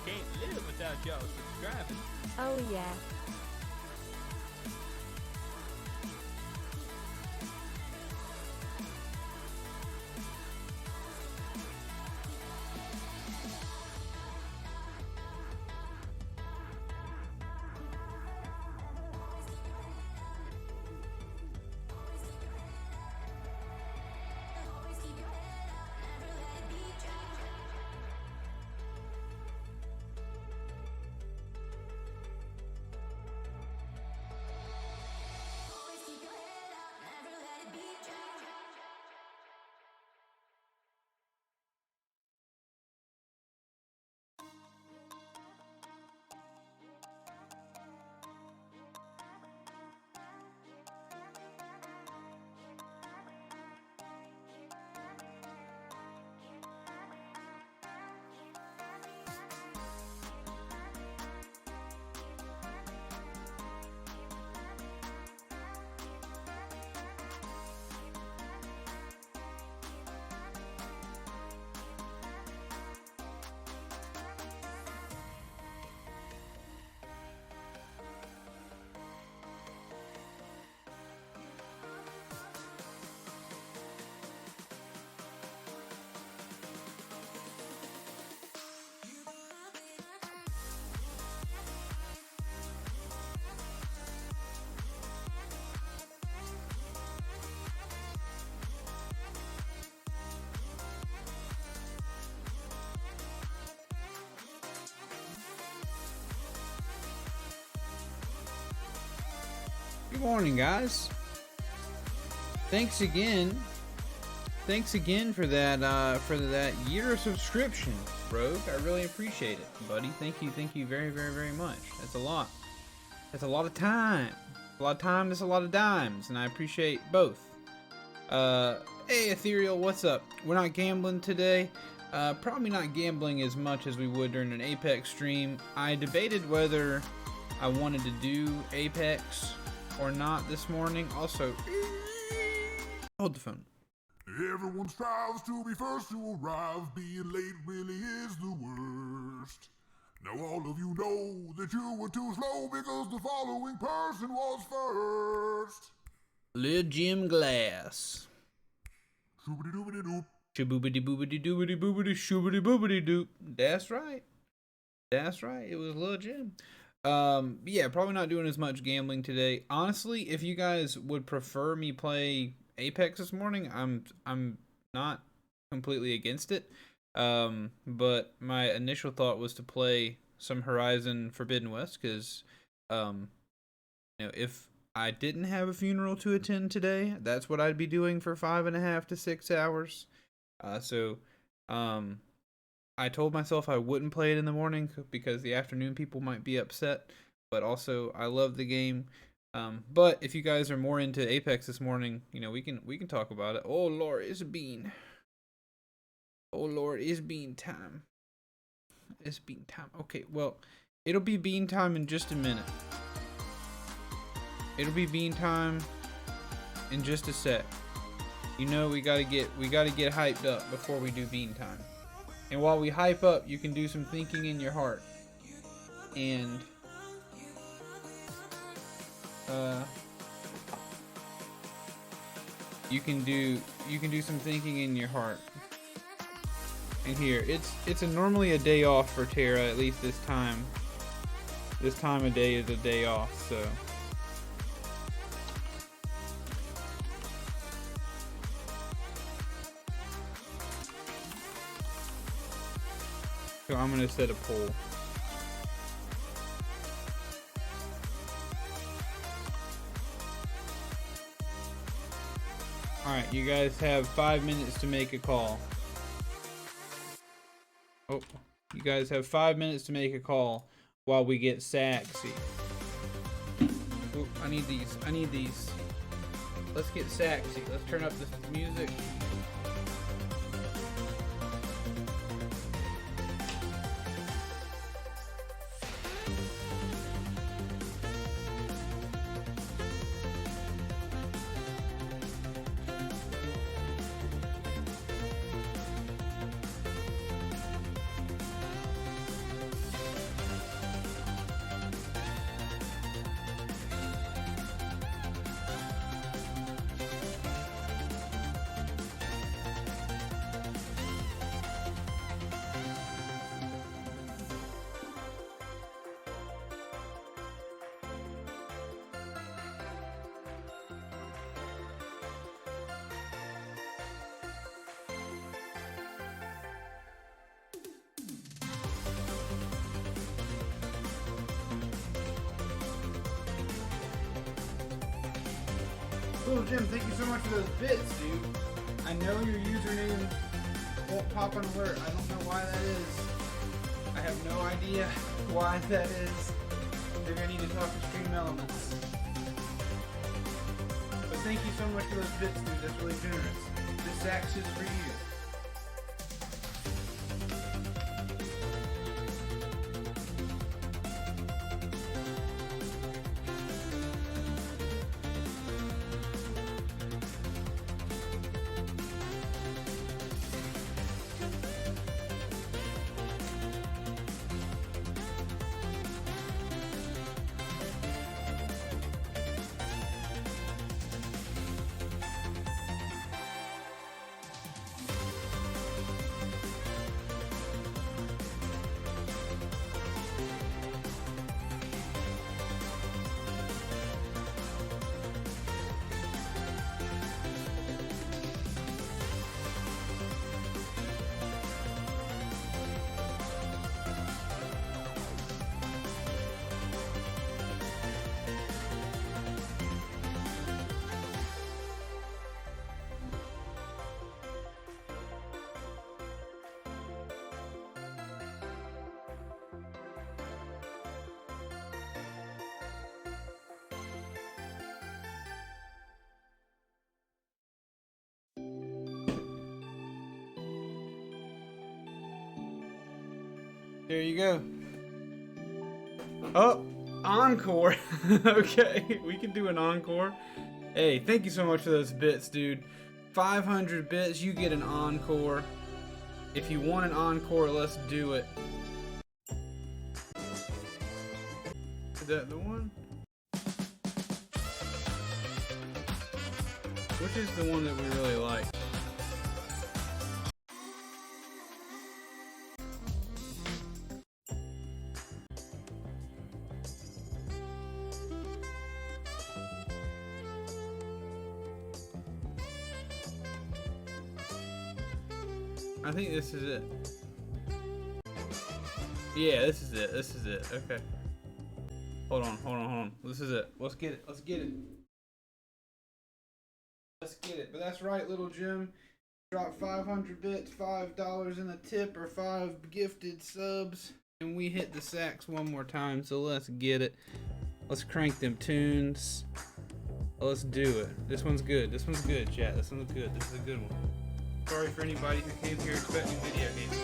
can't live without y'all subscribing. Oh yeah. Good morning, guys. Thanks again for that year of subscription, Rogue. I really appreciate it, buddy. Thank you very, very, very much. That's a lot. That's a lot of time. A lot of time, that's a lot of dimes, and I appreciate both. Hey, Ethereal, what's up? We're not gambling today. Probably not gambling as much as we would during an Apex stream. I debated whether I wanted to do Apex or not this morning. Also, hold the phone. Everyone strives to be first to arrive. Being late really is the worst. Now all of you know that you were too slow because the following person was first. Lil Jim Glass. Shoobity doobity doop. Shaboobity boobity doobity boobity shoobity boobity doop. That's right. That's right. It was Lil Jim. Yeah, probably not doing as much gambling today. Honestly, if you guys would prefer me play Apex this morning, I'm not completely against it. But my initial thought was to play some Horizon Forbidden West because, if I didn't have a funeral to attend today, that's what I'd be doing for 5.5 to 6 hours. I told myself I wouldn't play it in the morning because the afternoon people might be upset, but also I love the game. But if you guys are more into Apex this morning, we can talk about it. Oh Lord, it's bean. Oh Lord, it's bean time. It's bean time. Okay, well, it'll be bean time in just a minute. It'll be bean time in just a sec. We gotta get hyped up before we do bean time. And while we hype up, you can do some thinking in your heart. And you can do some thinking in your heart. And here, it's normally a day off for Tara, at least this time. This time of day is a day off, so I'm gonna set a poll. Alright, you guys have 5 minutes to make a call. Oh, you guys have 5 minutes to make a call while we get Saxy. Oh, I need these. Let's get Saxy. Let's turn up this music. Cool Jim, thank you so much for those bits, dude. I know your username won't pop an alert. I don't know why that is. I have no idea why that is. Maybe I need to talk to Stream Elements. But thank you so much for those bits, dude. That's really generous. This axe is for you. There you go. Oh, encore. Okay, we can do an encore. Hey, thank you so much for those bits, dude. 500 bits, you get an encore. If you want an encore, let's do it. Is that the one? Which is the one that we really like? I think this is it. Yeah, this is it. This is it. Okay. Hold on. This is it. Let's get it. Let's get it. Let's get it. But that's right, little Jim. Drop 500 bits, $5 in a tip, or 5 gifted subs, and we hit the sacks one more time. So let's get it. Let's crank them tunes. Let's do it. This one's good. This one's good, chat. This one's good. This is a good one. Sorry for anybody who came here expecting video games.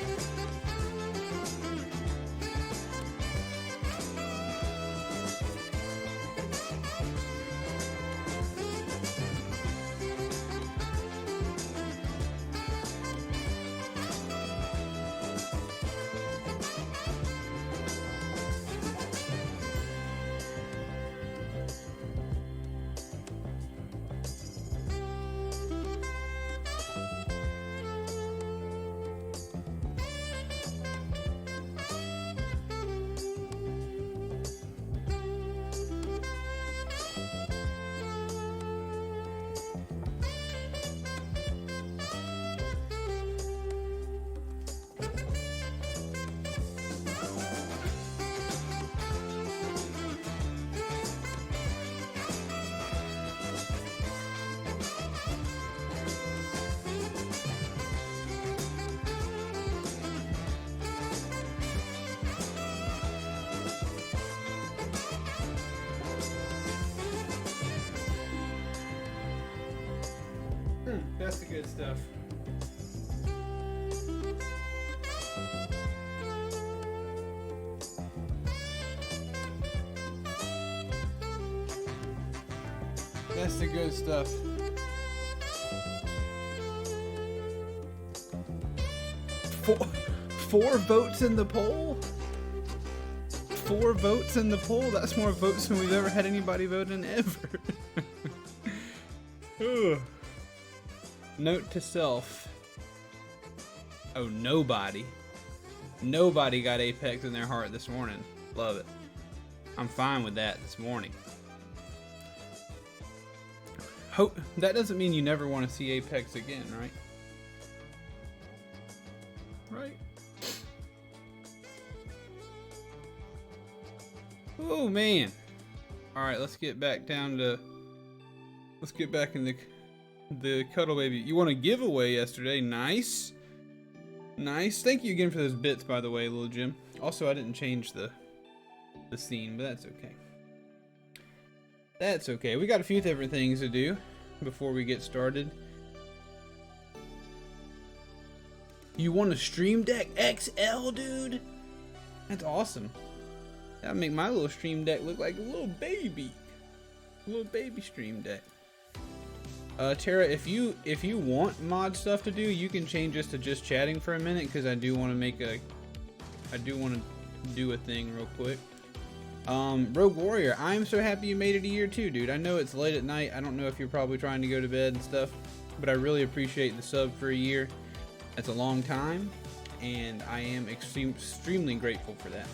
That's the good stuff. That's the good stuff. Four votes in the poll? 4 votes in the poll? That's more votes than we've ever had anybody vote in ever. Ugh. Note to self. Oh, nobody got Apex in their heart this morning. Love it. I'm fine with that this morning. Hope that doesn't mean you never want to see Apex again, right? Right? Oh man. All right, let's get back down to Let's get back in the cuddle baby. You won a giveaway yesterday. Nice. Nice. Thank you again for those bits, by the way, Little Jim. Also, I didn't change the scene, but that's okay. That's okay. We got a few different things to do before we get started. You want a Stream Deck XL, dude? That's awesome. That'll make my little Stream Deck look like a little baby. A little baby Stream Deck. Tara, if you want mod stuff to do, you can change this to just chatting for a minute, because I do want to do a thing real quick. Rogue Warrior, I'm so happy you made it a year too, dude. I know it's late at night. I don't know if you're probably trying to go to bed and stuff, but I really appreciate the sub for a year. That's a long time, and I am extremely grateful for that.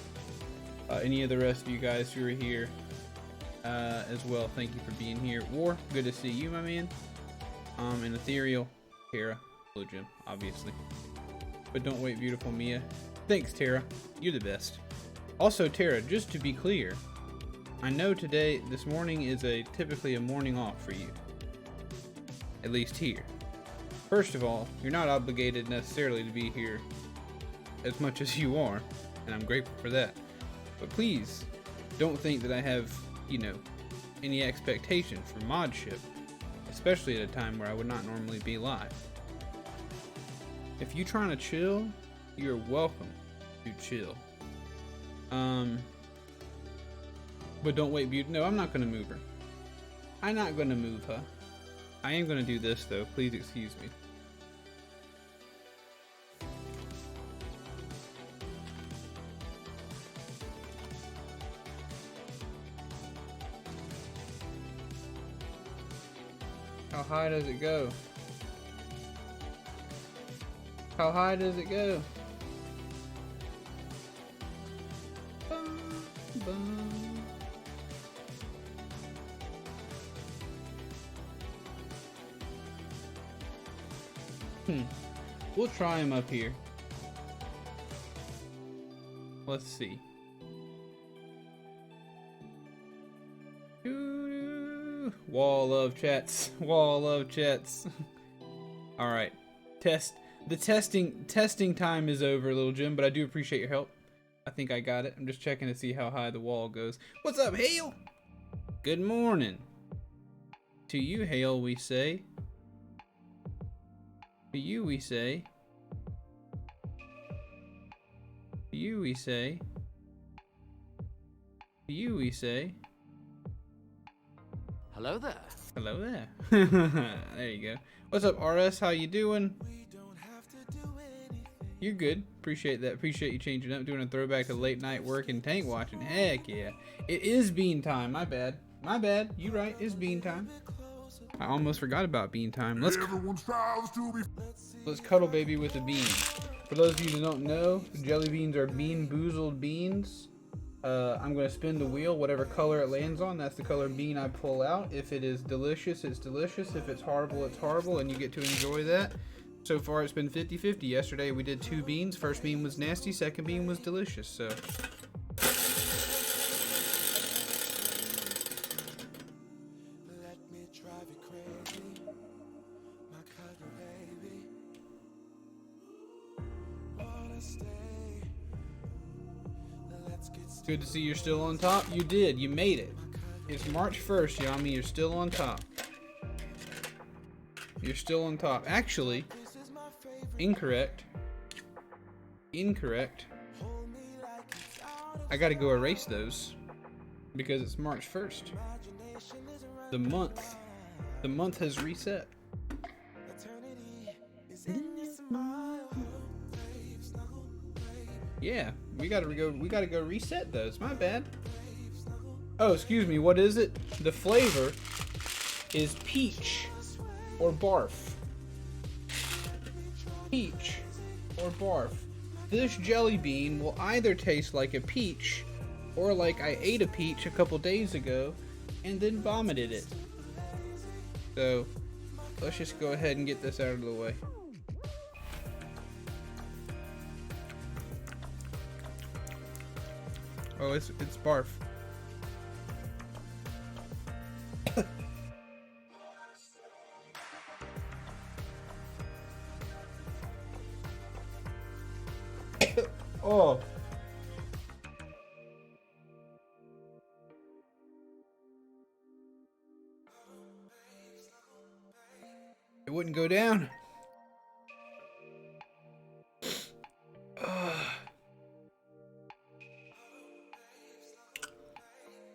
Any of the rest of you guys who are here as well, thank you for being here. War, good to see you, my man. And Ethereal, Tara, Blue Jim, obviously. But don't wait, beautiful Mia. Thanks, Tara. You're the best. Also, Tara, just to be clear, I know this morning is typically a morning off for you. At least here. First of all, you're not obligated necessarily to be here as much as you are, and I'm grateful for that. But please, don't think that I have, any expectation for modship, especially at a time where I would not normally be live. If you're trying to chill, you're welcome to chill. But don't wait, beauty. No, I'm not gonna move her. I'm not gonna move her. I am gonna do this though. Please excuse me. How high does it go? How high does it go? We'll try him up here. Let's see. Wall of chats. Wall of chats. All right. The testing time is over, Little Jim, but I do appreciate your help. I think I got it. I'm just checking to see how high the wall goes. What's up, Hale? Good morning. To you, Hale, we say. To you, we say. To you, we say. To you, we say. Hello there. Hello there. There you go. What's up, RS? How you doing? You're good. Appreciate that. Appreciate you changing up, doing a throwback to late night work and tank watching. Heck yeah. It is bean time. My bad. My bad. You right. It's bean time. I almost forgot about bean time. Let's cuddle baby with a bean. For those of you who don't know, jelly beans are bean boozled beans. I'm going to spin the wheel. Whatever color it lands on, that's the color bean I pull out. If it is delicious, it's delicious. If it's horrible, it's horrible, and you get to enjoy that. So far, it's been 50-50. Yesterday, we did 2 beans. First bean was nasty. Second bean was delicious. So good to see you're still on top. You did. You made it. It's March 1st, Yami. You're still on top. You're still on top. Actually, incorrect. Incorrect. I gotta go erase those because it's March 1st. The month has reset. Yeah, we gotta go reset those. My bad. Oh, excuse me. What is it? The flavor is peach or barf. Peach or barf. This jelly bean will either taste like a peach or like I ate a peach a couple days ago and then vomited it. So let's just go ahead and get this out of the way. Oh, it's barf. Oh. It wouldn't go down.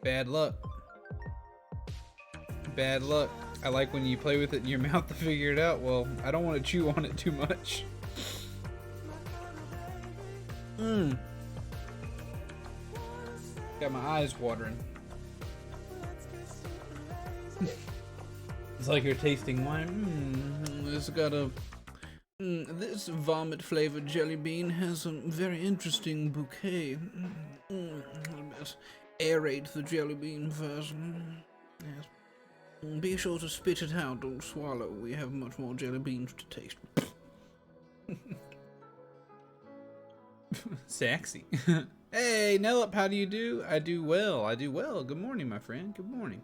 Bad luck. Bad luck. I like when you play with it in your mouth to figure it out. Well, I don't want to chew on it too much. Got my eyes watering. It's like you're tasting wine. It's got a... this vomit flavored jelly bean has a very interesting bouquet. Let's aerate the jelly bean first. Yes. Be sure to spit it out, don't swallow. We have much more jelly beans to taste. Sexy. Hey, Nellip, how do you do? I do well. Good morning, my friend. Good morning.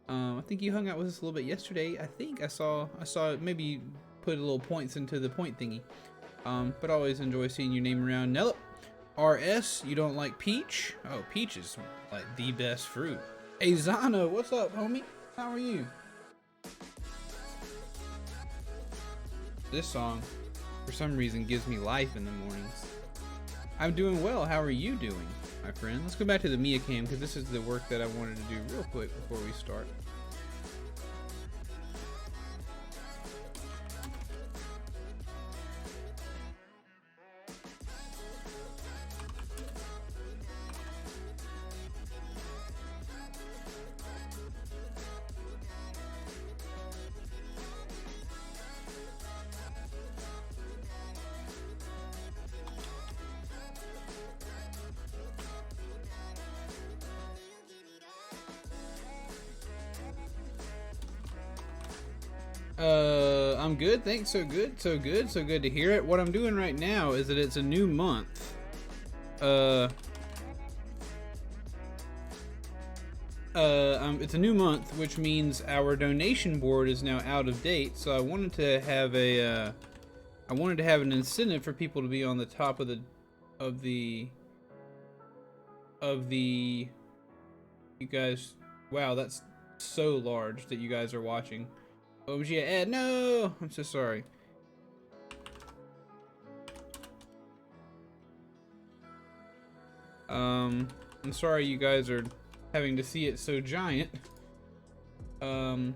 I think you hung out with us a little bit yesterday. I think I saw maybe put a little points into the point thingy. But I always enjoy seeing your name around. Nellip. RS, you don't like peach? Oh, peach is like the best fruit. Hey, Zana, what's up, homie? How are you? This song, for some reason, gives me life in the mornings. I'm doing well. How are you doing, my friend? Let's go back to the Mia Cam because this is the work that I wanted to do real quick before we start. I'm good, thanks. So good to hear it. What I'm doing right now is that it's a new month. It's a new month, which means our donation board is now out of date. So I wanted to have an incentive for people to be on the top of the you guys. Wow, that's so large that you guys are watching. Oh, yeah, Ed, no! I'm so sorry. I'm sorry you guys are having to see it so giant. But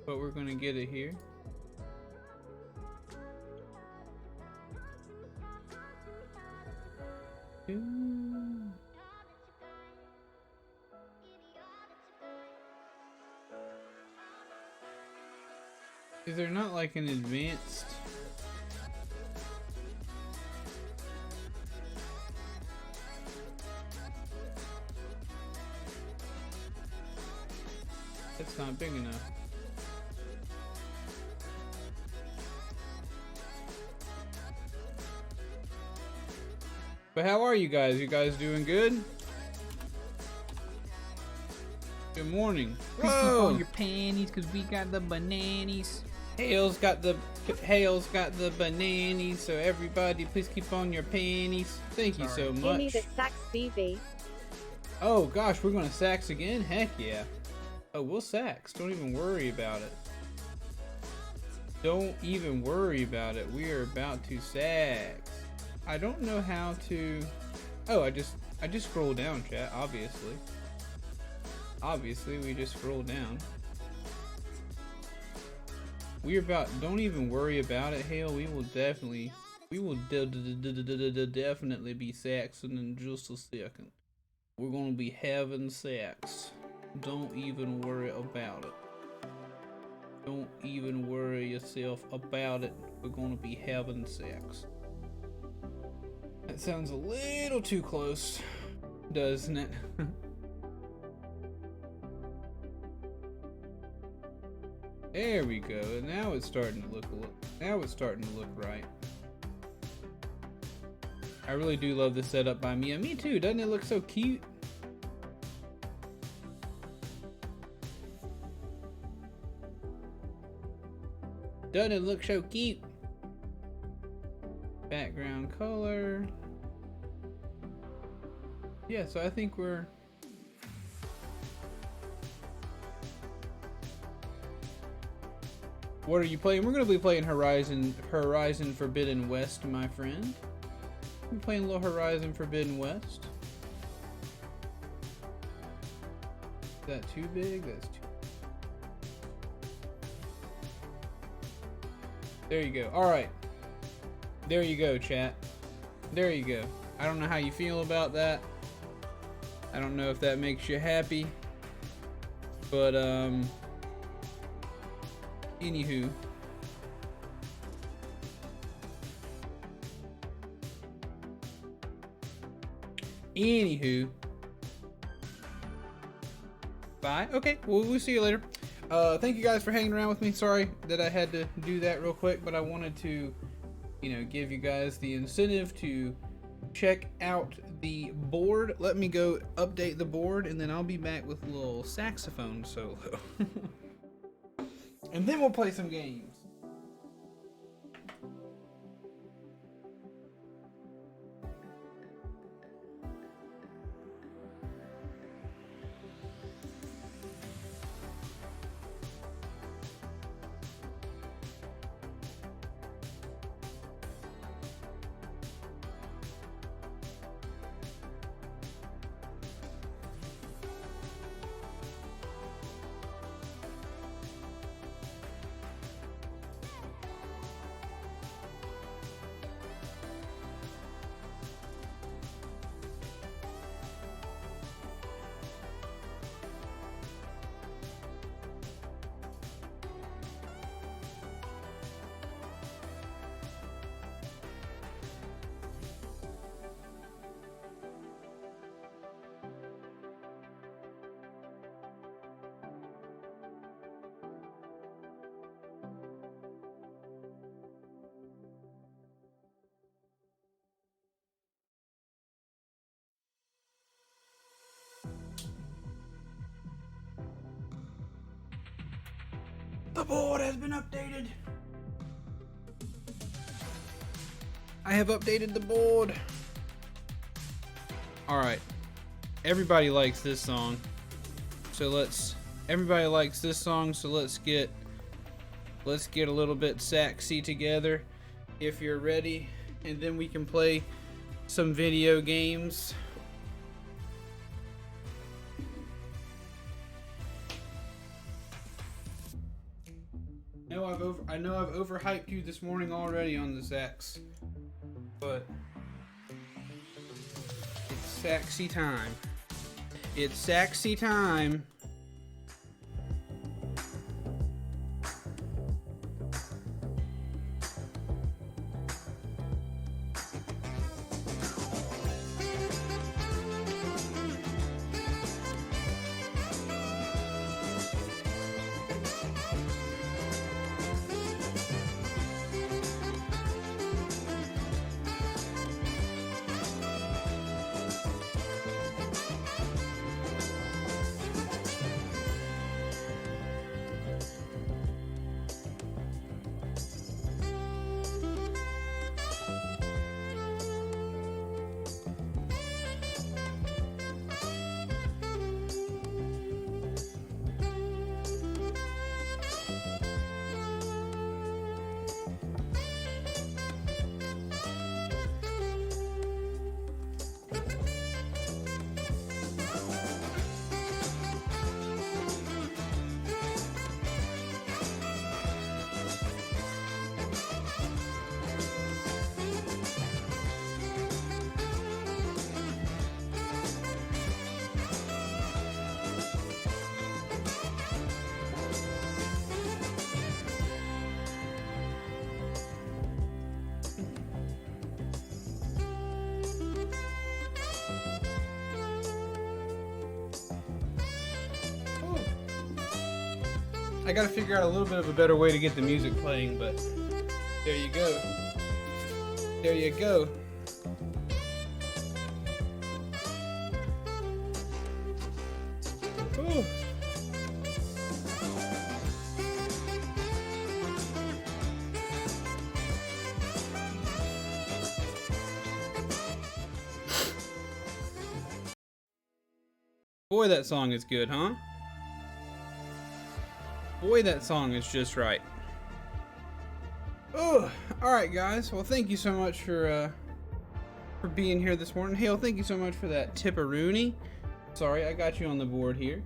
we're gonna get it here. Is there not like an advanced? It's not big enough. But how are you guys? You guys doing good? Good morning. Please keep on your panties, cause we got the bananas. Hale's got the bananas, so everybody please keep on your panties. Thank you so much. You need a sax, Stevie. Oh gosh, we're gonna sax again? Heck yeah. Oh, we'll sax. Don't even worry about it. Don't even worry about it. We are about to sax. I don't know how to. Oh, I just scroll down, chat. Obviously, we just scroll down. We're about. Don't even worry about it, Hale. We will definitely be saxing in just a second. We're gonna be having sex. Don't even worry about it. Don't even worry yourself about it. We're gonna be having sex. That sounds a little too close, doesn't it? There we go. Now it's starting to look right. I really do love the setup by Mia. Me too. Doesn't it look so cute? Doesn't it look so cute? Background color. Yeah, so I think we're... What are you playing? We're gonna be playing Horizon Forbidden West, my friend. I'm playing a little Horizon Forbidden West. Is that too big? That's too... There you go. Alright. There you go, chat. There you go. I don't know how you feel about that. I don't know if that makes you happy. But, anywho. Bye. Okay, well, we'll see you later. Thank you guys for hanging around with me. Sorry that I had to do that real quick, but I wanted to, you know, give you guys the incentive to check out the board. Let me go update the board, and then I'll be back with a little saxophone solo. And then we'll play some games. The board has been updated. I have updated the board. Alright. Everybody likes this song. So let's get a little bit saxy together if you're ready, and then we can play some video games. I know I've overhyped you this morning already on the sax, but it's saxy time. It's saxy time. I gotta figure out a little bit of a better way to get the music playing, but there you go. There you go. Ooh. Boy, that song is good, huh? Boy, that song is just right. Oh, all right, guys. Well, thank you so much for being here this morning. Hale, thank you so much for that tipperoonie. Sorry, I got you on the board here.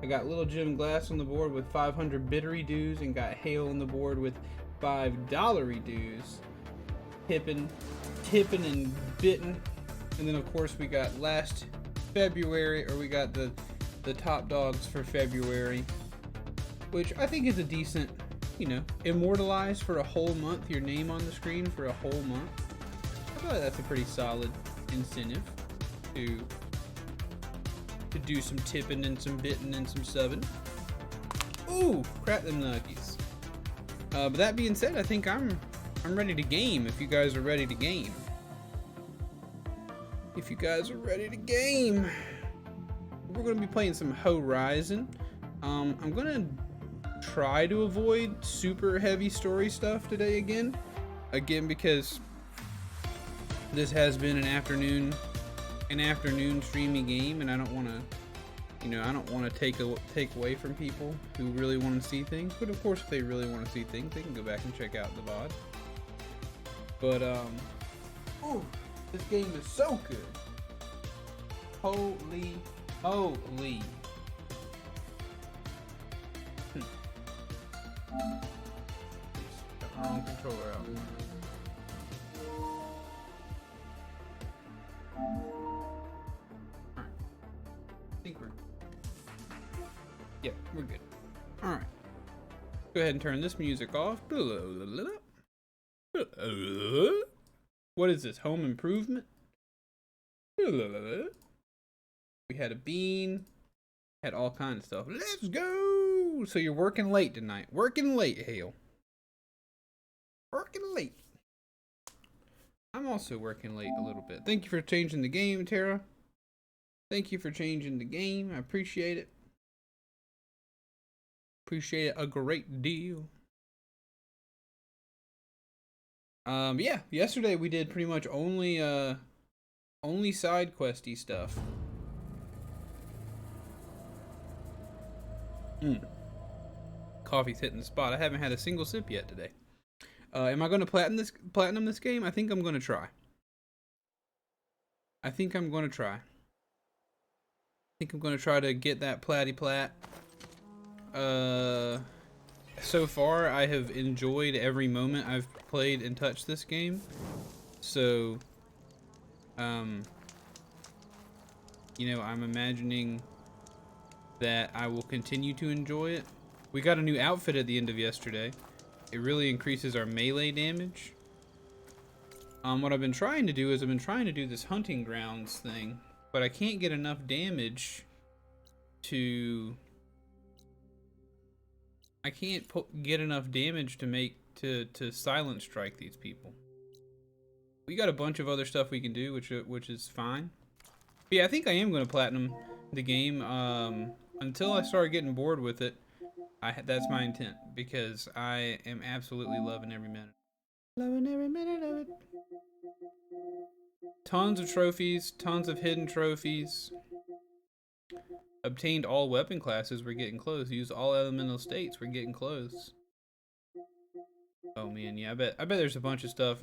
I got Little Jim Glass on the board with 500 bittery dues, and got Hale on the board with $5 dues. Tipping and bitten. And then of course we got last February, or we got the top dogs for February, which I think is a decent, you know, immortalized for a whole month, your name on the screen for a whole month. I feel like that's a pretty solid incentive to do some tipping and some bitten and some subbing. Ooh, crap them nuggies. But that being said, I think I'm ready to game if you guys are ready to game. If you guys are ready to game, we're going to be playing some Horizon. I'm going to try to avoid super heavy story stuff today again because this has been an afternoon streamy game, and I don't want to, you know, I don't want to take away from people who really want to see things. But of course, if they really want to see things, they can go back and check out the VOD. But ooh, this game is so good. Holy moly. Got the wrong controller out. Alright. I think we're good. Alright. Go ahead and turn this music off. What is this? Home Improvement? We had a bean. Had all kinds of stuff. Let's go! So you're working late tonight. Working late, Hale. Working late. I'm also working late a little bit. Thank you for changing the game, Tara. Thank you for changing the game. I appreciate it. Appreciate it a great deal. Yeah, yesterday we did pretty much only side questy stuff. Coffee's hitting the spot. I haven't had a single sip yet today. Am I going to platinum this game? I think I'm going to try. I think I'm going to try to get that platty plat. So far, I have enjoyed every moment I've played and touched this game. So, you know, I'm imagining that I will continue to enjoy it. We got a new outfit at the end of yesterday. It really increases our melee damage. What I've been trying to do is this hunting grounds thing, but I can't get enough damage to... I can't get enough damage to silent strike these people. We got a bunch of other stuff we can do, which is fine. But yeah, I think I am going to platinum the game until I start getting bored with it. That's my intent, because I am absolutely loving every minute. Loving every minute of it. Tons of trophies, tons of hidden trophies. Obtained all weapon classes, we're getting close. Used all elemental states, we're getting close. Oh man, yeah, I bet there's a bunch of stuff.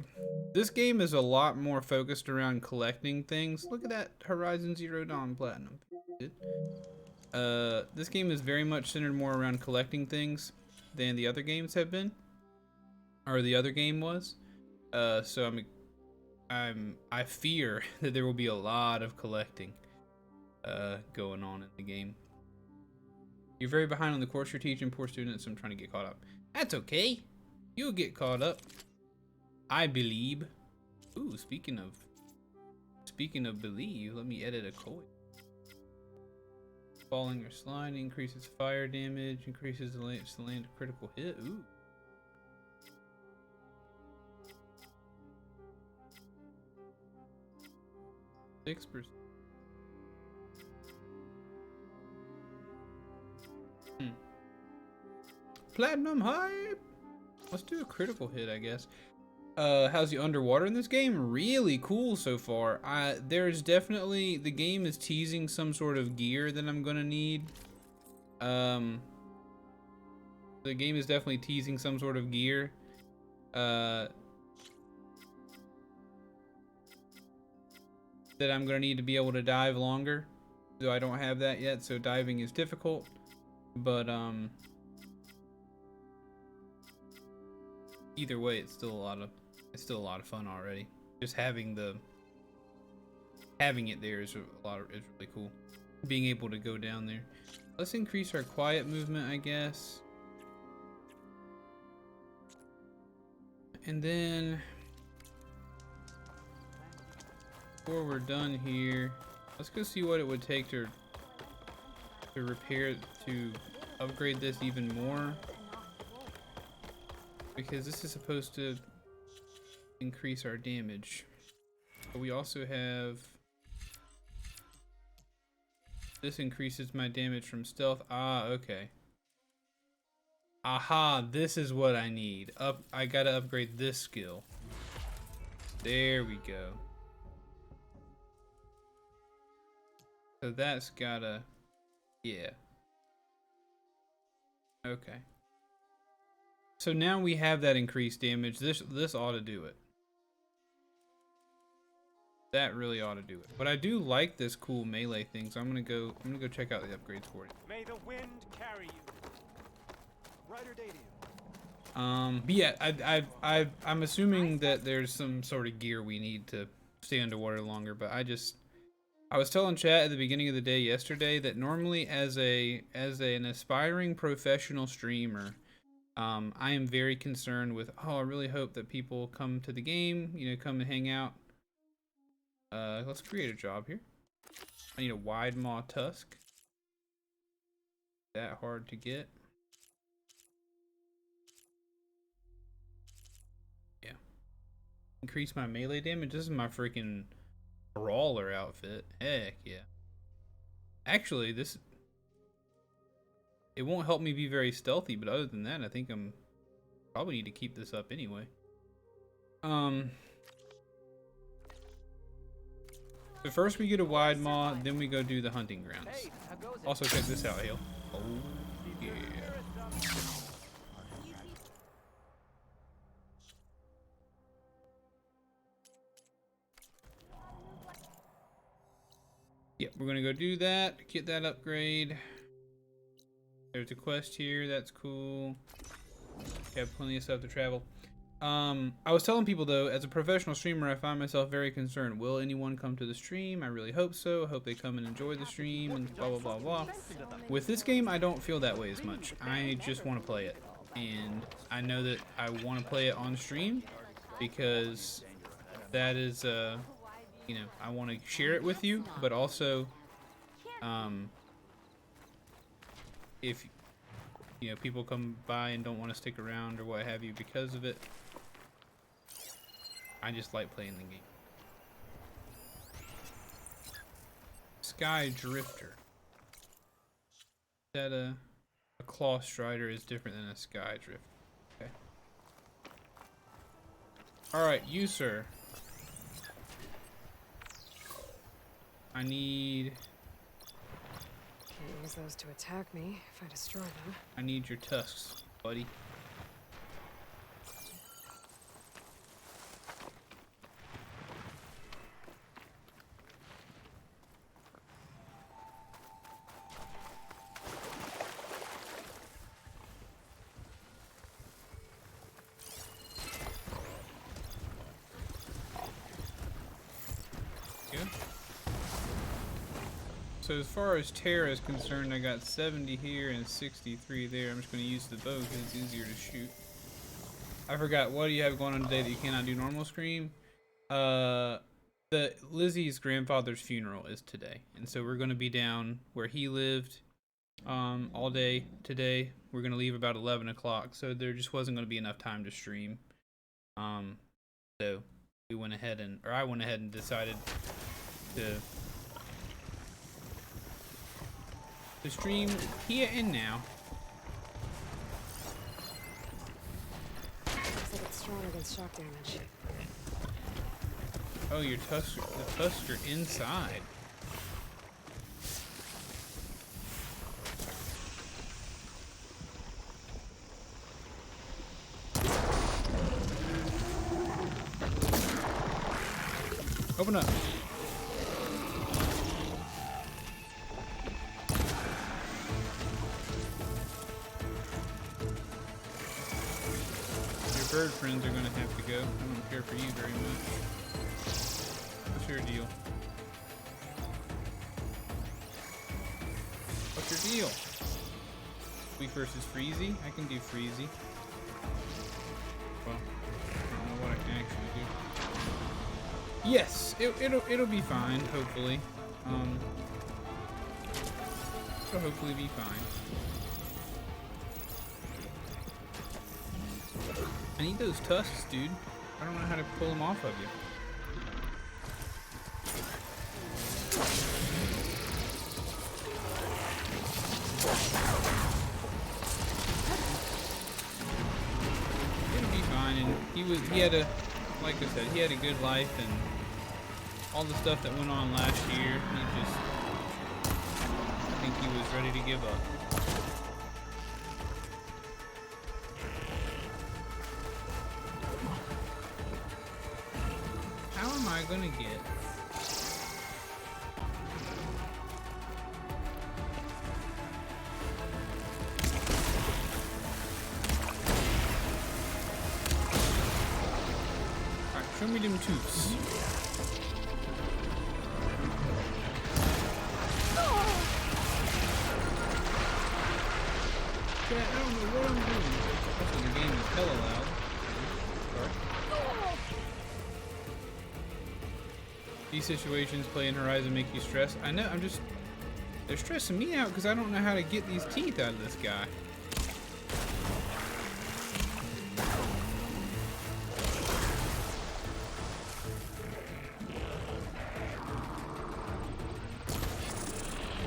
This game is a lot more focused around collecting things. Look at that Horizon Zero Dawn Platinum. This game is very much centered more around collecting things than the other games have been, or the other game was. So I fear that there will be a lot of collecting going on in the game. You're very behind on the course you're teaching, poor students. I'm trying to get caught up. That's okay. You'll get caught up, I believe. Ooh, speaking of believe, let me edit a coin. Falling or sliding increases fire damage, increases the land critical hit. Ooh. %. Platinum hype. Let's do a critical hit, I guess. how's the underwater in this game? Really cool so far. There's definitely, the game is teasing some sort of gear that I'm gonna need. The game is definitely teasing some sort of gear. That I'm gonna need to be able to dive longer. Though I don't have that yet, so diving is difficult. But either way, it's still a lot of fun already. Just having it there is really cool. Being able to go down there. Let's increase our quiet movement, I guess. And then before we're done here, let's go see what it would take to upgrade this even more. Because this is supposed to increase our damage. But we also have this increases my damage from stealth. Ah, okay. Aha, this is what I need. I gotta upgrade this skill. There we go. So that's gotta, yeah. Okay. So now we have that increased damage. This ought to do it. That really ought to do it. But I do like this cool melee thing, so I'm gonna go check out the upgrades for it. May the wind carry you. Ryder Dadian. But yeah, I'm assuming that there's some sort of gear we need to stay underwater longer, but I was telling chat at the beginning of the day yesterday that normally as an aspiring professional streamer, I am very concerned with, I really hope that people come to the game, come and hang out. Let's create a job here. I need a wide maw tusk. That hard to get. Yeah. Increase my melee damage. This is my freaking brawler outfit. Heck yeah. Actually, it won't help me be very stealthy, but other than that, I think I'm probably need to keep this up anyway. So first we get a wide maw, then we go do the hunting grounds. Also check this out, Hale. Oh yeah. Yep, we're gonna go do that, get that upgrade. There's a quest here, that's cool. We have plenty of stuff to travel. I was telling people though, as a professional streamer, I find myself very concerned. Will anyone come to the stream? I really hope so. I hope they come and enjoy the stream and blah, blah, blah, blah. With this game, I don't feel that way as much. I just want to play it. And I know that I want to play it on stream because that is, I want to share it with you, but also, if, people come by and don't want to stick around or what have you because of it, I just like playing the game. Sky Drifter. That a Claw Strider is different than a Sky Drifter. Okay. Alright, you sir. I need... Can't use those to attack me if I destroy them. I need your tusks, buddy. So as far as Terra is concerned, I got 70 here and 63 there. I'm just going to use the bow because it's easier to shoot. I forgot, what do you have going on today that you cannot do normal stream? Lizzie's grandfather's funeral is today. And so we're going to be down where he lived all day today. We're going to leave about 11 o'clock. So there just wasn't going to be enough time to stream. So we went ahead I went ahead and decided to stream here and now. Looks like it's stronger than intense shock damage. Oh, your tusks, the tusks are inside. Open up. Your bird friends are gonna have to go. I don't care for you very much. What's your deal? What's your deal? Weak versus Freezy? I can do Freezy. Well, I don't know what I can actually do. Yes, it'll be fine, hopefully. It'll hopefully be fine. I need those tusks, dude. I don't know how to pull them off of you. It'll be fine, and he had a, like I said, he had a good life, and all the stuff that went on last year, he just, I think he was ready to give up. How am I gonna get? Alright, show me them tooths. I don't know what I'm doing. Hopefully the game is hella loud. Sorry. These situations playing Horizon make you stressed. I know, they're stressing me out because I don't know how to get these teeth out of this guy.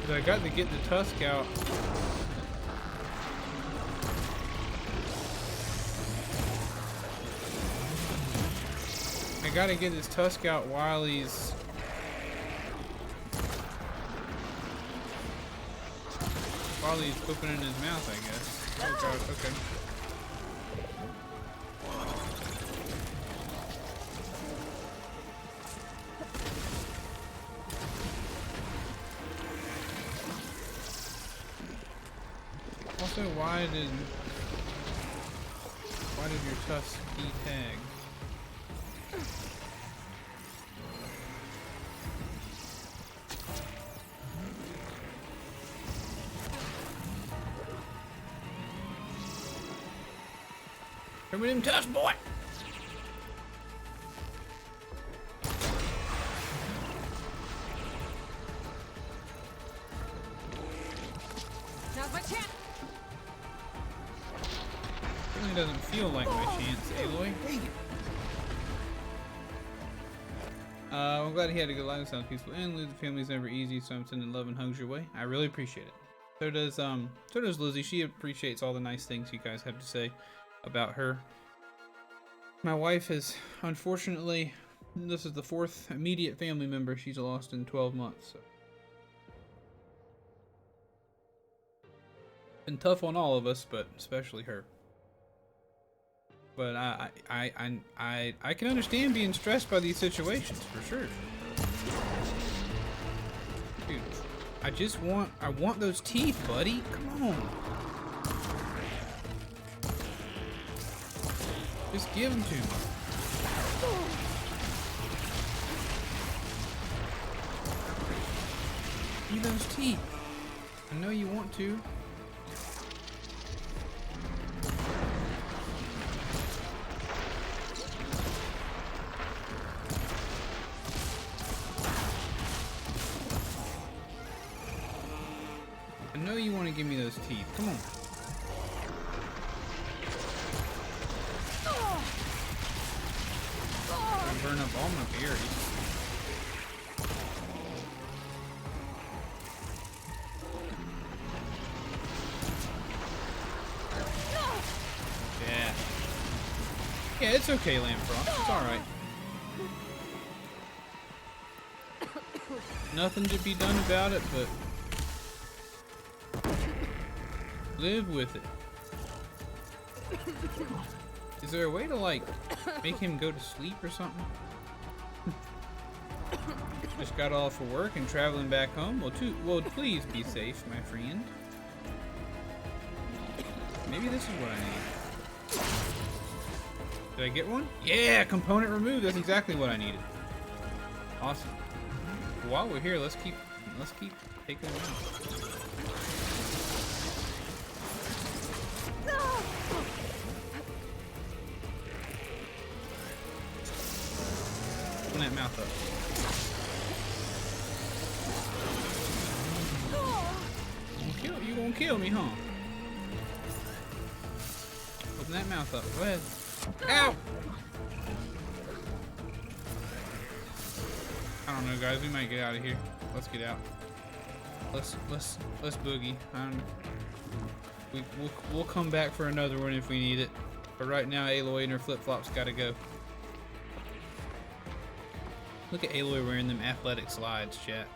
Because I got to get the tusk out. I gotta get his tusk out while he's opening his mouth, I guess. Oh god, okay. Also, why did your tusk detag? Come with him, tusk boy! Now's my chance. Really doesn't feel like my chance, Aloy. I'm glad he had a good life. Sounds peaceful. And losing family's never easy, so I'm sending love and hugs your way. I really appreciate it. So does Lizzie. She appreciates all the nice things you guys have to say about her. My wife is, unfortunately, this is the 4th immediate family member she's lost in 12 months. So. Been tough on all of us, but especially her. But I can understand being stressed by these situations for sure. Dude, I want those teeth, buddy. Come on. Just give them to me. Give me those teeth. I know you want to. I know you want to give me those teeth. Come on. Burn up all my berries. Yeah. Yeah, it's okay, Lampfrost. It's alright. Nothing to be done about it, but live with it. Is there a way to, like, make him go to sleep or something? Just got off of work and traveling back home. Well, please be safe, my friend. Maybe this is what I need. Did I get one? Yeah, component removed. That's exactly what I needed. Awesome. While we're here, let's keep taking them out. Open that mouth up. You gonna kill me, huh? Open that mouth up. Go ahead. Ow! I don't know, guys. We might get out of here. Let's get out. Let's boogie. We'll come back for another one if we need it. But right now, Aloy and her flip-flops gotta go. Look at Aloy wearing them athletic slides, chat.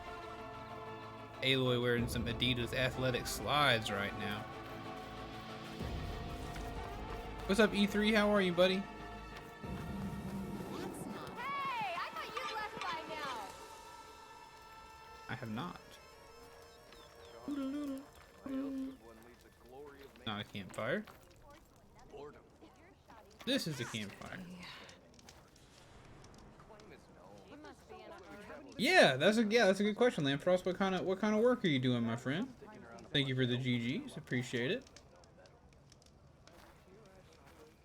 Aloy wearing some Adidas athletic slides right now. What's up, E3? How are you, buddy? Hey, I thought you left by now. I have not. Not a campfire. This is a campfire. You must be in a hurry. Yeah, that's a good question, Lampfrost. What kind of work are you doing, my friend? Thank you for the GGs. Appreciate it.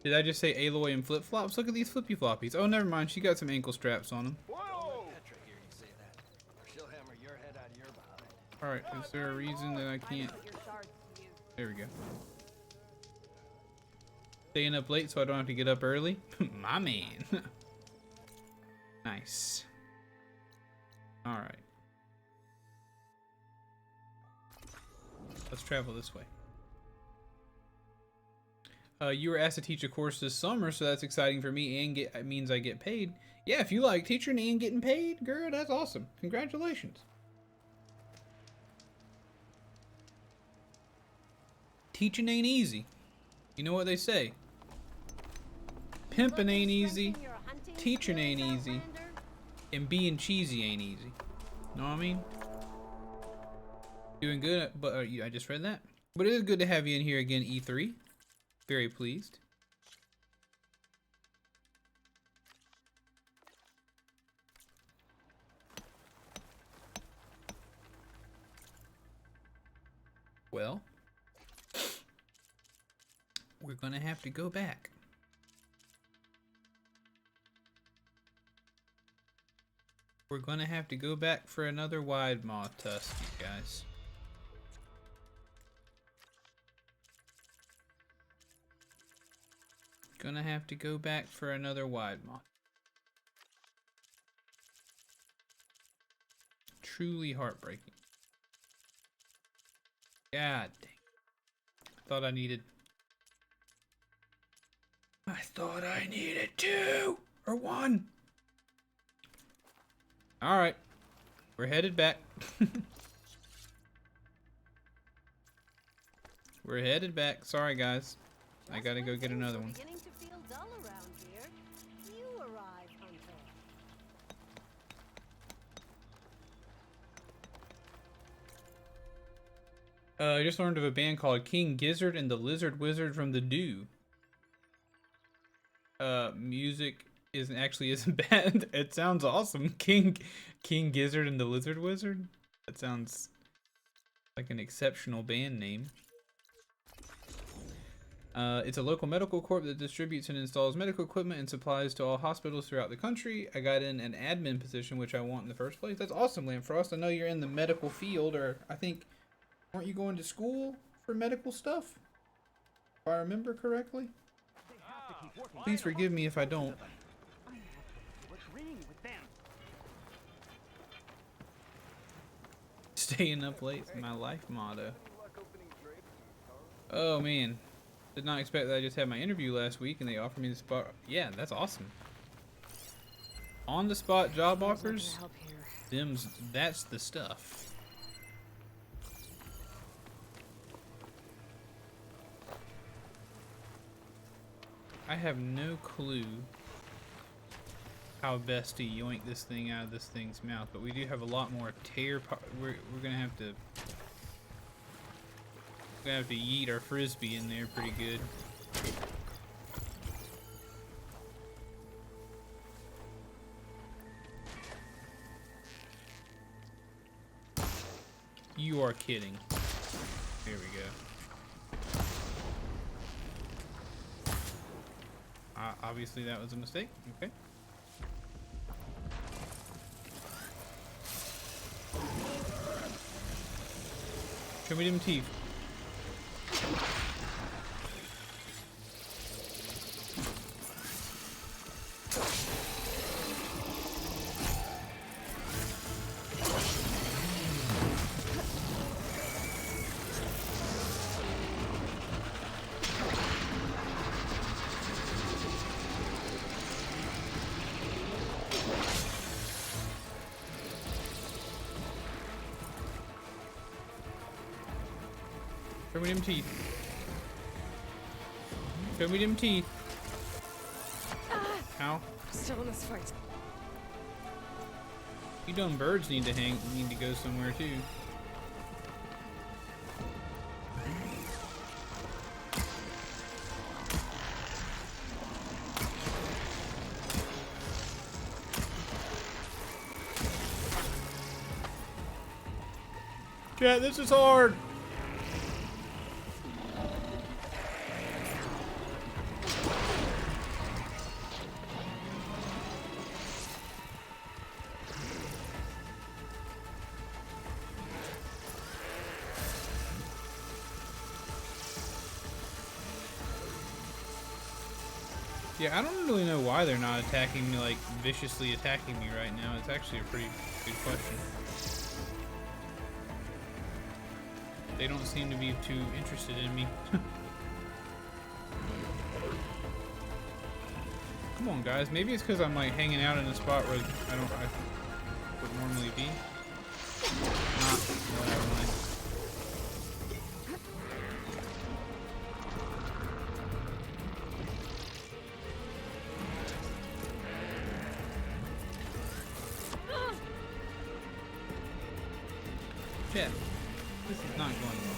Did I just say Aloy and flip-flops? Look at these flippy floppies. Oh, never mind. She got some ankle straps on them. Petra here, you say that, or she'll hammer your head out of your behind. All right. Is there a reason that I can't? There we go. Staying up late so I don't have to get up early. My man. Nice. All right. Let's travel this way. You were asked to teach a course this summer, so that's exciting for me and it means I get paid. Yeah, if you like teaching and getting paid, girl, that's awesome. Congratulations. Teaching ain't easy. You know what they say? Pimping ain't easy. Teaching ain't easy. And being cheesy ain't easy. Know what I mean? Doing good, but I just read that. But it is good to have you in here again, E3. Very pleased. Well, we're gonna have to go back. We're gonna have to go back for another wide maw tusk, you guys. Gonna have to go back for another wide maw. Truly heartbreaking. God dang. I thought I needed 2 or 1. All right, we're headed back. We're headed back. Sorry, guys. I gotta go get another one. Beginning to feel dull around here. You arrive, Hunter. I just learned of a band called King Gizzard and the Lizard Wizard from the Dew. Music isn't bad. It sounds awesome. King Gizzard and the Lizard Wizard. That sounds like an exceptional band name. It's a local medical corp that distributes and installs medical equipment and supplies to all hospitals throughout the country. I got in an admin position, which I want in the first place. That's awesome, Lampfrost. I know you're in the medical field, or I think, weren't you going to school for medical stuff? If I remember correctly. Please forgive me if I don't. Staying up late is my life motto. Oh man. Did not expect that I just had my interview last week and they offered me the spot. Yeah, that's awesome. On the spot job offers. That's the stuff. I have no clue how best to yoink this thing out of this thing's mouth, but we do have a lot more tear. We're gonna have to yeet our frisbee in there pretty good. You are kidding. Here we go. Obviously that was a mistake. Okay. Show me them teeth. Show me them teeth. Show me them teeth. Ow. Still in this fight. You dumb birds need to go somewhere too. Chat, this is hard. Yeah, I don't really know why they're not attacking me, like, viciously attacking me right now. It's actually a pretty good question. They don't seem to be too interested in me. Come on, guys. Maybe it's because I'm, like, hanging out in a spot where I would normally be. Not what I wanted. Chat, this is not going well.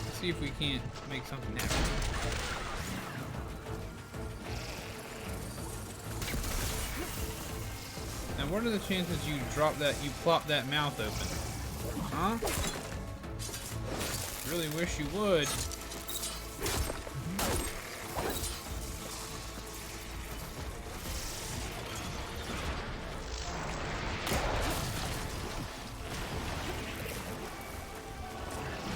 Let's see if we can't make something happen. Now, what are the chances you plop that mouth open? Huh? Really wish you would.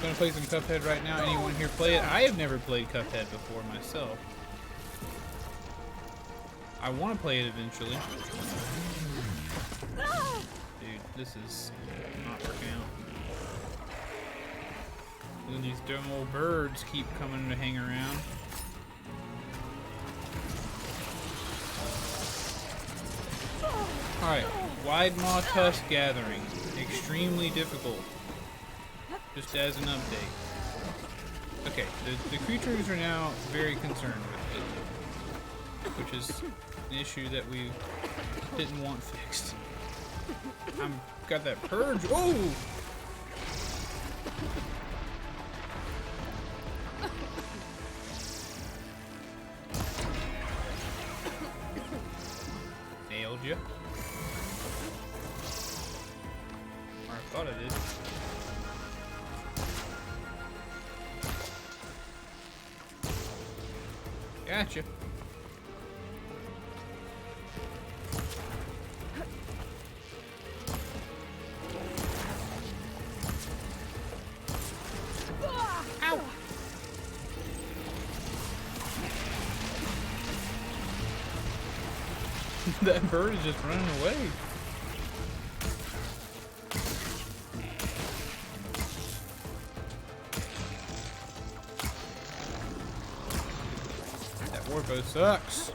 Gonna play some Cuphead right now. Anyone here play it? I have never played Cuphead before myself. I want to play it eventually. Dude, this is not working out. And these dumb old birds keep coming to hang around. Alright, Wide Maw Tusk Gathering. Extremely difficult. Just as an update. Okay, the creatures are now very concerned with it, which is an issue that we didn't want fixed. Got that purge. Oh! Nailed you. Or I thought I did. Gotcha. Ow! That bird is just running away. Warpo sucks.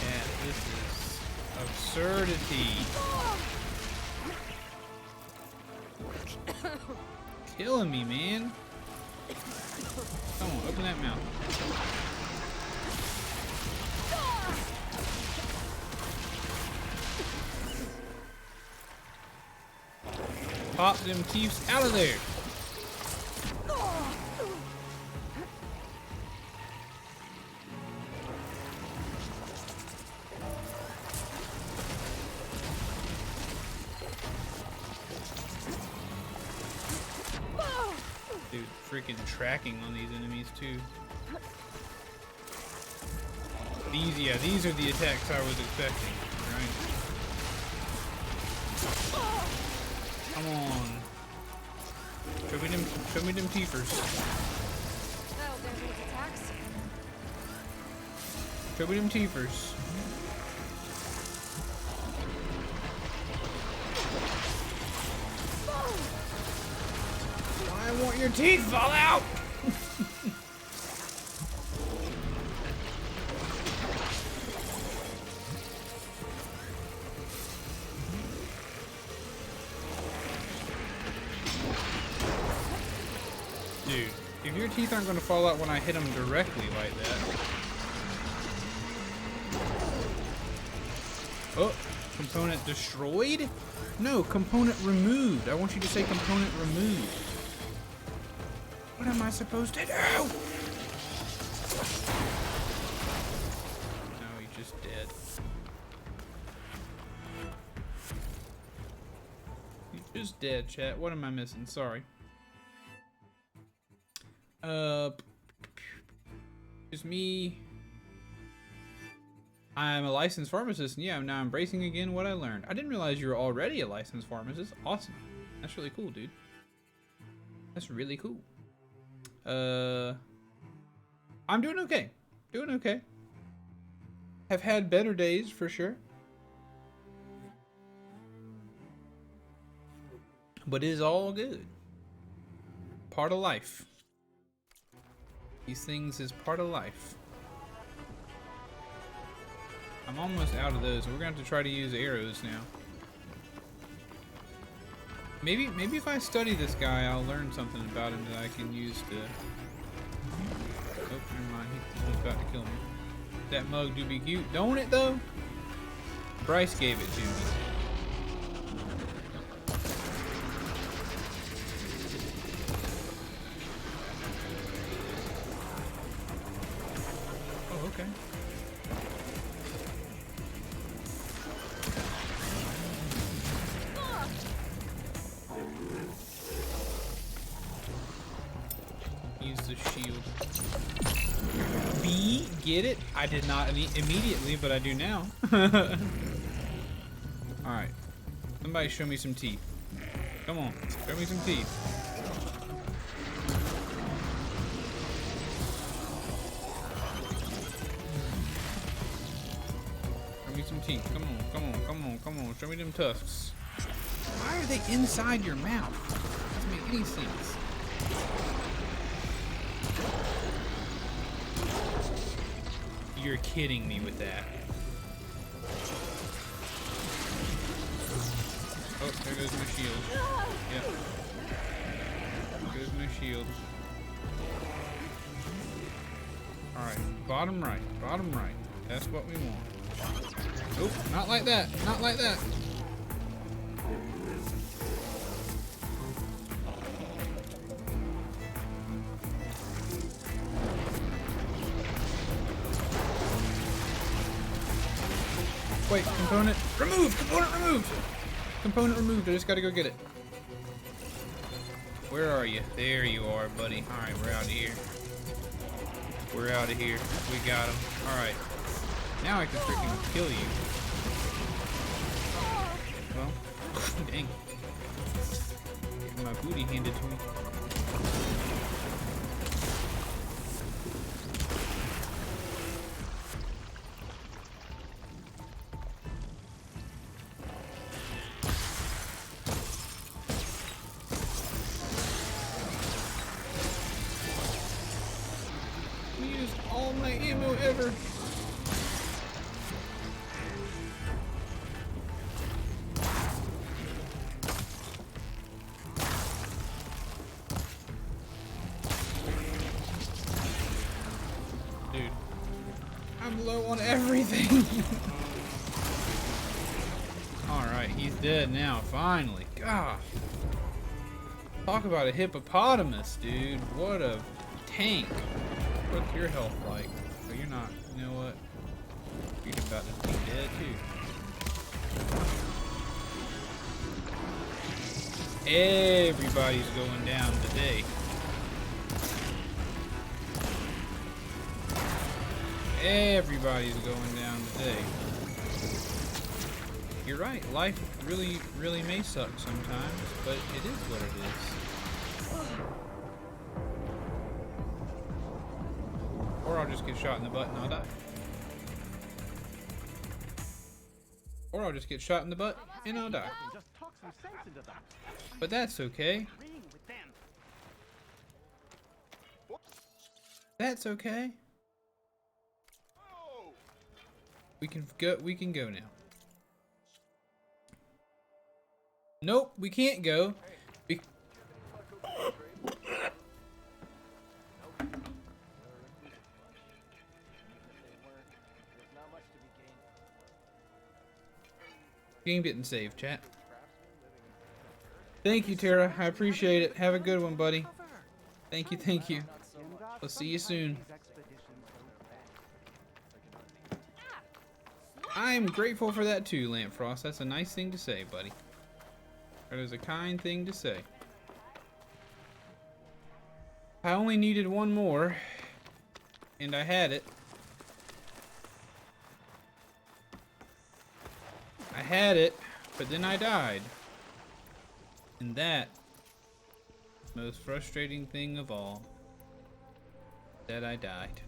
Yeah, this is absurdity. Killing me, man. Come on, open that mouth. Pop them teeth out of there. Dude, freaking tracking on these enemies too. These are the attacks I was expecting, right? Come on. Show me them teethers. Well, there's those attacks. Show me them teethers. I want your teeth fall out. Dude, if your teeth aren't going to fall out when I hit them directly like that. Oh, component destroyed? No, component removed. I want you to say component removed. What am I supposed to do? No, he's just dead. He's just dead, chat. What am I missing? Sorry. Just me. I'm a licensed pharmacist, and yeah, I'm now embracing again what I learned. I didn't realize you were already a licensed pharmacist. Awesome. That's really cool, dude. That's really cool. I'm doing okay. Doing okay. Have had better days for sure. But it is all good. Part of life. These things is part of life. I'm almost out of those. We're gonna have to try to use arrows now. Maybe if I study this guy, I'll learn something about him that I can use to. Oh, never mind. He's about to kill me. That mug do be cute, don't it though? Bryce gave it to me. Oh, okay. Use the shield. B, get it? I did not immediately, but I do now. Alright. Somebody show me some teeth. Come on, show me some teeth. Show me some teeth. Come on, come on, come on, come on. Show me them tusks. Why are they inside your mouth? Doesn't make any sense. You're kidding me with that. Oh, there goes my shield. Yep. There goes my shield. Alright, bottom right, bottom right. That's what we want. Nope, not like that, not like that. Wait, component removed! Component removed! Component removed, I just gotta go get it. Where are you? There you are, buddy. Alright, we're out of here. We're out of here. We got him. Alright. Now I can freaking kill you. Well, dang. Getting my booty handed to me. my ammo ever. Dude, I'm low on everything. Alright, he's dead now, finally. Gosh. Talk about a hippopotamus, dude. What a tank. What's your health like? Oh, you're not. You know what? You're about to be dead, too. Everybody's going down today. Everybody's going down today. You're right, life really may suck sometimes, but it is what it is. Or I'll just get shot in the butt and I'll die. Or I'll just get shot in the butt and I'll die. Just talk some sense into them. But that's okay. Agreeing with them. That's okay. We can go now. Nope, we can't go. Game didn't save, chat. Thank you, Tara. I appreciate it. Have a good one, buddy. Thank you, thank you. We'll see you soon. I'm grateful for that too, Lampfrost. That's a nice thing to say, buddy. That is a kind thing to say. I only needed one more, and I had it. I had it, but then I died. And that, most frustrating thing of all, that I died.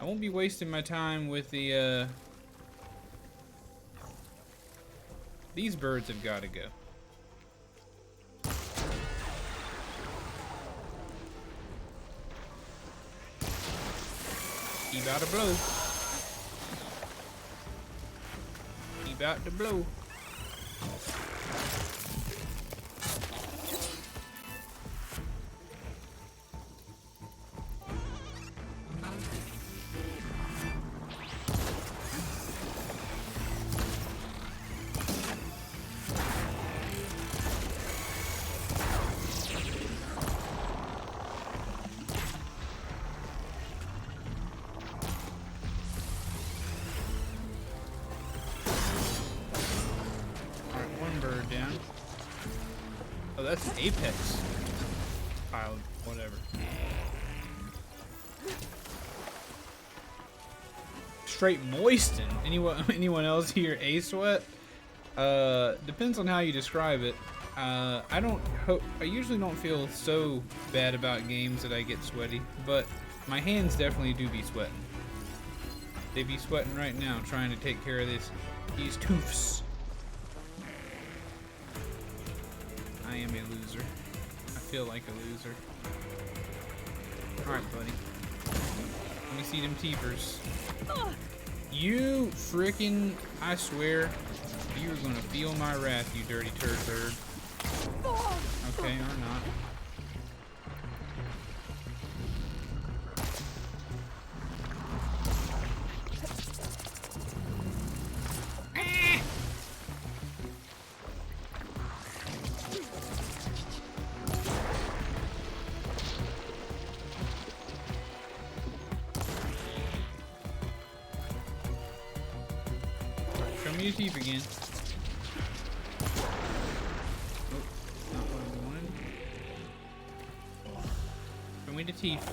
I won't be wasting my time with the, these birds have got to go. He about to blow. He about to blow. Down. Oh, that's an apex pile, whatever. Straight moisten. Anyone else here a sweat? Depends on how you describe it. I usually don't feel so bad about games that I get sweaty, but my hands definitely do be sweating. They be sweating right now trying to take care of these toofs. I am a loser. I feel like a loser. Alright, buddy. Let me see them teepers. You frickin', I swear, you're gonna feel my wrath, you dirty turd. Okay, or not. Show me your teeth again. Oh, not what I wanted. Show me the teeth.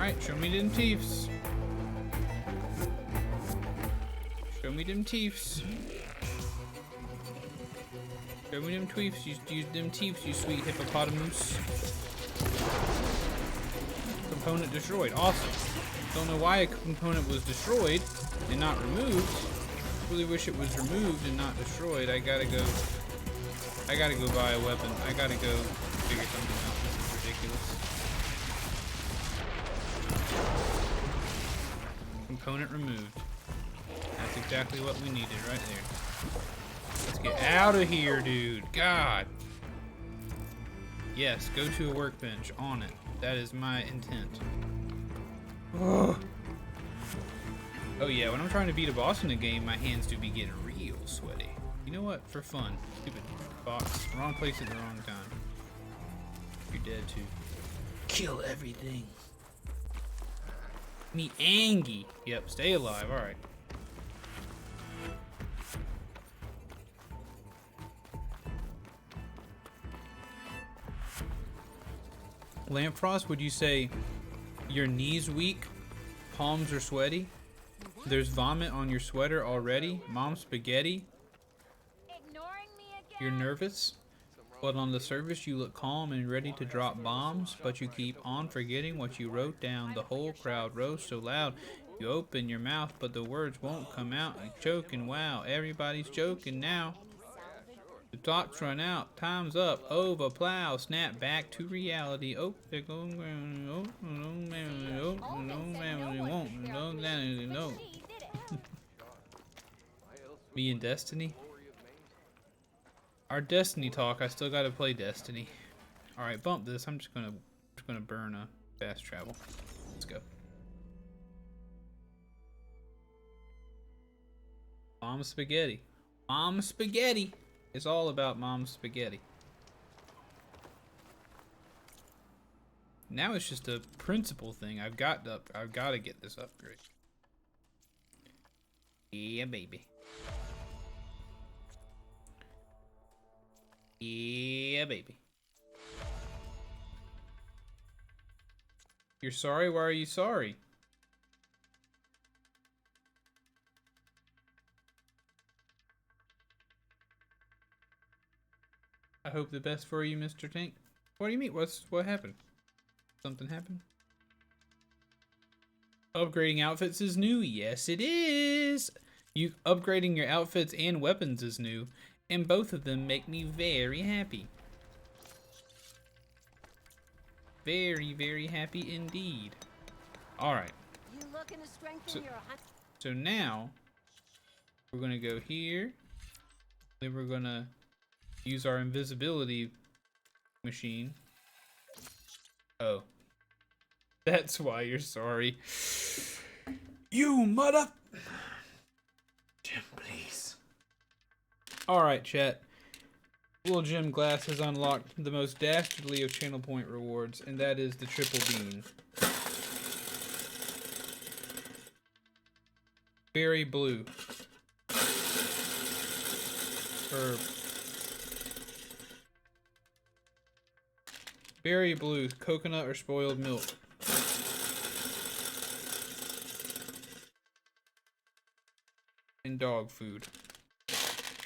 Alright, show me them teeths. Show me them teeths. Show me them tweefs. You them teeths, you sweet hippopotamus. Component destroyed. Awesome. Don't know why a component was destroyed and not removed. Really wish it was removed and not destroyed. I gotta go buy a weapon. I gotta go figure something out. This is ridiculous. Component removed. That's exactly what we needed right there. Let's get out of here, dude. God. Yes, go to a workbench. On it. That is my intent. Oh yeah, when I'm trying to beat a boss in a game, my hands do be getting real sweaty. You know what? For fun. Stupid box. Wrong place at the wrong time. You're dead too. Kill everything. Me Angie. Yep, stay alive. Alright. Lampfrost, would you say your knees weak, palms are sweaty, there's vomit on your sweater already, mom spaghetti, Ignoring me again? you're nervous, but on the surface you look calm and ready to drop bombs, but you keep on forgetting what you wrote down. The whole crowd rose so loud, you open your mouth, but the words won't come out, and choking, wow, everybody's joking now. The clock's run out, time's up, over plow, snap back to reality. Oh, they're going, no. Me and Destiny? Our Destiny talk, I still gotta play Destiny. Alright, bump this, I'm just gonna burn a fast travel. Let's go. Mom spaghetti. Mom spaghetti! It's all about mom's spaghetti. Now it's just a principle thing. I've got to get this upgrade. Yeah, baby. Yeah, baby. You're sorry? Why are you sorry? I hope the best for you, Mr. Tank. What do you mean? What happened? Something happened? Upgrading outfits is new. Yes, it is. You upgrading your outfits and weapons is new, and both of them make me very happy. Very, very happy indeed. All right. You looking to strengthen your hunt? So now we're gonna go here. Then we're gonna use our invisibility machine. Oh. That's why you're sorry. You mother... Jim, please. Alright, chat. Little Jim Glass has unlocked the most dastardly of channel point rewards, and that is the triple bean. Berry blue. Berry blue, coconut or spoiled milk. And dog food.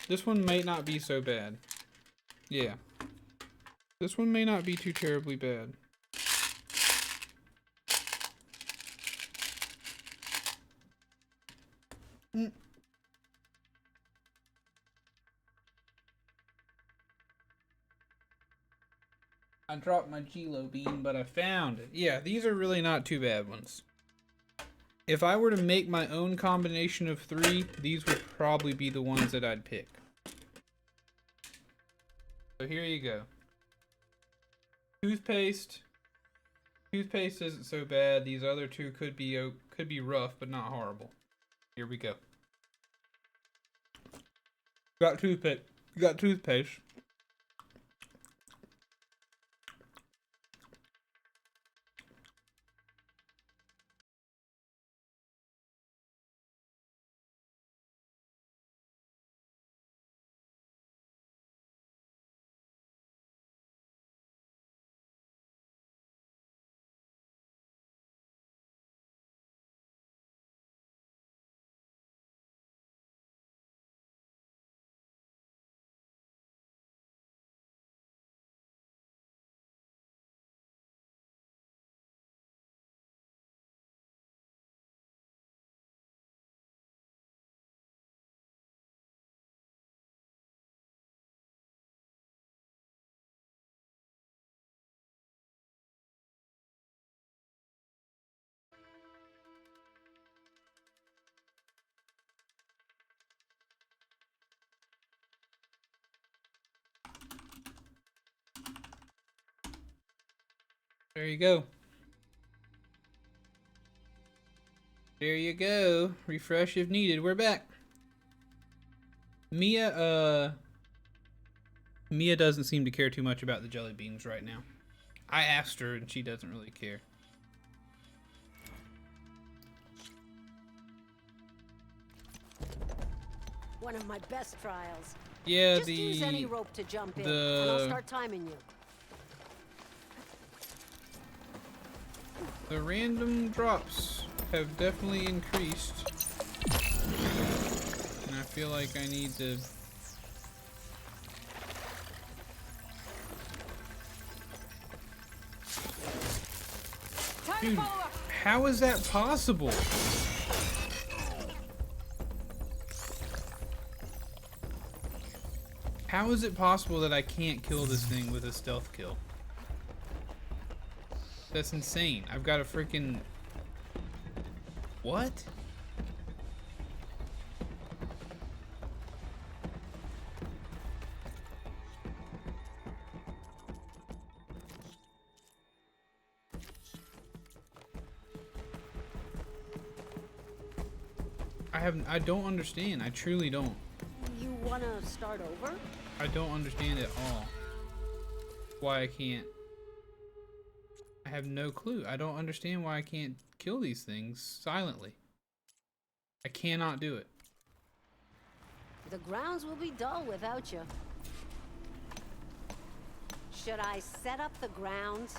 This one may not be so bad. Yeah. This one may not be too terribly bad. I dropped my Gilo bean, but I found it. Yeah, these are really not too bad ones. If I were to make my own combination of 3, these would probably be the ones that I'd pick. So here you go. Toothpaste. Toothpaste isn't so bad. These other two could be rough, but not horrible. Here we go. Got toothpaste. Got toothpaste. There you go. There you go. Refresh if needed. We're back. Mia doesn't seem to care too much about the jelly beans right now. I asked her and she doesn't really care. One of my best trials. Yeah, Just use any rope to jump in, and I'll start timing you. The random drops have definitely increased. And I feel like I need to... Dude, how is that possible? How is it possible that I can't kill this thing with a stealth kill? That's insane. I've got a freaking... What? I don't understand. I truly don't. You wanna start over? I don't understand at all why I can't. I have no clue. I don't understand why I can't kill these things silently. I cannot do it. The grounds will be dull without you. Should I set up the grounds?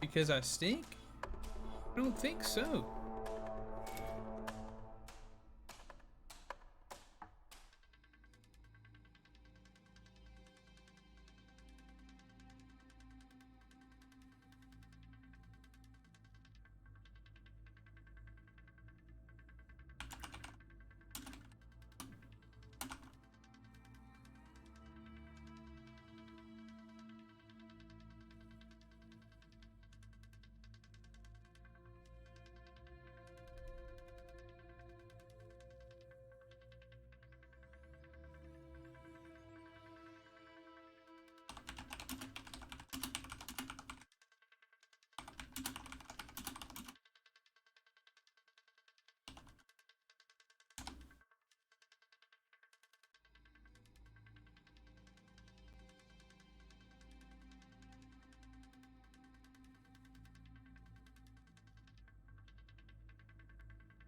Because I stink? I don't think so.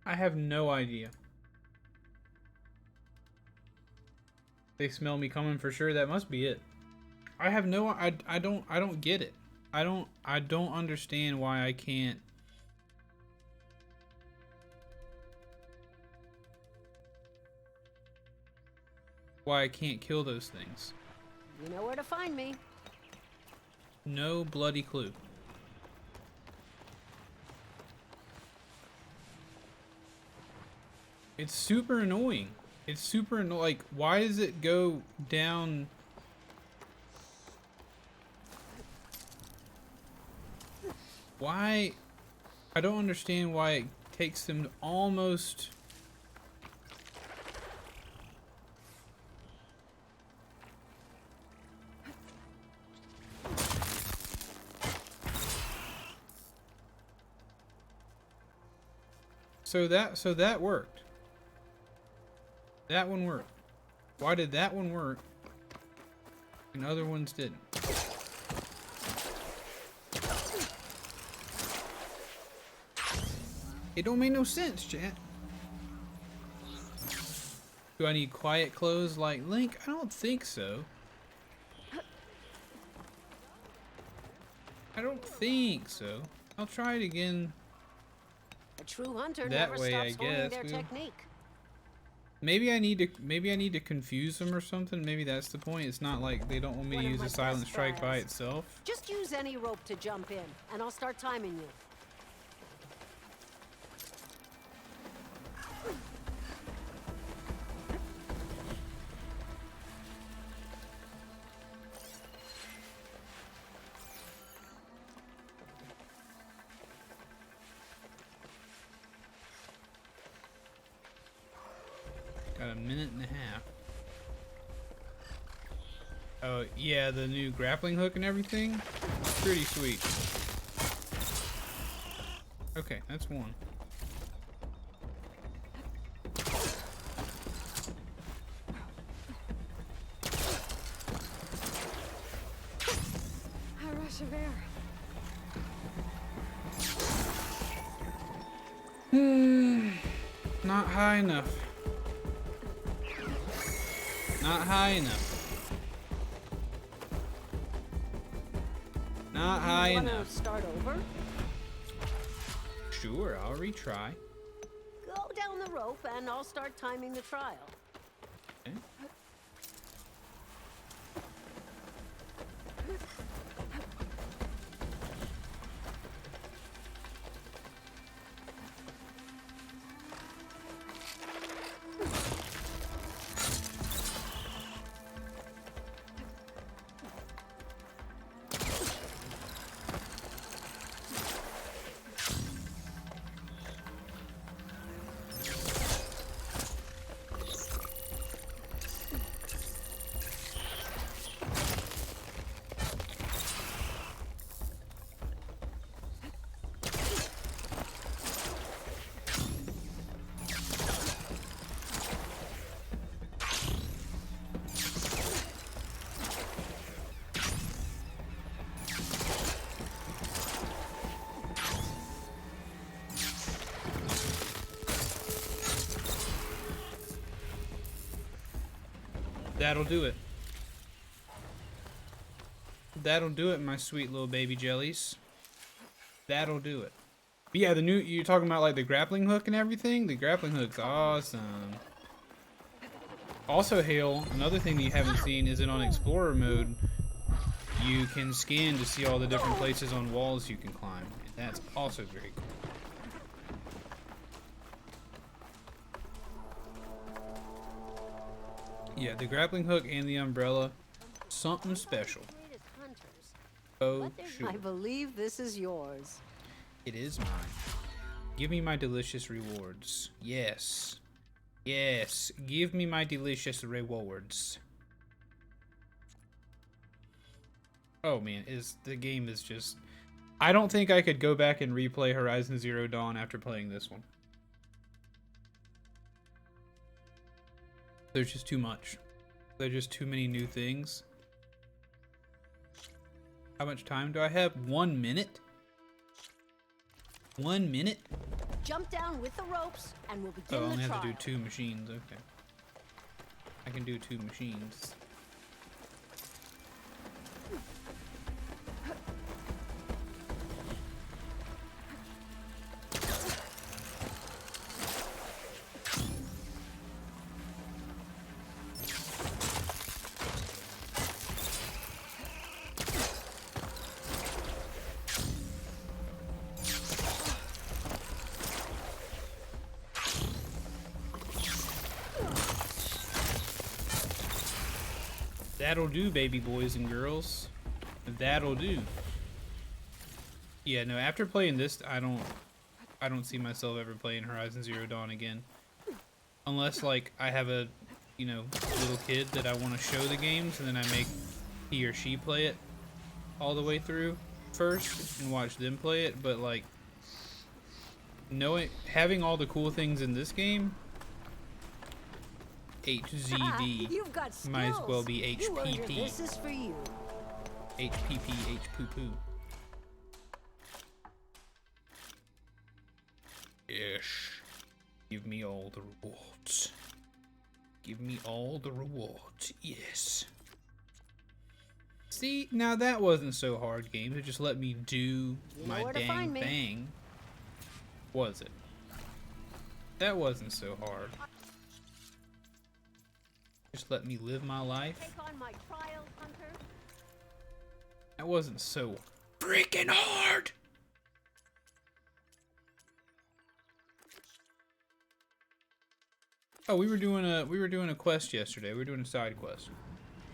I have no idea. They smell me coming for sure. That must be it. I have no. I don't get it. I don't understand why I can't. Why I can't kill those things. You know where to find me. No bloody clue. It's super annoying. It's super annoying. Like, why does it go down? Why? I don't understand why it takes them to almost... So that worked. That one worked. Why did that one work and other ones didn't? It don't make no sense, chat. Do I need quiet clothes like Link? I don't think so. I don't think so. I'll try it again. A true hunter That never way, stops I honing guess. their technique. Maybe I need to confuse them or something. Maybe that's the point. It's not like they don't want me to One of use my a silent best strike by trials. itself. Just use any rope to jump in, and I'll start timing you. Got a minute and a half. Oh, yeah, the new grappling hook and everything. Pretty sweet. Okay, that's one. A rush of air. Not high enough. Not high enough. Not high Wanna enough. start over? Sure, I'll retry. Go down the rope and I'll start timing the trial. Okay. That'll do it. That'll do it, my sweet little baby jellies. That'll do it. But yeah, the new, you're talking about like the grappling hook and everything? The grappling hook's awesome. Also, Hale, another thing that you haven't seen is that on Explorer mode, you can scan to see all the different places on walls you can climb. And that's also very cool. Yeah, the grappling hook and the umbrella, something special. Greatest hunters. Oh, But there's sure. I believe this is yours. It is mine. Give me my delicious rewards. Yes. Yes. Give me my delicious rewards. Oh man, the game is just... I don't think I could go back and replay Horizon Zero Dawn after playing this one. There's just too much. There's just too many new things. How much time do I have? 1 minute? 1 minute? Jump down with the ropes and we'll begin Oh, I the only trial. have to do 2 machines. Okay. I can do 2 machines. That'll do, baby boys and girls. That'll do. Yeah, no, after playing this, I don't see myself ever playing Horizon Zero Dawn again. Unless, like, I have a, you know, little kid that I want to show the games, and then I make he or she play it all the way through first and watch them play it. But, like, having all the cool things in this game, HZD, You've got skills. might as well be You earned it. HPP. This is for you. HPP, H-poo-poo. Yes. Give me all the rewards. Give me all the rewards. Yes. See, now that wasn't so hard, game. It just let me do You know my where to dang find me. thing. Was it? That wasn't so hard. Just let me live my life. Take on my trial, hunter. That wasn't so freaking hard. Oh, we were doing a quest yesterday. We were doing a side quest.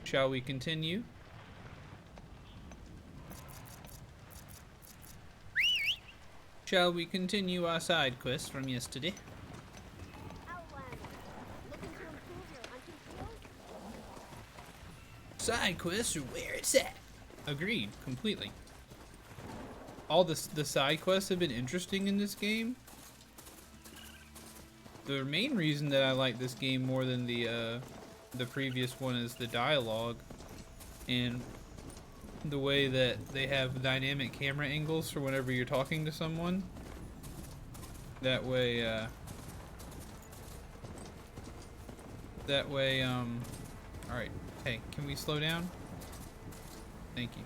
Shall we continue? Shall we continue our side quest from yesterday? Outlander. Looking to improve your hunting skills? Side quests are where it's at. Agreed, completely. all the side quests have been interesting in this game. The main reason that I like this game more than the previous one is the dialogue and the way that they have dynamic camera angles for whenever you're talking to someone. That way, alright, hey, can we slow down? Thank you.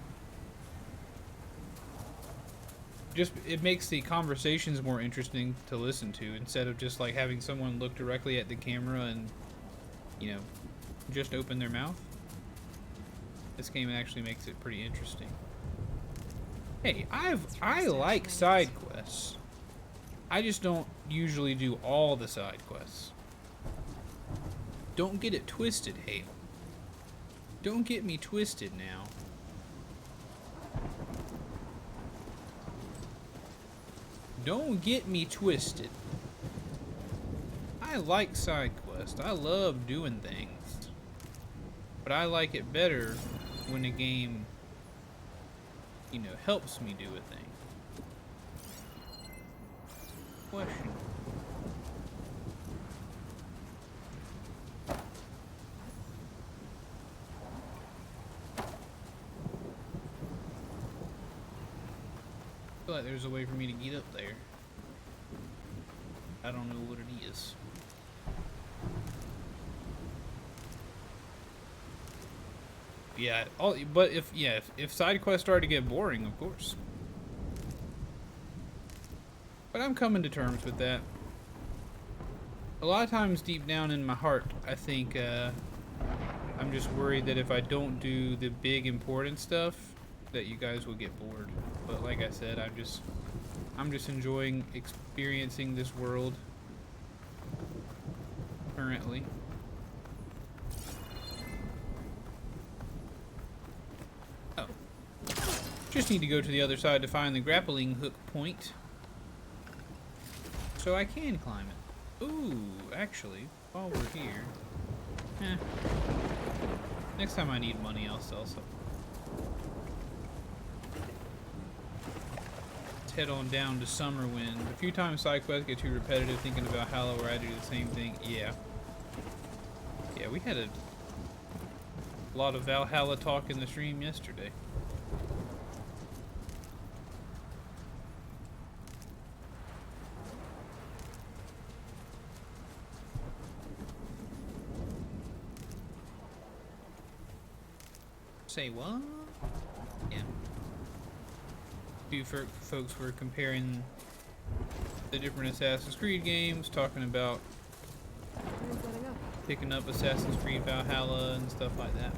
Just, it makes the conversations more interesting to listen to instead of just like having someone look directly at the camera and, you know, just open their mouth. This game actually makes it pretty interesting. Hey, I like side quests. I just don't usually do all the side quests. Don't get it twisted, Hale. Don't get me twisted now. Don't get me twisted. I like side quests. I love doing things. But I like it better when a game, you know, helps me do a thing. Question. I feel like there's a way for me to get up there. I don't know what it is. Yeah, but if side quests start to get boring, of course. But I'm coming to terms with that. A lot of times deep down in my heart, I think I'm just worried that if I don't do the big important stuff, that you guys will get bored. But like I said, I'm just enjoying experiencing this world currently. Oh. Just need to go to the other side to find the grappling hook point, so I can climb it. Ooh, actually, while we're here, next time I need money, I'll sell some. Let's head on down to Summerwind. A few times side quests get too repetitive, thinking about Valhalla where I do the same thing. Yeah, we had a lot of Valhalla talk in the stream yesterday. Say what? Yeah. A few folks were comparing the different Assassin's Creed games, talking about picking up Assassin's Creed Valhalla and stuff like that.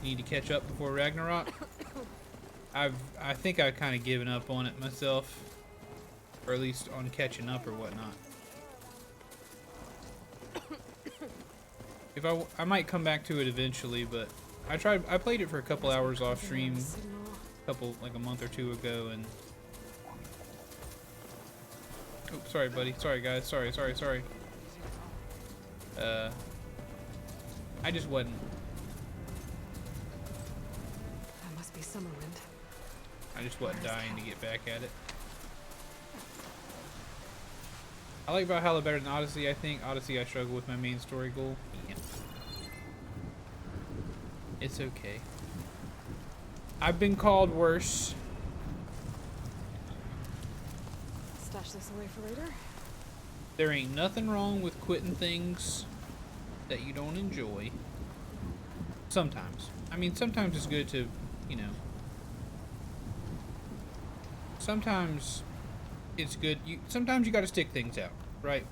You need to catch up before Ragnarok. I think I've kind of given up on it myself, or at least on catching up or whatnot. If I might come back to it eventually, but I played it for a couple hours off stream, like a month or two ago, and oh, sorry buddy, sorry guys, sorry. I just wasn't. That must be Summerwind. I just wasn't dying to get back at it. I like Valhalla better than Odyssey, I think. Odyssey, I struggle with my main story goal. Yeah. It's okay. I've been called worse. Stash this away for later. There ain't nothing wrong with quitting things that you don't enjoy. Sometimes. I mean, sometimes it's good to, you know. Sometimes it's good. Sometimes you got to stick things out, right?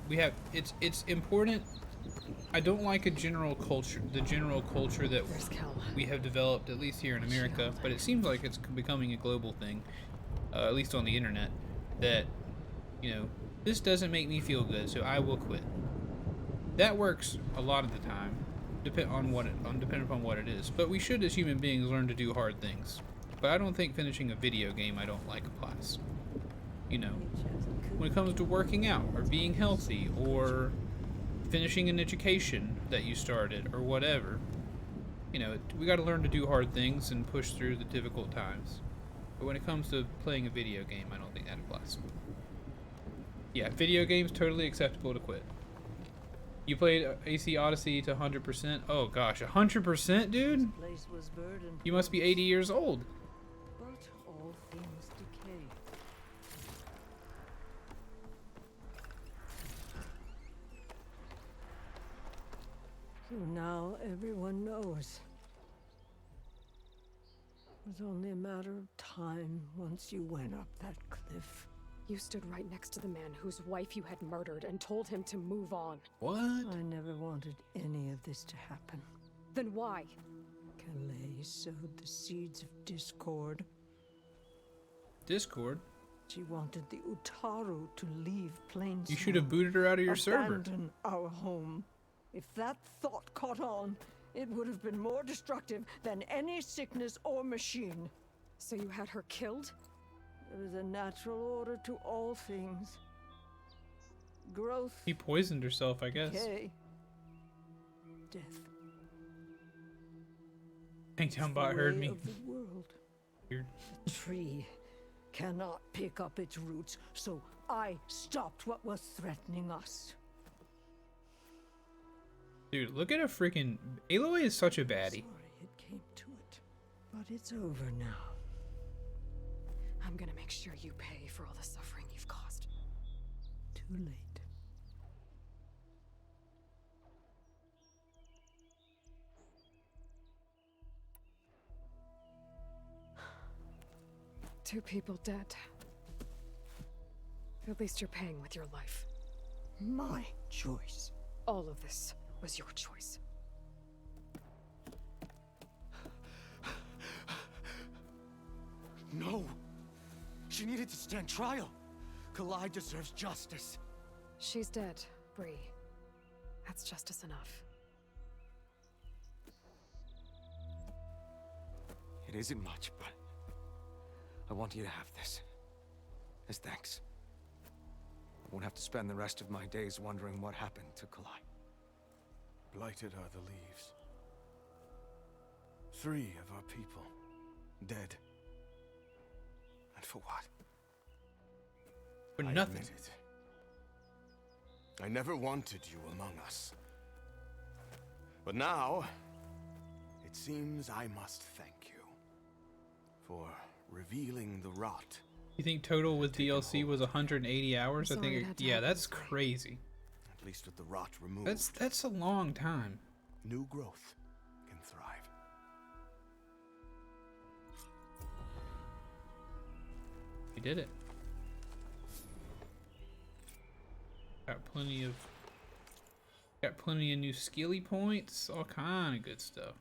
It's important. I don't like the general culture that we have developed, at least here in America, but it seems like it's becoming a global thing, at least on the internet, that, you know, this doesn't make me feel good, so I will quit. That works a lot of the time, depending upon what it is. But we should, as human beings, learn to do hard things. But I don't think finishing a video game I don't like applies. You know, when it comes to working out, or being healthy, or finishing an education that you started, or whatever, you know, we got to learn to do hard things and push through the difficult times. But when it comes to playing a video game, I don't think that applies. Yeah, video games totally acceptable to quit. You played AC Odyssey to 100%? Oh gosh, 100%, dude? Place was verdant, You must be 80 years old. but all things decay. So now everyone knows. It was only a matter of time once you went up that cliff. You stood right next to the man whose wife you had murdered and told him to move on. What? I never wanted any of this to happen. Then why? Calais sowed the seeds of discord. Discord? She wanted the Utaru to leave Plainsmoke. You should have booted her out of your server. Abandon our home. If that thought caught on, it would have been more destructive than any sickness or machine. So you had her killed? There is a natural order to all things. Growth, He poisoned herself, I guess. decay, death. Hangtownbot The heard way me. of the world. Weird. The tree cannot pick up its roots, so I stopped what was threatening us. Dude, look at a freaking... Aloy is such a baddie. Sorry it came to it, but it's over now. I'm gonna make sure you pay for all the suffering you've caused. Too late. Two people dead. At least you're paying with your life. My choice. All of this was your choice. No! She needed to stand trial. Kalai deserves justice. She's dead, Bree. That's justice enough. It isn't much, but I want you to have this. As thanks. I won't have to spend the rest of my days wondering what happened to Kalai. Blighted are the leaves. 3 of our people dead. And for what? For I nothing. admit it. I never wanted you among us. But now, it seems I must thank you for revealing the rot. You think total with DLC was 180 hours? I I'm sorry think it had to yeah, happen that's this way. crazy. At least with the rot removed, That's a long time. new growth can thrive. You did it. Got plenty of new skilly points, all kind of good stuff.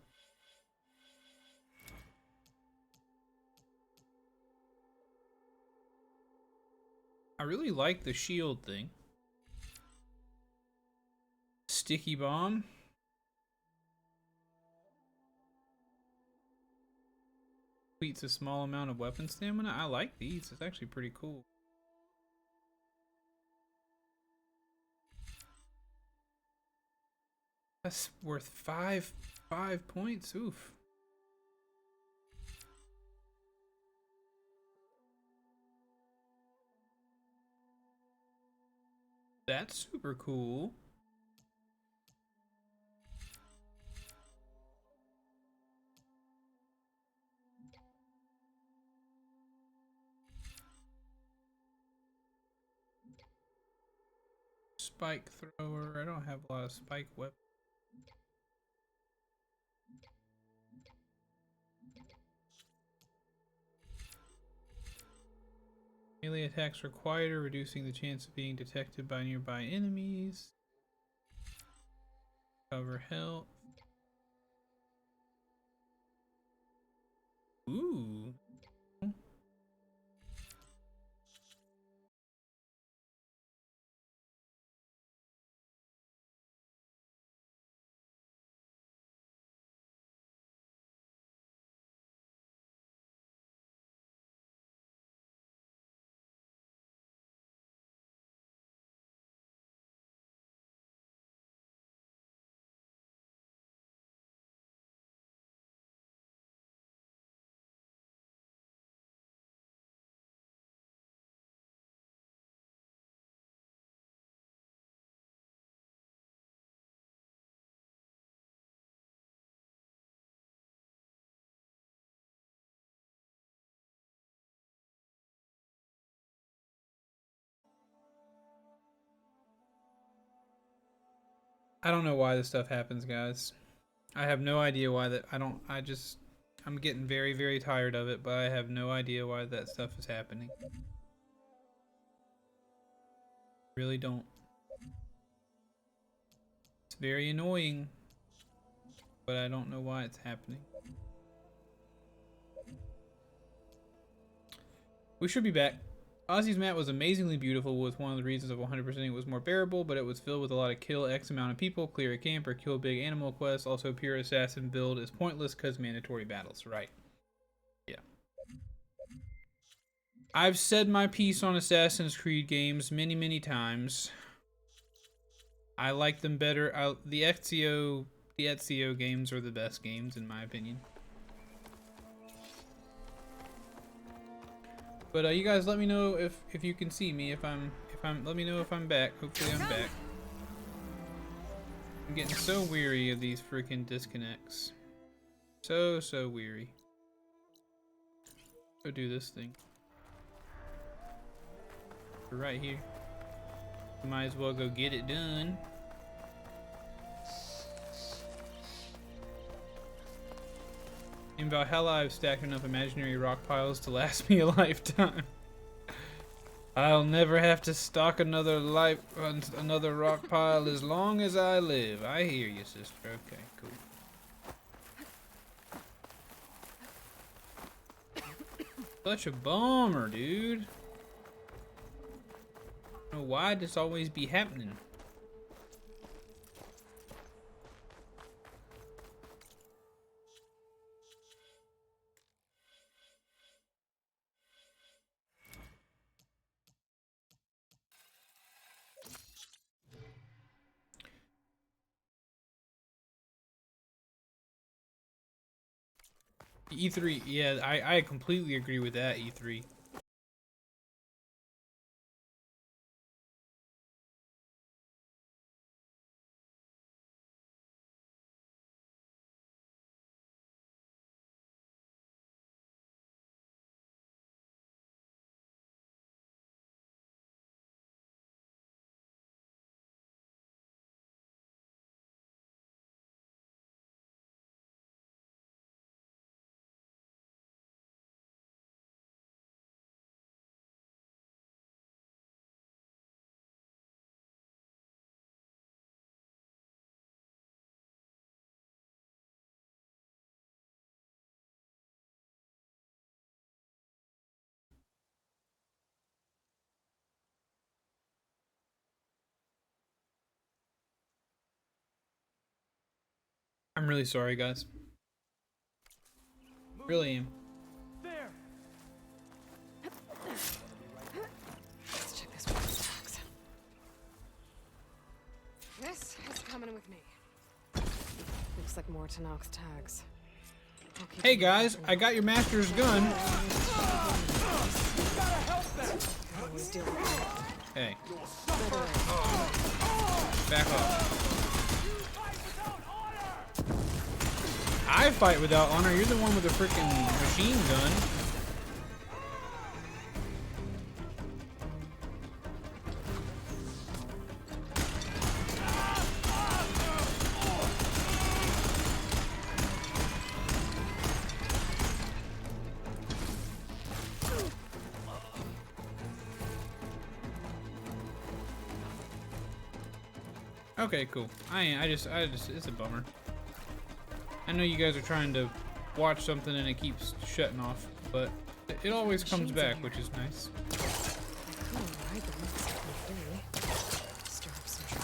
I really like the shield thing. Sticky bomb. Completes a small amount of weapon stamina. I like these. It's actually pretty cool. That's worth five points. Oof. That's super cool. Spike thrower. I don't have a lot of spike weapons. Melee attacks are quieter, reducing the chance of being detected by nearby enemies. Cover health. Ooh. I don't know why this stuff happens, guys. I have no idea why that. I'm getting very, very tired of it, but I have no idea why that stuff is happening. Really don't. It's very annoying, but I don't know why it's happening. We should be back. Ozzy's map was amazingly beautiful, with one of the reasons of 100% it was more bearable, but it was filled with a lot of kill X amount of people, clear a camp, or kill big animal quests. Also, pure assassin build is pointless because mandatory battles, right? Yeah. I've said my piece on Assassin's Creed games many, many times. I like them better. The Ezio games are the best games in my opinion. But you guys, let me know if you can see me. Let me know if I'm back. Hopefully, I'm back. I'm getting so weary of these freaking disconnects. So weary. Go do this thing. We're right here. Might as well go get it done. In Valhalla, I've stacked enough imaginary rock piles to last me a lifetime. I'll never have to stock another rock pile as long as I live. I hear you, sister. Okay, cool. Such a bummer, dude. I don't know why this always be happening. E3, yeah, I completely agree with that, E3. I'm really sorry, guys. Really am. Let's check this box tags. This is coming with me. Looks like more Tanox tags. Hey guys, I got your master's gun. Hey. Back off. I fight without honor. You're the one with the freaking machine gun. Okay, cool. I just, it's a bummer. I know you guys are trying to watch something and it keeps shutting off, but it always comes back, which is nice.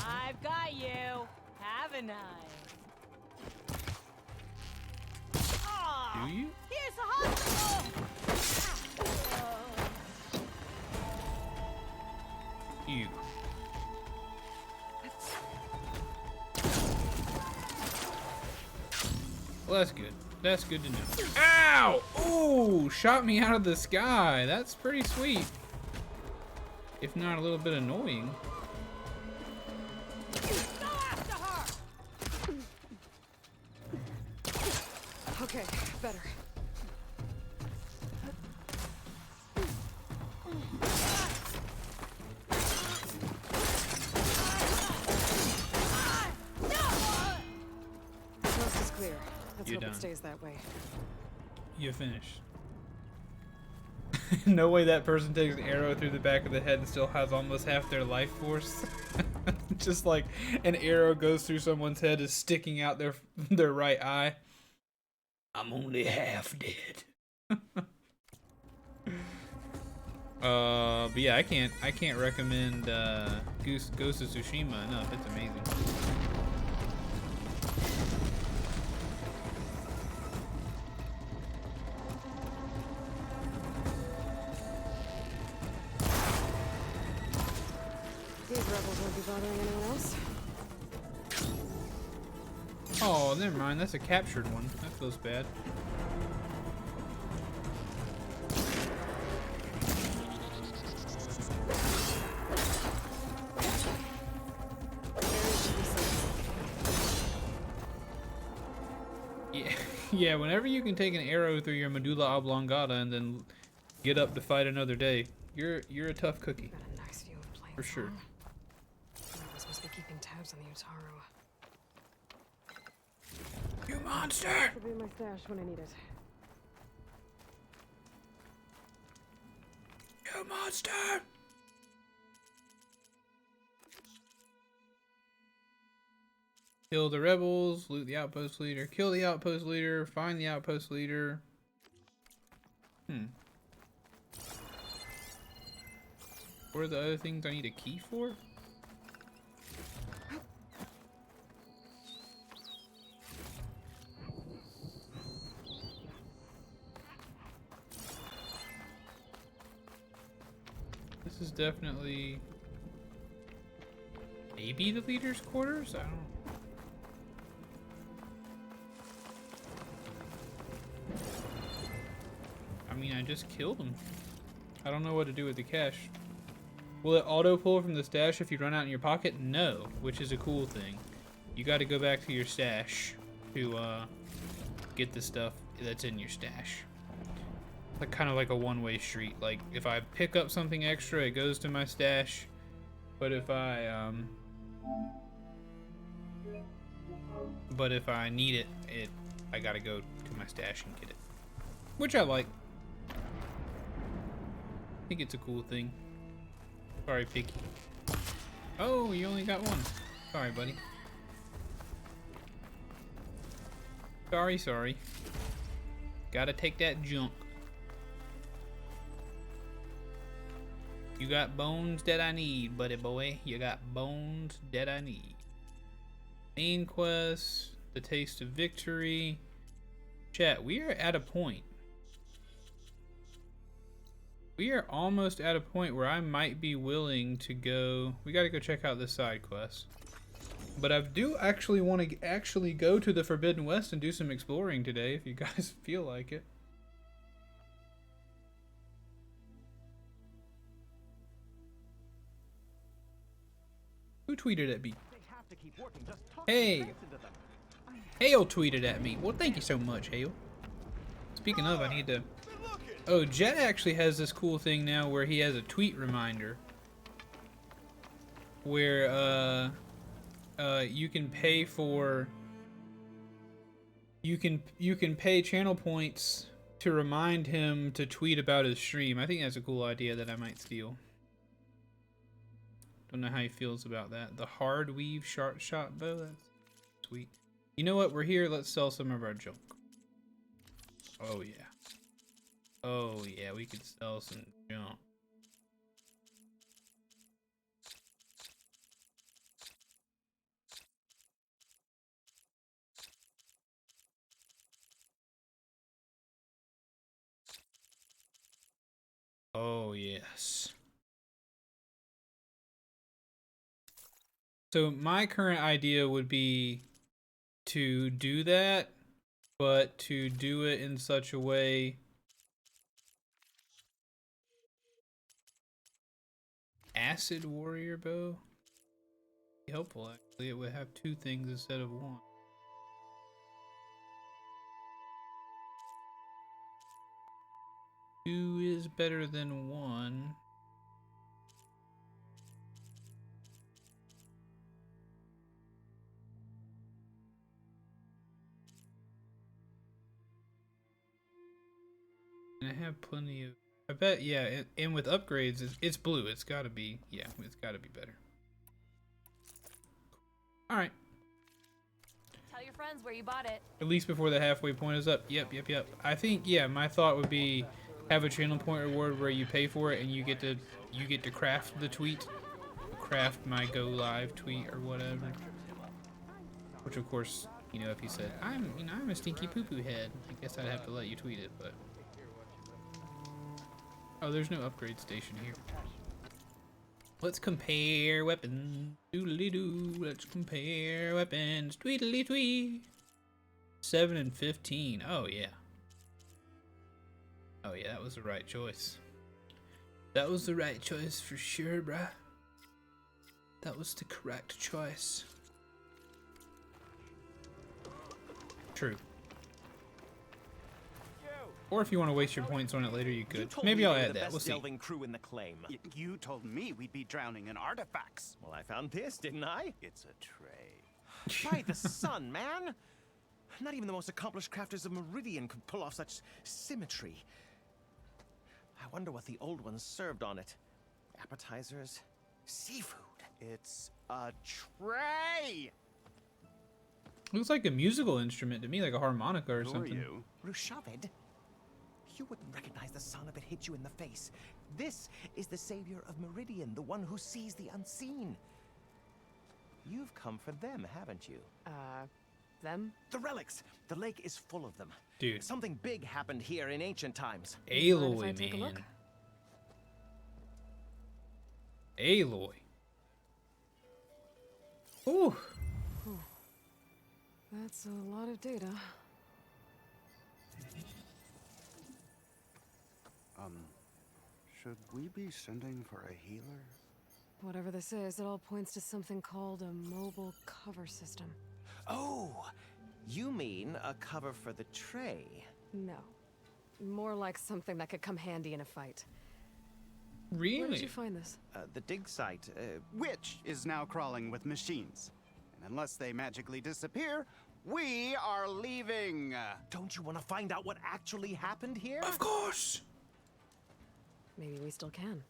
I've got you, haven't I? Do you? Here's the hospital! You. Well, that's good. That's good to know. Ow! Ooh, shot me out of the sky. That's pretty sweet. If not a little bit annoying. Go after her! Okay, better. No! Let's You're hope done. it stays that way. You finished. No way that person takes an arrow through the back of the head and still has almost half their life force. Just like an arrow goes through someone's head is sticking out their right eye. I'm only half dead. But yeah, I can't recommend Ghost of Tsushima enough. It's amazing. These rebels won't be bothering anyone else. Oh, never mind. That's a captured one. That feels bad. Yeah, yeah. Whenever you can take an arrow through your medulla oblongata and then get up to fight another day, you're a tough cookie. Got a nice view of Plains For sure. Farm. Rebels must be keeping tabs on the Utaru. You monster! Should be in my stash when I need it. You monster! Kill the rebels, loot the outpost leader, kill the outpost leader, find the outpost leader. What are the other things I need a key for? This is definitely maybe the leader's quarters? I don't. I mean, I just killed him. I don't know what to do with the cash. Will it auto pull from the stash if you run out in your pocket? No, which is a cool thing. You got to go back to your stash to get the stuff that's in your stash. Like kind of like a one-way street. Like if I pick up something extra, it goes to my stash. But if I need it, I gotta go to my stash and get it. Which I like. I think it's a cool thing. Sorry, Piggy. Oh, you only got one. Sorry, buddy. Sorry. Gotta take that junk. You got bones that I need, buddy boy. You got bones that I need. Main quest, the taste of victory. Chat, we are at a point. We are almost at a point where I might be willing to go. We gotta go check out this side quest. But I do actually want to actually go to the Forbidden West and do some exploring today, if you guys feel like it. Who tweeted at me? Hey! Hale tweeted at me. Well, thank you so much, Hale. Speaking of, I need to... Oh, Jet actually has this cool thing now where he has a tweet reminder. Where, you can pay for... You can pay channel points to remind him to tweet about his stream. I think that's a cool idea that I might steal. Don't know how he feels about that. The hard weave shot bow. That's sweet. You know what? We're here. Let's sell some of our junk. Oh yeah. Oh yeah. We could sell some junk. Oh yes. So my current idea would be to do that, but to do it in such a way acid warrior bow be helpful. Actually, it would have two things instead of one. Two is better than one. And I have plenty of. I bet, yeah. And with upgrades, it's blue. It's gotta be, yeah. It's gotta be better. All right. Tell your friends where you bought it. At least before the halfway point is up. Yep. I think, yeah. My thought would be have a channel point reward where you pay for it and you get to craft the tweet, craft my go live tweet or whatever. Which of course, you know, if you said I'm a stinky poo poo head, I guess I'd have to let you tweet it, but. Oh, there's no upgrade station here. Let's compare weapons. Doodly doo. Let's compare weapons. Tweedly twee. 7 and 15. Oh yeah. Oh yeah, that was the right choice. That was the right choice for sure, bruh. That was the correct choice. True. Or if you want to waste your points on it later, you could. Maybe I'll add that. We'll see. Delving crew in the claim. You told me we'd be drowning in artifacts. Well, I found this, didn't I? It's a tray. By the sun, man! Not even the most accomplished crafters of Meridian could pull off such symmetry. I wonder what the old ones served on it. Appetizers? Seafood? It's a tray! Looks like a musical instrument to me, like a harmonica or something. Who are you? Rushavid? You wouldn't recognize the sun if it hit you in the face. This is the savior of Meridian, the one who sees the unseen. You've come for them, haven't you? Them? The relics! The lake is full of them. Dude. Something big happened here in ancient times. Aloy, man. Aloy. Ooh. That's a lot of data. Should we be sending for a healer? Whatever this is, it all points to something called a mobile cover system. Oh, you mean a cover for the tray? No. More like something that could come handy in a fight. Really? Where did you find this? The dig site, Which is now crawling with machines. And unless they magically disappear, we are leaving. Don't you want to find out what actually happened here? Of course. Maybe we still can.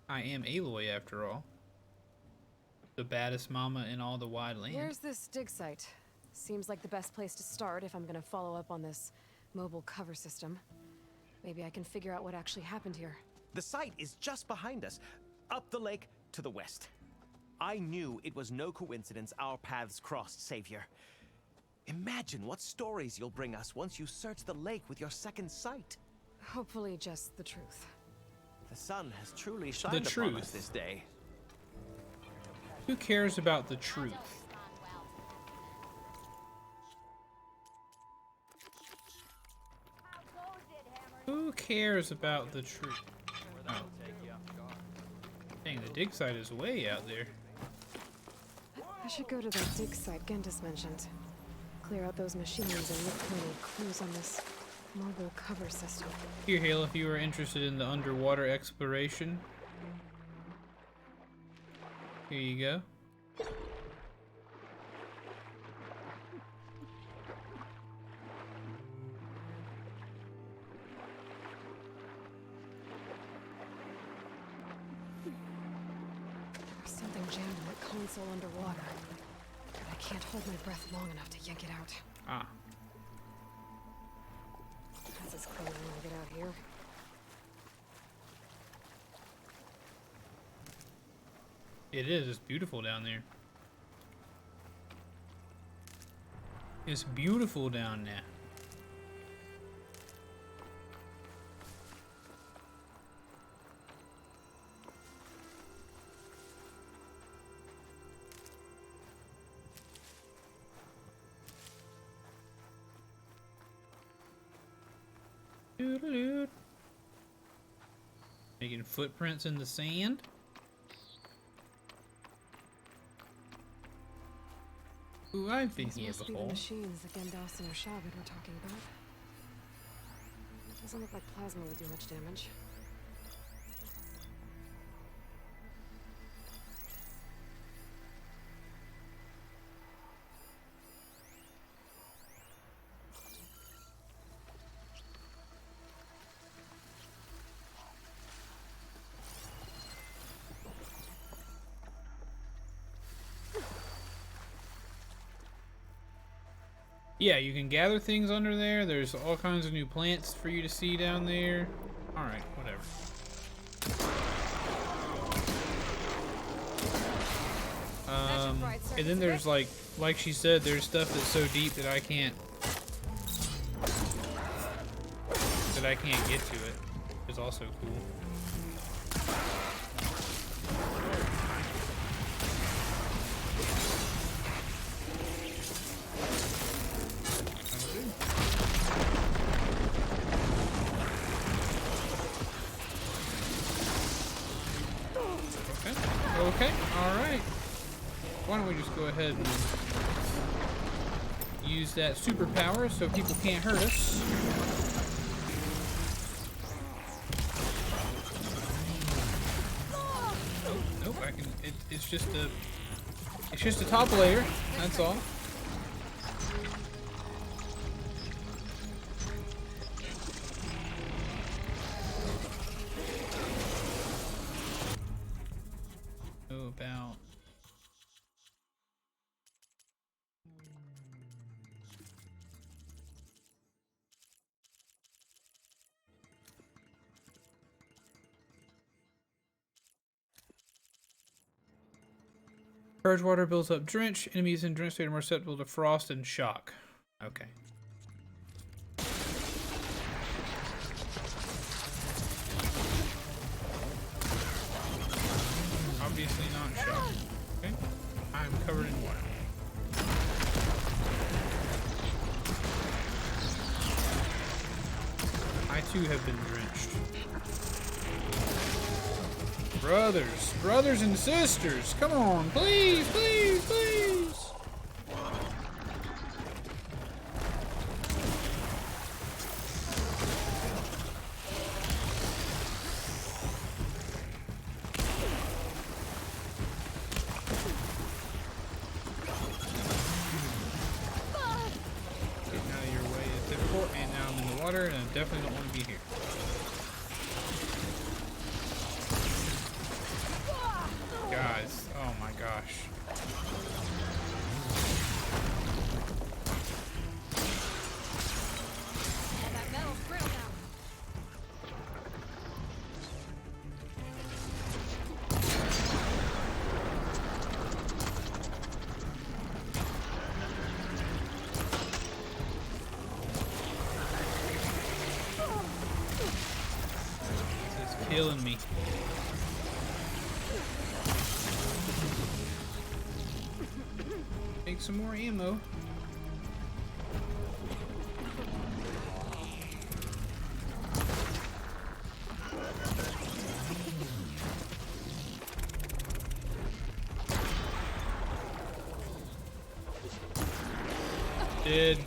I am Aloy after all. The baddest mama in all the wide land. Where's this dig site? Seems like the best place to start if I'm gonna follow up on this mobile cover system. Maybe I can figure out what actually happened here. The site is just behind us, up the lake to the west. I knew it was no coincidence our paths crossed, Savior. Imagine what stories you'll bring us once you search the lake with your second sight. Hopefully just the truth. The sun has truly shined upon us this day. Who cares about the truth? Who cares about the truth? Oh. Dang, the dig site is way out there. I should go to that dig site Gentis mentioned. Clear out those machines and look for any clues on this mobile cover system. Here, Hale, if you are interested in the underwater exploration. Here you go. There's something jammed in that console underwater. But I can't hold my breath long enough to yank it out. Ah. How's this going when I get out here? It is. It's beautiful down there. It's beautiful down there. Doodaloo. Making footprints in the sand. Ooh, I've been These here must be the before. machines that Gendas and Rushavid were talking about. Doesn't look like plasma would do much damage. Yeah, you can gather things under there. There's all kinds of new plants for you to see down there. Alright, whatever. And then there's like she said, there's stuff that's so deep that I can't get to it. It's also cool. Okay, alright. Why don't we just go ahead and use that superpower so people can't hurt us. Nope, I can, it's just a top layer, that's all. About purge water builds up drench. Enemies in drench state are more susceptible to frost and shock. Okay. Obviously not shock. Okay. I'm covered in water. I too have been drenched. Brothers and sisters, come on, please, please, please. Getting out of your way is difficult, and now I'm in the water, and I definitely don't want to be here. Guys, oh my gosh. That metal's brittle now. This is killing me. Take some more ammo. Dead.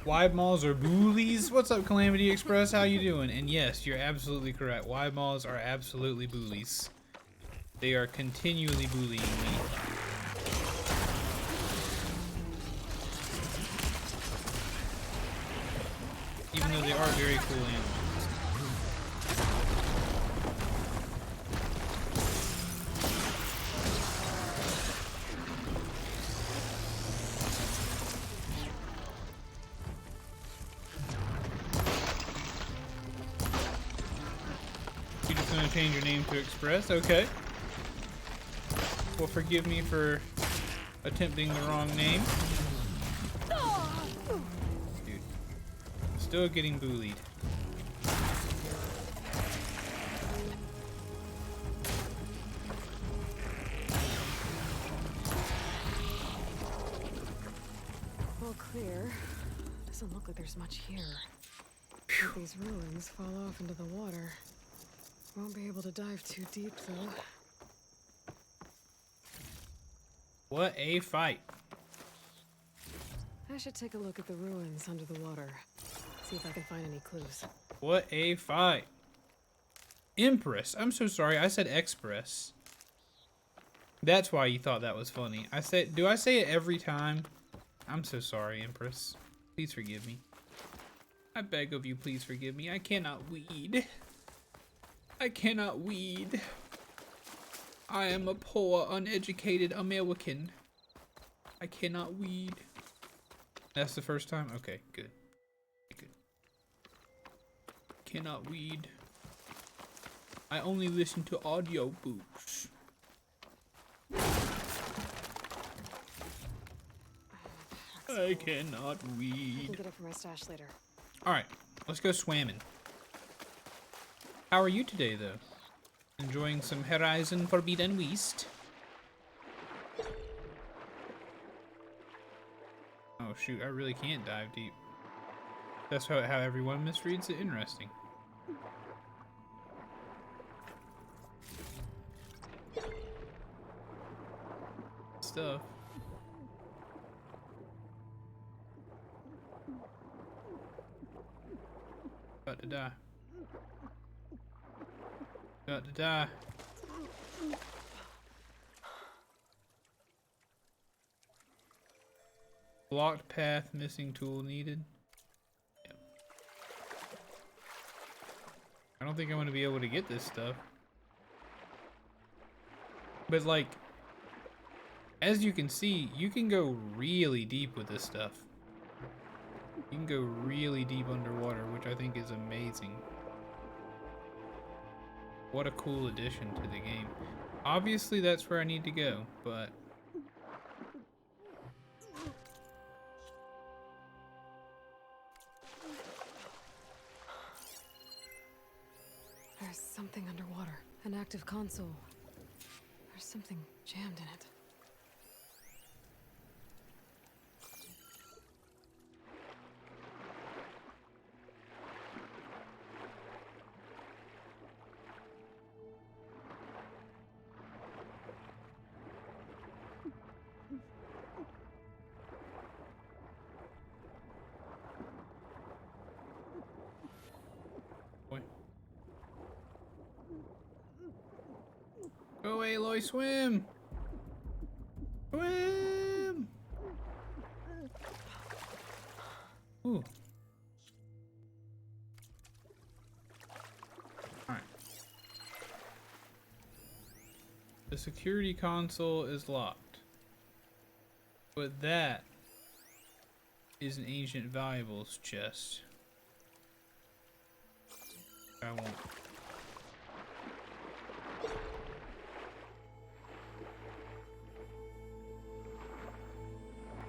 Wide malls are bullies. What's up, Calamity Express? How you doing? And yes, you're absolutely correct. Wide malls are absolutely bullies. They are continually bullying me. Even though they are very cool animals. You're just gonna change your name to Express? Okay. Well, forgive me for attempting the wrong name. Dude. Still getting bullied. All clear. Doesn't look like there's much here. If these ruins fall off into the water. Won't be able to dive too deep, though. What a fight. I should take a look at the ruins under the water. See if I can find any clues. What a fight. Empress. I'm so sorry. I said Express. That's why you thought that was funny. Do I say it every time? I'm so sorry, Empress. Please forgive me. I beg of you, please forgive me. I cannot weed. I cannot weed. I am a poor, uneducated American. I cannot weed. That's the first time? Okay, good. Good. Cannot read. I only listen to audio books. I cannot I read. can get it from my stash later. Alright, let's go swimming. How are you today, though? Enjoying some Horizon Forbidden West? Oh shoot, I really can't dive deep. That's how everyone misreads it. Interesting. Stuff. About to die. About to die. Blocked path, missing tool needed. Yep. I don't think I'm going to be able to get this stuff. But like, as you can see, you can go really deep with this stuff. You can go really deep underwater, which I think is amazing. What a cool addition to the game. Obviously, that's where I need to go, but... There's something underwater. An active console. There's something jammed in it. Go away, Aloy, swim! Swim! Ooh. Alright. The security console is locked. But that is an ancient valuables chest. I won't.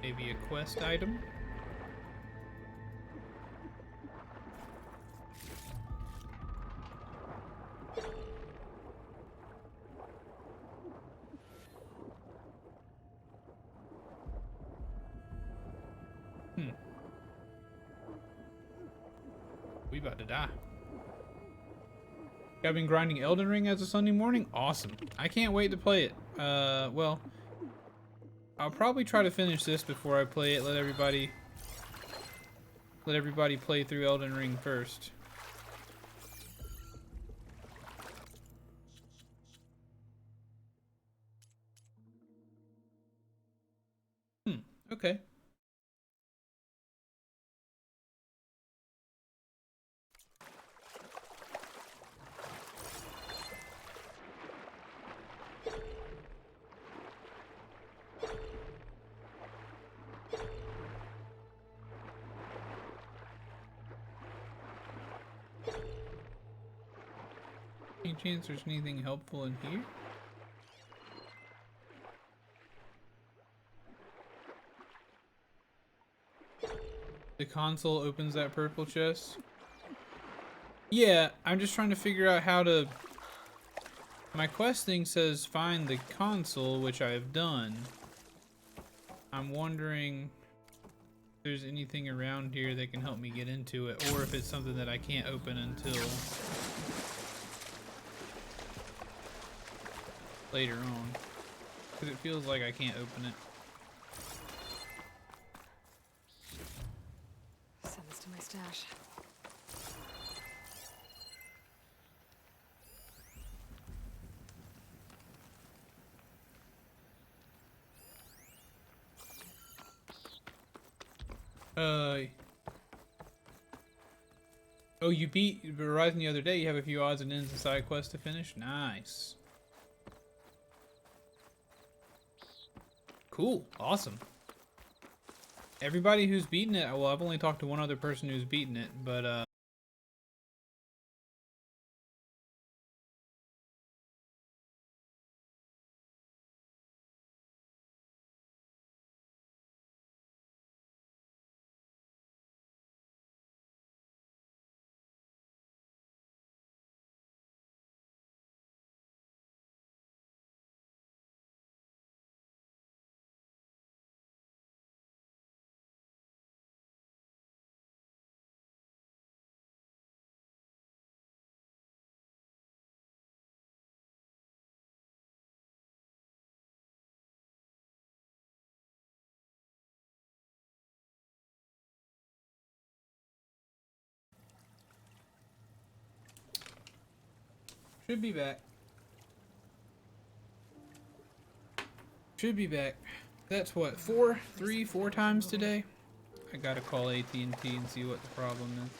Maybe a quest item? We about to die. I've been grinding Elden Ring as a Sunday morning? Awesome. I can't wait to play it. Well... I'll probably try to finish this before I play it. Let everybody play through Elden Ring first. Okay. Any chance there's anything helpful in here? The console opens that purple chest? Yeah, I'm just trying to figure out how to... My quest thing says find the console, which I have done. I'm wondering if there's anything around here that can help me get into it, or if it's something that I can't open until... later on, because it feels like I can't open it. Send this to my stash. Oh, you beat Verizon the other day. You have a few odds and ends of side quests to finish. Nice. Cool. Awesome. everybody who's beaten it, well, I've only talked to one other person who's beaten it, but should be back. Should be back. That's what, 4 times today? I gotta call AT&T and see what the problem is.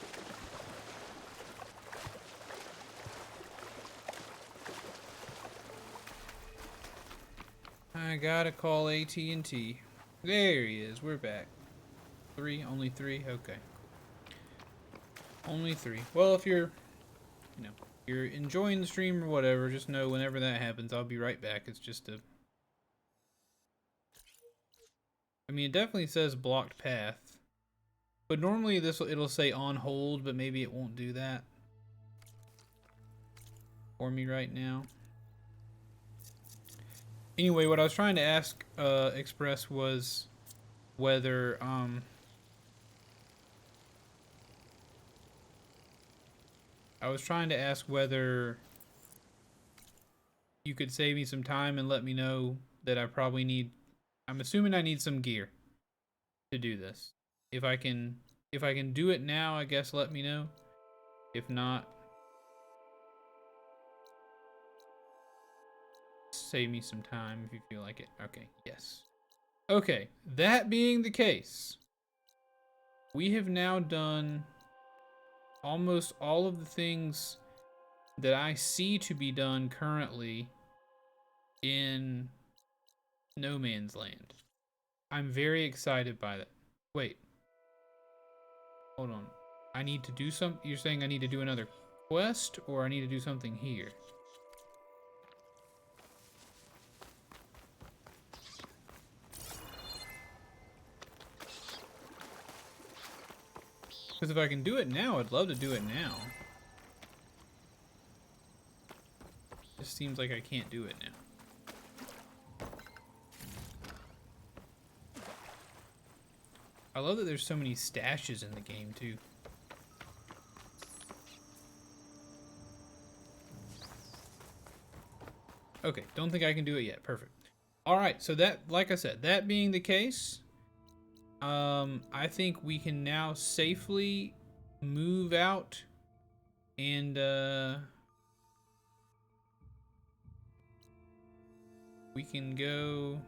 I gotta call AT&T. There he is, we're back. 3, only 3, okay. Only 3. Well, if you're, you know, you're enjoying the stream or whatever, just know whenever that happens, I'll be right back. It's just a... I mean, it definitely says blocked path. But normally it'll say on hold, but maybe it won't do that for me right now. Anyway, what I was trying to ask Express was whether I was trying to ask whether you could save me some time and let me know that I probably need, I'm assuming I need some gear to do this. If I can do it now, I guess let me know. If not, save me some time if you feel like it. Okay, yes. Okay, that being the case, we have now done almost all of the things that I see to be done currently in No Man's Land. I'm very excited by that. Wait. Hold on. I need to do some... You're saying I need to do another quest, or I need to do something here? Because if I can do it now, I'd love to do it now. It just seems like I can't do it now. I love that there's so many stashes in the game, too. Okay, don't think I can do it yet. Perfect. Alright, so that, like I said, that being the case, I think we can now safely move out and, we can go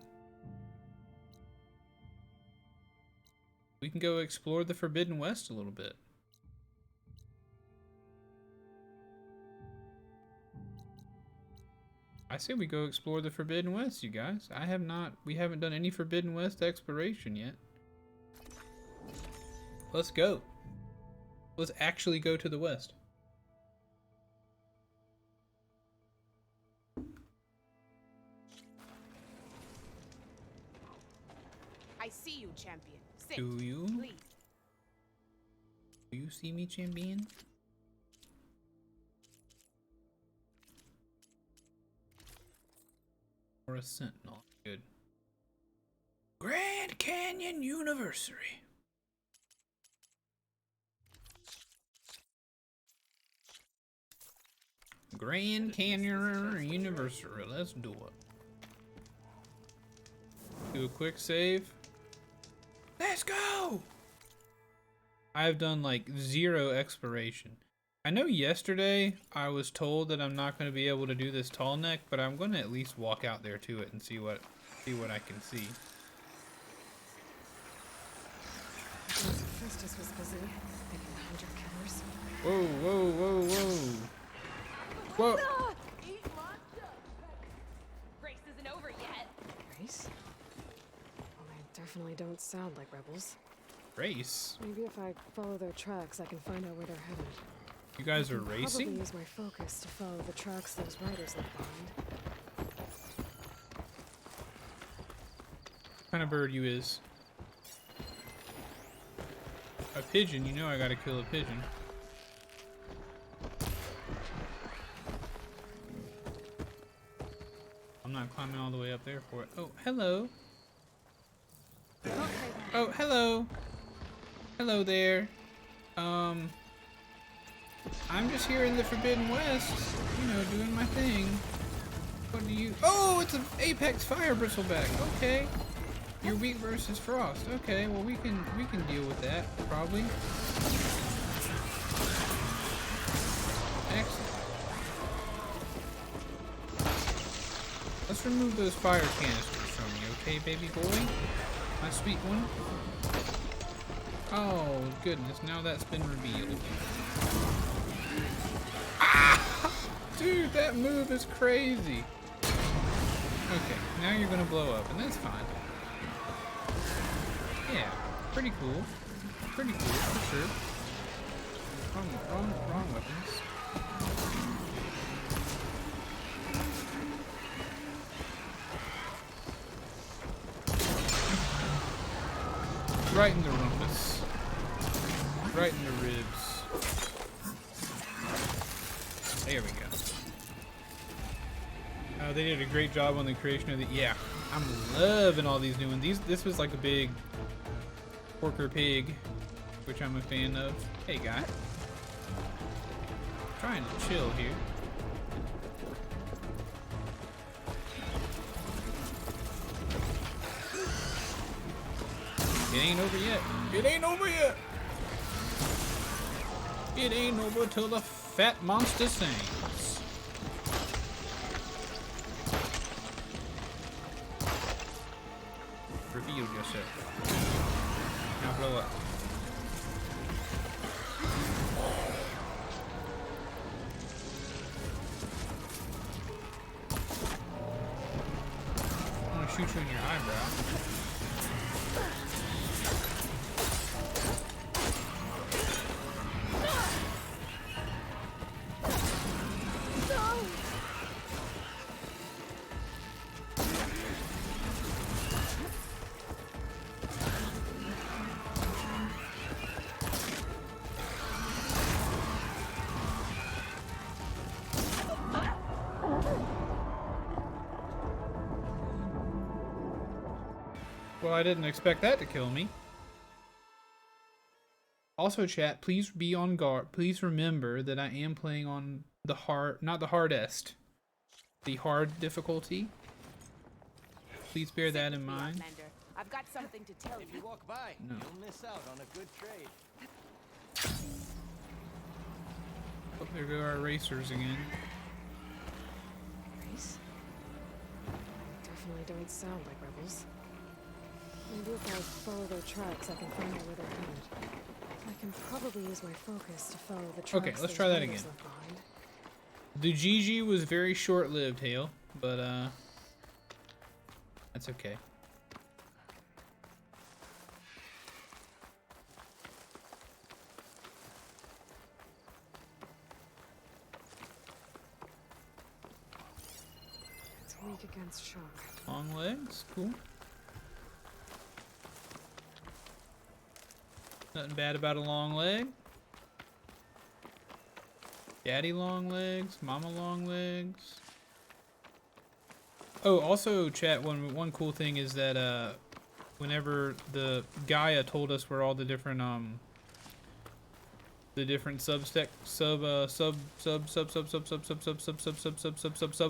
explore the Forbidden West a little bit. I say we go explore the Forbidden West, you guys. We haven't done any Forbidden West exploration yet. Let's go. Let's actually go to the west. I see you, champion. Sit, Do you? please. Do you see me, champion? Or a sentinel. Good. Grand Canyon University. Grand Canyon University. Let's do it. Do a quick save. Let's go! I've done like 0 exploration. I know yesterday I was told that I'm not going to be able to do this tall neck, but I'm going to at least walk out there to it and see what I can see. Festus was busy making 100 killers. Whoa, whoa, whoa, whoa. Whoa. Grace isn't over yet. Grace? Well, I definitely don't sound like rebels. Race? Maybe if I follow their tracks, I can find out where they're headed. You guys are I can racing? Probably use my focus to follow the tracks those riders left behind. What kind of bird you is? A pigeon? You know I gotta kill a pigeon. I'm not climbing all the way up there for it. Oh, hello. Oh, hello. Hello there. I'm just here in the Forbidden West, you know, doing my thing. What do you... Oh, it's an Apex Fire Bristleback. Okay. You're weak versus Frost. Okay, well we can deal with that, probably. Excellent. Let's remove those fire canisters from you, okay, baby boy? My sweet one. Oh, goodness, now that's been revealed. Ah! Dude, that move is crazy. Okay, now you're gonna blow up, and that's fine. Yeah, pretty cool. Pretty cool, for sure. Wrong weapons. Right in the rumpus. Right in the ribs. There we go. They did a great job on the creation of the... Yeah, I'm loving all these new ones. This was like a big porker pig, which I'm a fan of. Hey, guy. Trying to chill here. It ain't over yet. It ain't over yet. It ain't over till the fat monster sings. Reveal yourself. Now blow up. I'm gonna shoot you in your eyebrow. Well, I didn't expect that to kill me. Also, chat, please be on guard. Please remember that I am playing on the hard, not the hardest, the hard difficulty. Please bear that in mind. I've got something to tell you. If you walk by, No. you'll miss out on a good trade. Oh, there go our racers again. Race? Definitely don't sound like rebels. Maybe if I follow their tracks, I can find out where they're headed. I can probably use my focus to follow the tracks. Okay, let's try that again. The GG was very short-lived, Hale, but that's okay. It's weak against shock. Long legs, cool. Nothing bad about a long leg. Daddy long legs, mama long legs. Oh, also, chat, one cool thing is that whenever the Gaia told us where all the different sub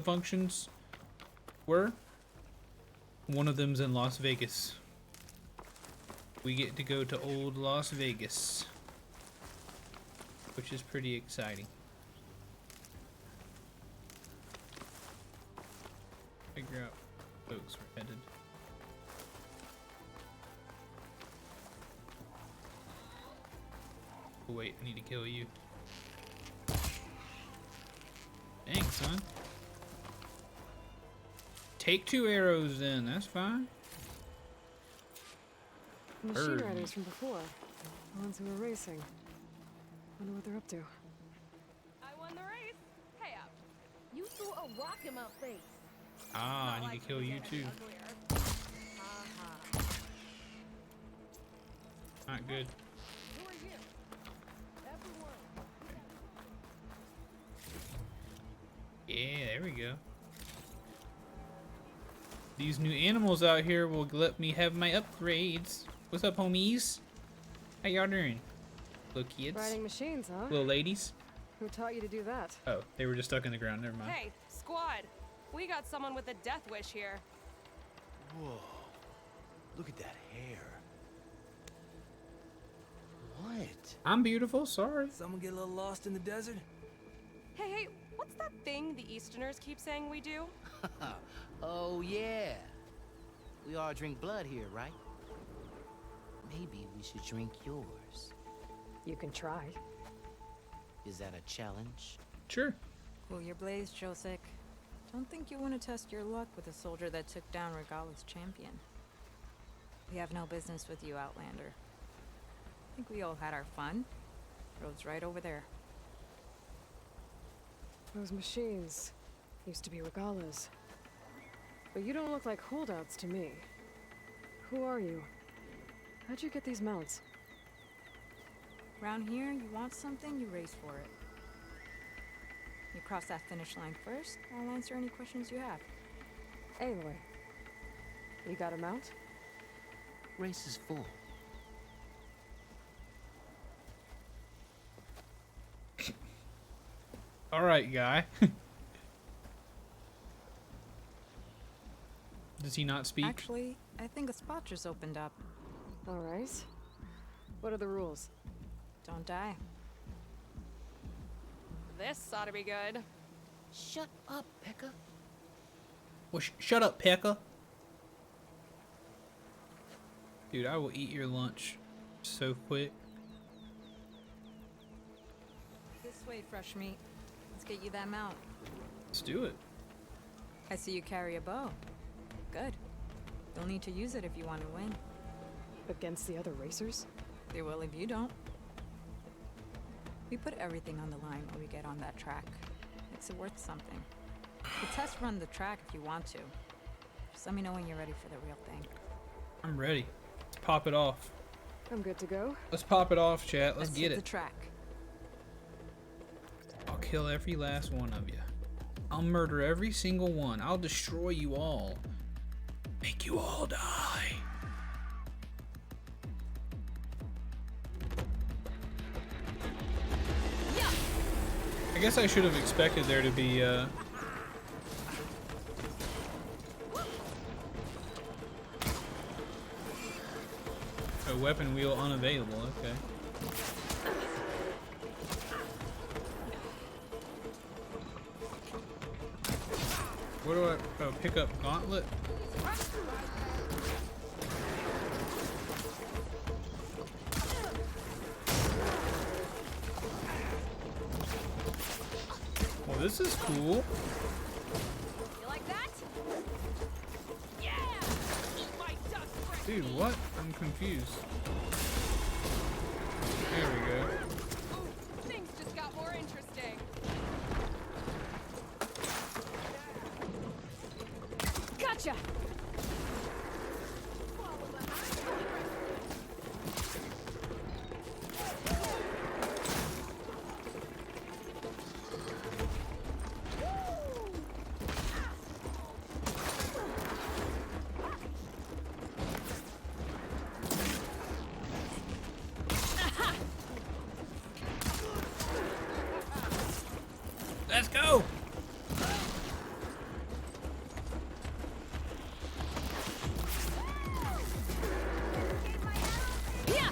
functions were, one of them's in Las Vegas. We get to go to old Las Vegas, which is pretty exciting. Figure out folks we're headed. Oh, wait, I need to kill you. Dang, son. Take 2 arrows then, that's fine. The machine Bird. riders from before. The ones who were racing. Wonder what they're up to. I won the race. Pay up. You threw a rock in my face. Ah, I need to kill you too. Not good. Who are you? Everyone. Yeah, there we go. These new animals out here will let me have my upgrades. What's up, homies? How y'all doing? Little kids? Riding machines, huh? Little ladies? Who taught you to do that? Oh, they were just stuck in the ground. Never mind. Hey, squad. We got someone with a death wish here. Whoa. Look at that hair. What? I'm beautiful, sorry. Someone get a little lost in the desert? Hey, what's that thing the Easterners keep saying we do? Oh, yeah. We all drink blood here, right? Maybe we should drink yours. You can try. Is that a challenge? Sure. Cool your blaze, Josek. Don't think you want to test your luck with a soldier that took down Regala's champion. We have no business with you, Outlander. I think we all had our fun. Road's right over there. Those machines used to be Regala's. But you don't look like holdouts to me. Who are you? How'd you get these mounts? Around here, you want something, you race for it. You cross that finish line first, I'll answer any questions you have. Aloy, you got a mount? Race is full. All right, guy. Does he not speak? Actually, I think a spot just opened up. All right. What are the rules? Don't die. This ought to be good. Shut up, Pekka. Well, shut up, Pekka. Dude, I will eat your lunch so quick. This way, fresh meat. Let's get you that mount. Let's do it. I see you carry a bow. Good. You'll need to use it if you want to win. Against the other racers? They will if you don't. We put everything on the line when we get on that track. Makes it worth something. You test run the track if you want to. Just let me know when you're ready for the real thing. I'm ready. Let's pop it off. I'm good to go. Let's pop it off, chat. Let's get hit it. the track. I'll kill every last one of you. I'll murder every single one. I'll destroy you all. Make you all die. Yeah. I guess I should have expected there to be a weapon wheel unavailable. Okay. What do I pick up? Gauntlet? Well, this is cool. You like that? Yeah! Eat my dust, fresh Dude, meat. what? I'm confused. There we go. Ooh, things just got more interesting. Gotcha! Let's go! Yeah!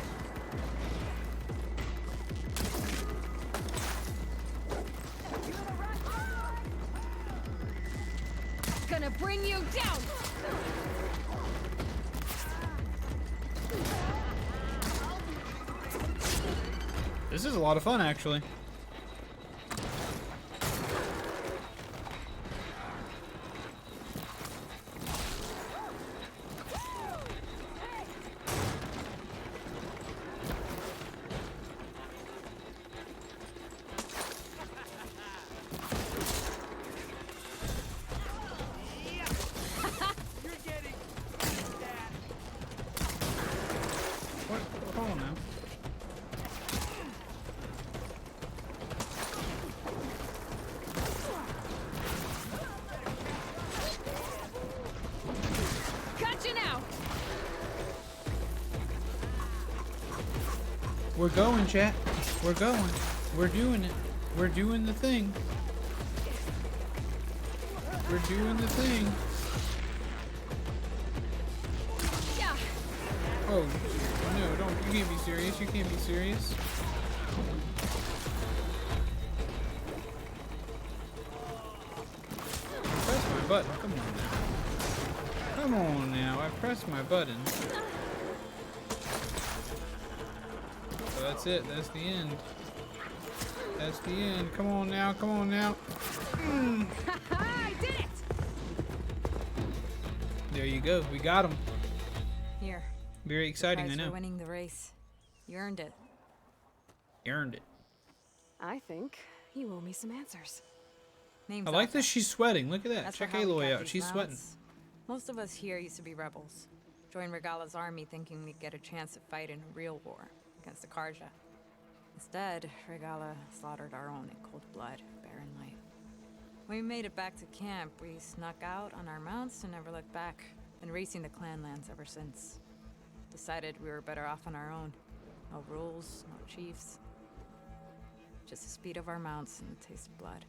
Gonna bring you down! This is a lot of fun, actually. We're going, chat. We're going. We're doing it. We're doing the thing. We're doing the thing. Yeah. Oh, no, don't. You can't be serious. You can't be serious. Press my button. Come on now. Come on now. I pressed my button. So that's it. That's the end. That's the end. Come on now. Come on now. I did it! There you go. We got him. Here. Very exciting, I Prize know. for winning the race. You earned it. You earned it. I think you owe me some answers. Name's I like Alpha. that she's sweating. Look at that. That's for Check how we Aloy got out. these She's sweating. mounts. Most of us here used to be rebels. Joined Regala's army thinking we'd get a chance to fight in a real war against the Karja. Instead, Regala slaughtered our own in cold blood, barren light. When we made it back to camp, we snuck out on our mounts and never looked back. Been racing the clan lands ever since. Decided we were better off on our own. No rules, no chiefs. Just the speed of our mounts and the taste of blood.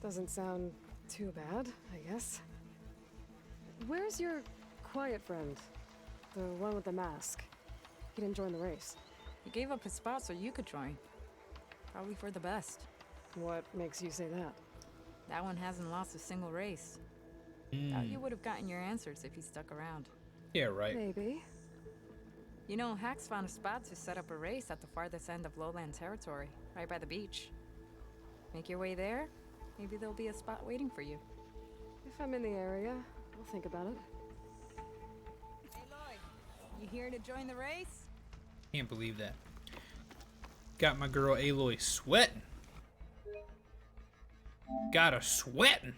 Doesn't sound too bad, I guess. Where's your quiet friend? The one with the mask. He didn't join the race. He gave up his spot so you could join. Probably for the best. What makes you say that? That one hasn't lost a single race. Doubt you would have gotten your answers if he stuck around. Yeah, right. Maybe. You know, Hax found a spot to set up a race at the farthest end of lowland territory, right by the beach. Make your way there, maybe there'll be a spot waiting for you. If I'm in the area, I'll think about it. Aloy, you here to join the race? Can't believe that. Got my girl Aloy sweating. Got her sweating.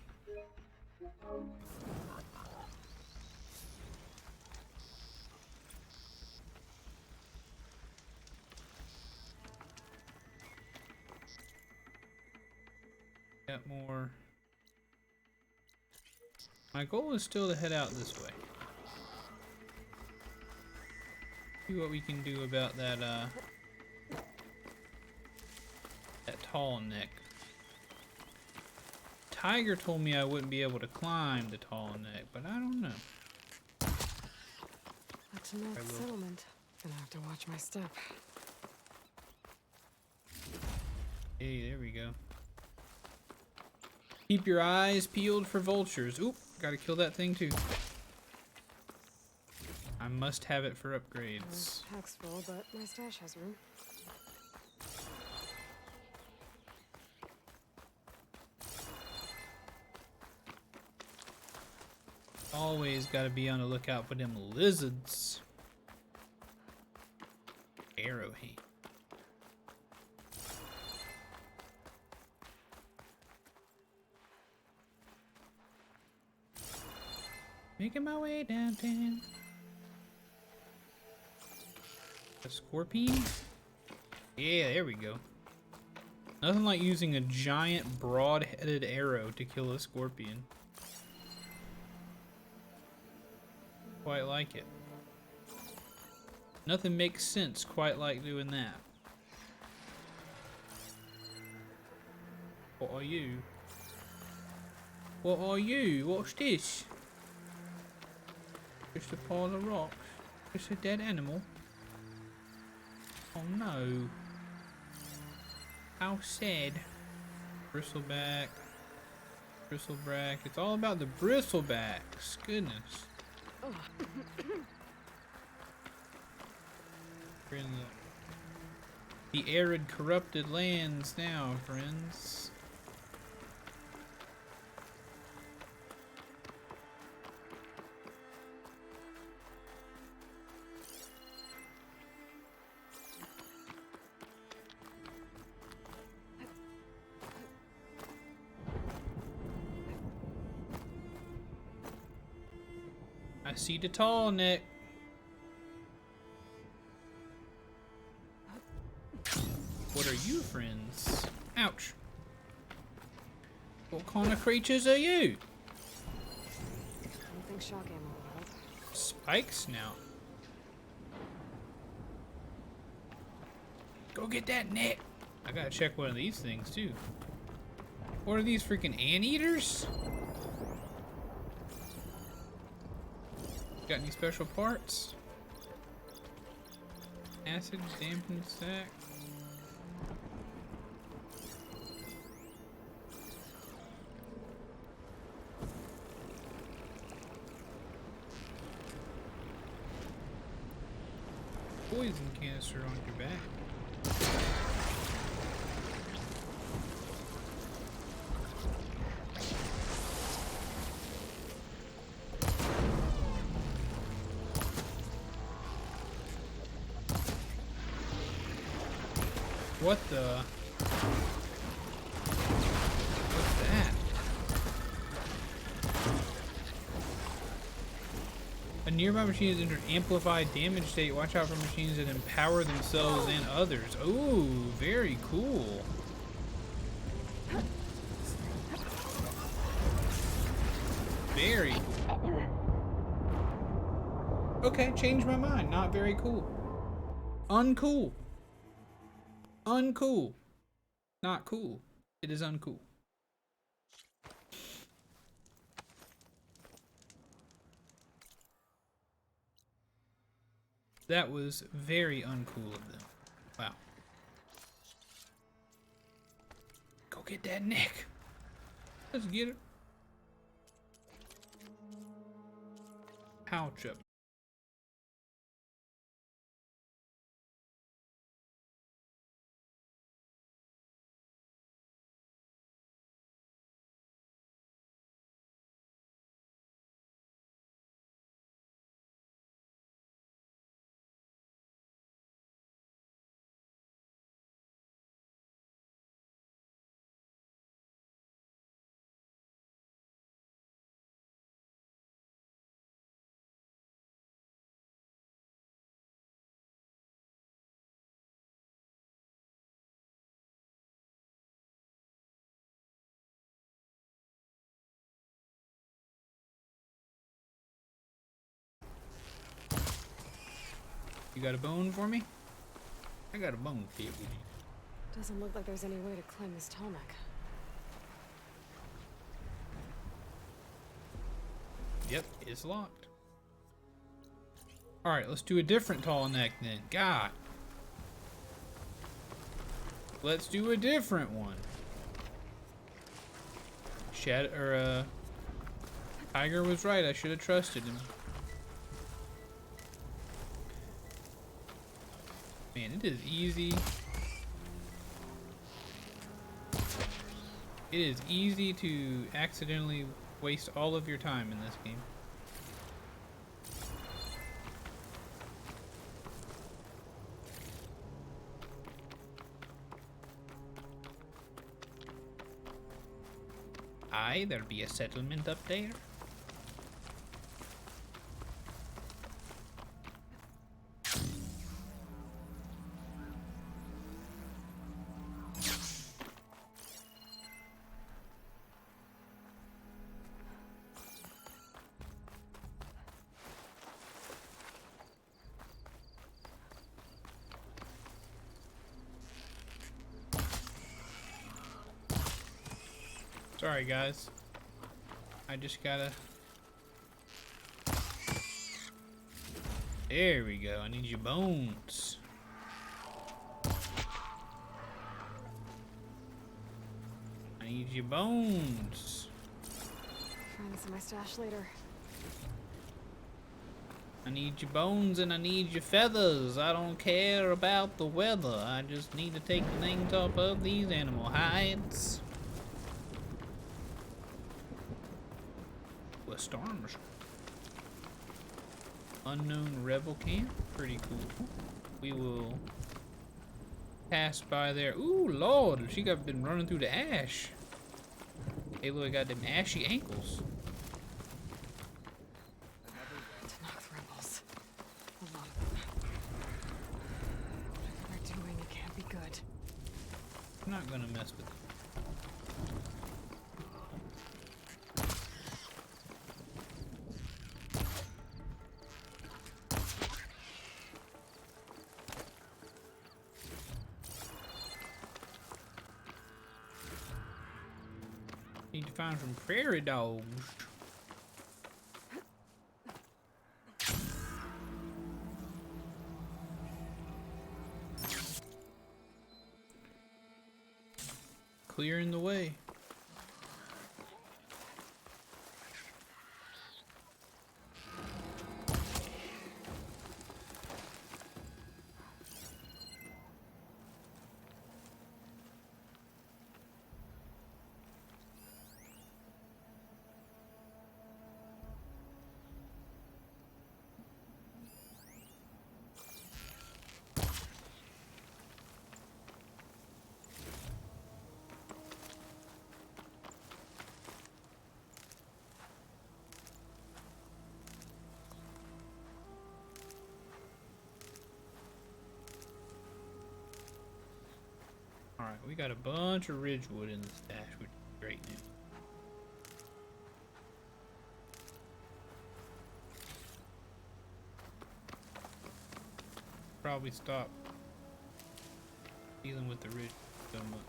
Got more. My goal is still to head out this way. See what we can do about that that tall neck. Tiger told me I wouldn't be able to climb the tall neck, but I don't know. Back to North Settlement. Gonna have to watch my step. Hey, there we go. Keep your eyes peeled for vultures. Oop, gotta kill that thing too. I must have it for upgrades. Pack's full, but my stash has room. Always gotta be on the lookout for them lizards. Arrowhead. Making my way downtown. A scorpion? Yeah, there we go. Nothing like using a giant broad-headed arrow to kill a scorpion. Quite like it. Nothing makes sense quite like doing that. What are you? What are you? What's this? Just a pile of rocks. Just a dead animal. Oh no. How sad. Bristleback. Bristleback. It's all about the bristlebacks. Goodness. We're in the arid, corrupted lands now, friends. I see the tall neck. What are you, friends? Ouch. What kind of creatures are you? I don't think shock ammo will help. Spikes now. Go get that net. I gotta check one of these things too. What are these freaking anteaters? Got any special parts? Acid dampened sack. Poison canister on your back. What the? What's that? A nearby machine is entered amplified damage state. Watch out for machines that empower themselves and others. Ooh, very cool. Very cool. Okay, changed my mind. Not very cool. Uncool. Uncool. Not cool. It is uncool. That was very uncool of them. Wow. Go get that neck. Let's get it. Pouch up. You got a bone for me? I got a bone for you. Doesn't look like there's any way to climb this tall neck. Yep, it's locked. Alright, let's do a different tall neck then. God. Let's do a different one. Tiger was right. I should have trusted him. Man, it is easy. It is easy to accidentally waste all of your time in this game. Aye, there'll be a settlement up there. Sorry guys, I just gotta... There we go, I need your bones. I need your bones. Find this in my stash later. I need your bones and I need your feathers. I don't care about the weather. I just need to take the things off of these animal hides. Storms. Unknown rebel camp. Pretty cool. We will pass by there. Ooh, Lord, she got been running through the ash. Aloy got them ashy ankles. Tenakth rebels. A lot of them. Whatever they're doing, it can't be good. I'm not gonna mess with them. Need to find some prairie dogs. Clearing the way. Alright, we got a bunch of ridgewood in the stash, which is great news. Probably stop dealing with the ridge so much.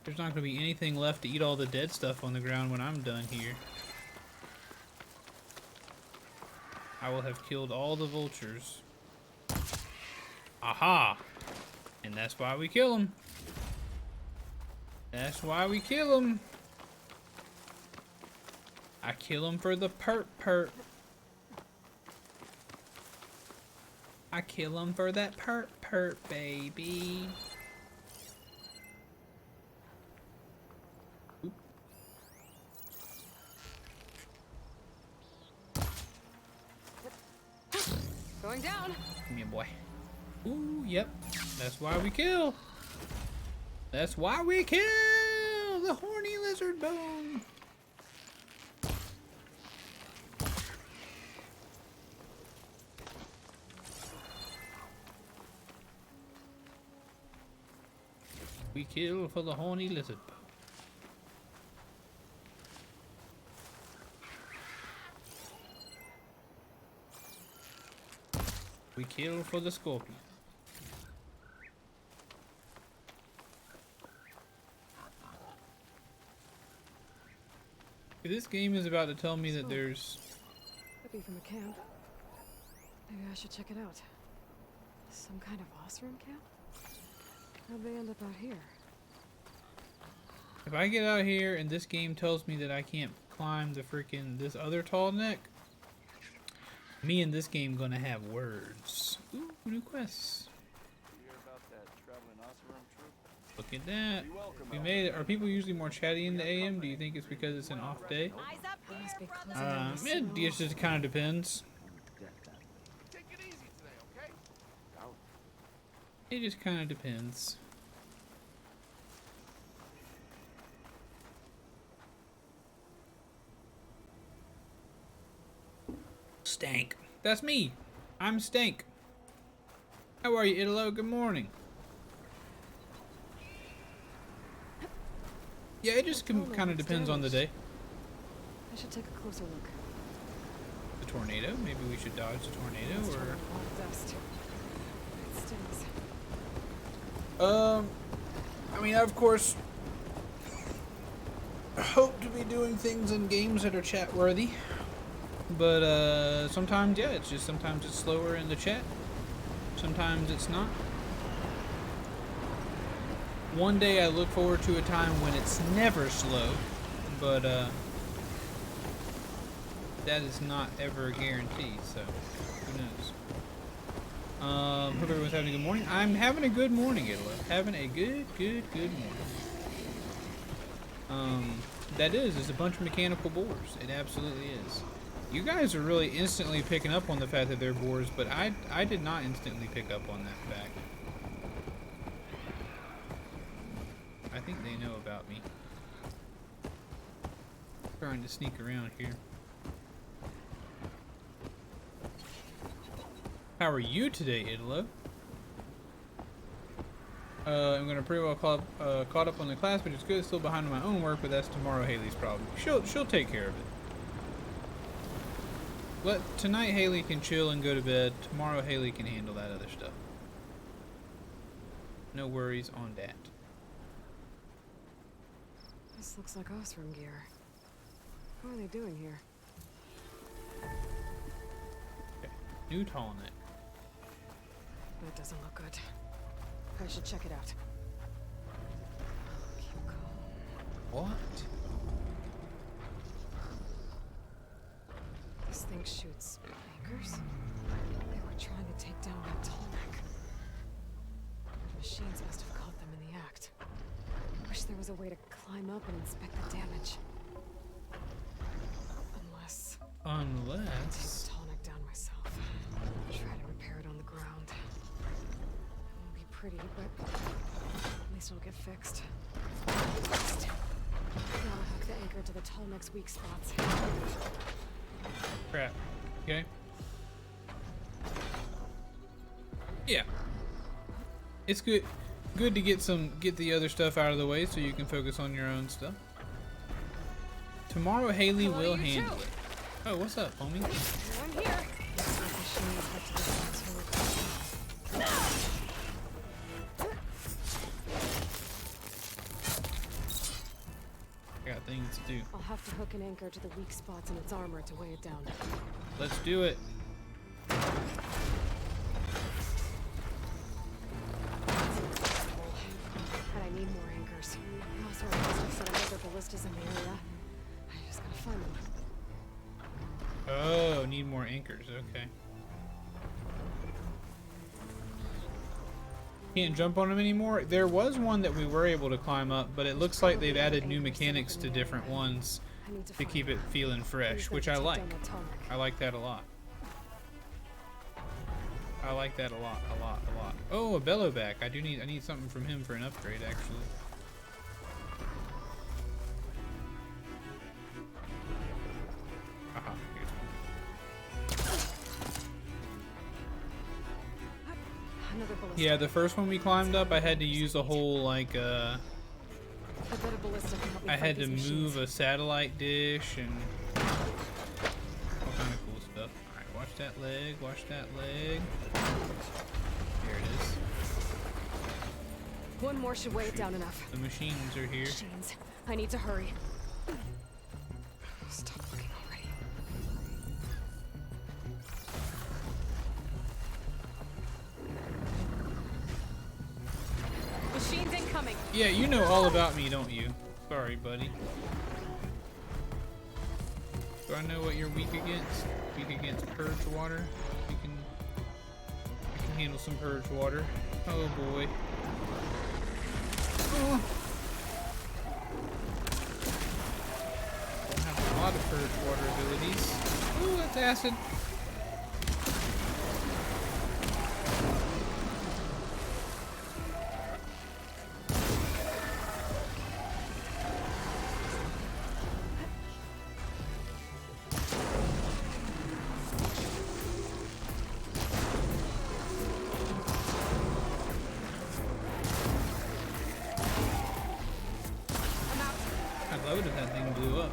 There's not going to be anything left to eat all the dead stuff on the ground when I'm done here. I will have killed all the vultures. Aha! And that's why we kill them. That's why we kill them. I kill them for the perp. I kill them for that perp, baby. Going down. Come here, boy. Ooh, yep. That's why we kill. That's why we kill the horny lizard bone. We kill for the horny lizard bone. We kill for the scorpion. This game is about to tell me that there's... Could be from a camp. Maybe I should check it out. Some kind of Osram camp? How'd they end up out here? If I get out here and this game tells me that I can't climb the freaking this other tall neck, me and this game gonna have words. Ooh, new quests. Look at that. We made it. Are people usually more chatty in the AM? Do you think it's because it's an off day? It just kind of depends. It just kind of depends. Stank. That's me. I'm Stank. How are you, Italo? Good morning. Yeah, it just kind of depends on the day. I should take a closer look. The tornado? Maybe we should dodge the tornado, or... Dust. It stings. I mean, I, of course, hope to be doing things in games that are chat-worthy. But, sometimes, yeah, it's just sometimes it's slower in the chat. Sometimes it's not. One day I look forward to a time when it's never slow, but, that is not ever a guarantee, so who knows. Hope everyone's having a good morning. I'm having a good morning, Italo. Having a good morning. That is a bunch of mechanical boars. It absolutely is. You guys are really instantly picking up on the fact that they're boars, but I did not instantly pick up on that fact. I think they know about me. Trying to sneak around here. How are you today, Italo? I'm gonna pretty well caught up on the class, which is good. Still behind on my own work, but that's tomorrow Haley's problem. She'll take care of it. Tonight Haley can chill and go to bed. Tomorrow Haley can handle that other stuff. No worries on that. This looks like Osram gear. What are they doing here? Okay. New Tallneck. That doesn't look good. I should check it out. Keep calm. What? This thing shoots anchors? They were trying to take down that Tallneck. The machines must have caught them in the act. Wish there was a way to climb up and inspect the damage. Unless... Take the Tallneck down myself. Try to repair it on the ground. It won't be pretty, but at least it'll get fixed. Now I'll hook the anchor to the Tallneck's weak spots. Crap. Okay. Yeah. It's good to get the other stuff out of the way so you can focus on your own stuff. Tomorrow Haley will handle it. Oh, what's up, homie? I'm here. I got things to do. I'll have to hook an anchor to the weak spots in its armor to weigh it down. Let's do it. And I need more anchors. I also have a set of other ballistas in the area. I just gotta find them. Oh, need more anchors. Okay. Can't jump on them anymore. There was one that we were able to climb up, but it looks like they've added new mechanics to different ones to keep it feeling fresh, which I like. I like that a lot. I like that a lot. Oh, a Bellowback. I need something from him for an upgrade, actually. Aha, here's one. Yeah, the first one we climbed up, I had to use a whole, like, I had to move a satellite dish and all kind of cool stuff. Alright, watch that leg, watch that leg. There it is. One more should weigh it down enough. The machines are here. Machines. I need to hurry. Stop looking already. Machines incoming. Yeah, you know all about me, don't you? Sorry, buddy. Do I know what you're weak against? Weak against purge water? I can handle some purge water. Oh boy. Oh. Don't have a lot of purge water abilities. Ooh, that's acid. I'd love it if that thing blew up.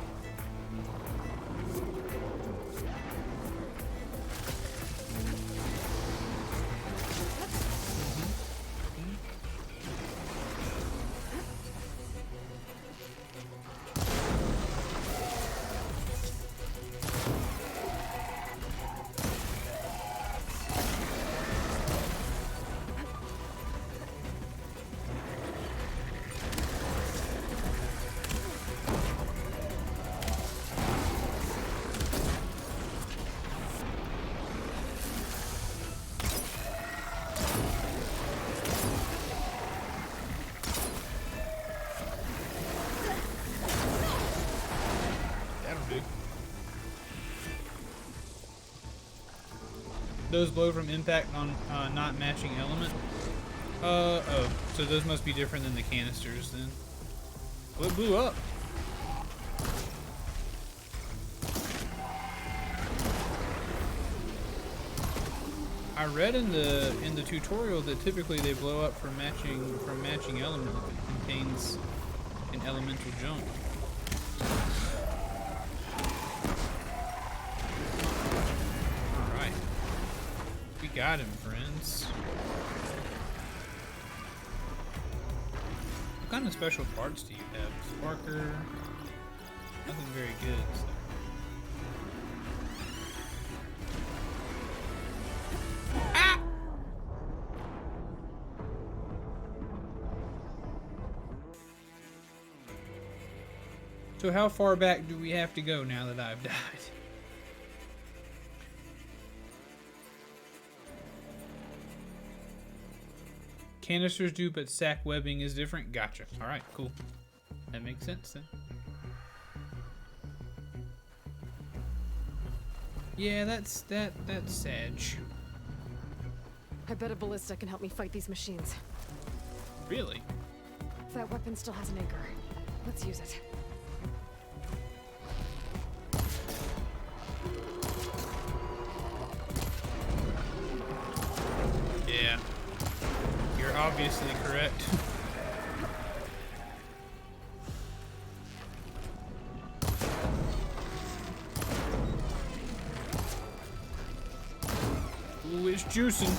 Those blow from impact on not matching element. Oh, so those must be different than the canisters then. Well, it blew up. I read in the tutorial that typically they blow up from matching element if it contains an elemental junk. got him, friends. What kind of special parts do you have? Sparker? Nothing very good. So. Ah! So how far back do we have to go now that I've died? Canisters do, but sack webbing is different. Gotcha. Alright, cool. That makes sense then. Yeah, that's Sag. I bet a ballista can help me fight these machines. Really? That weapon still has an anchor. Let's use it. Yeah. You're obviously correct. Ooh, it's juicing.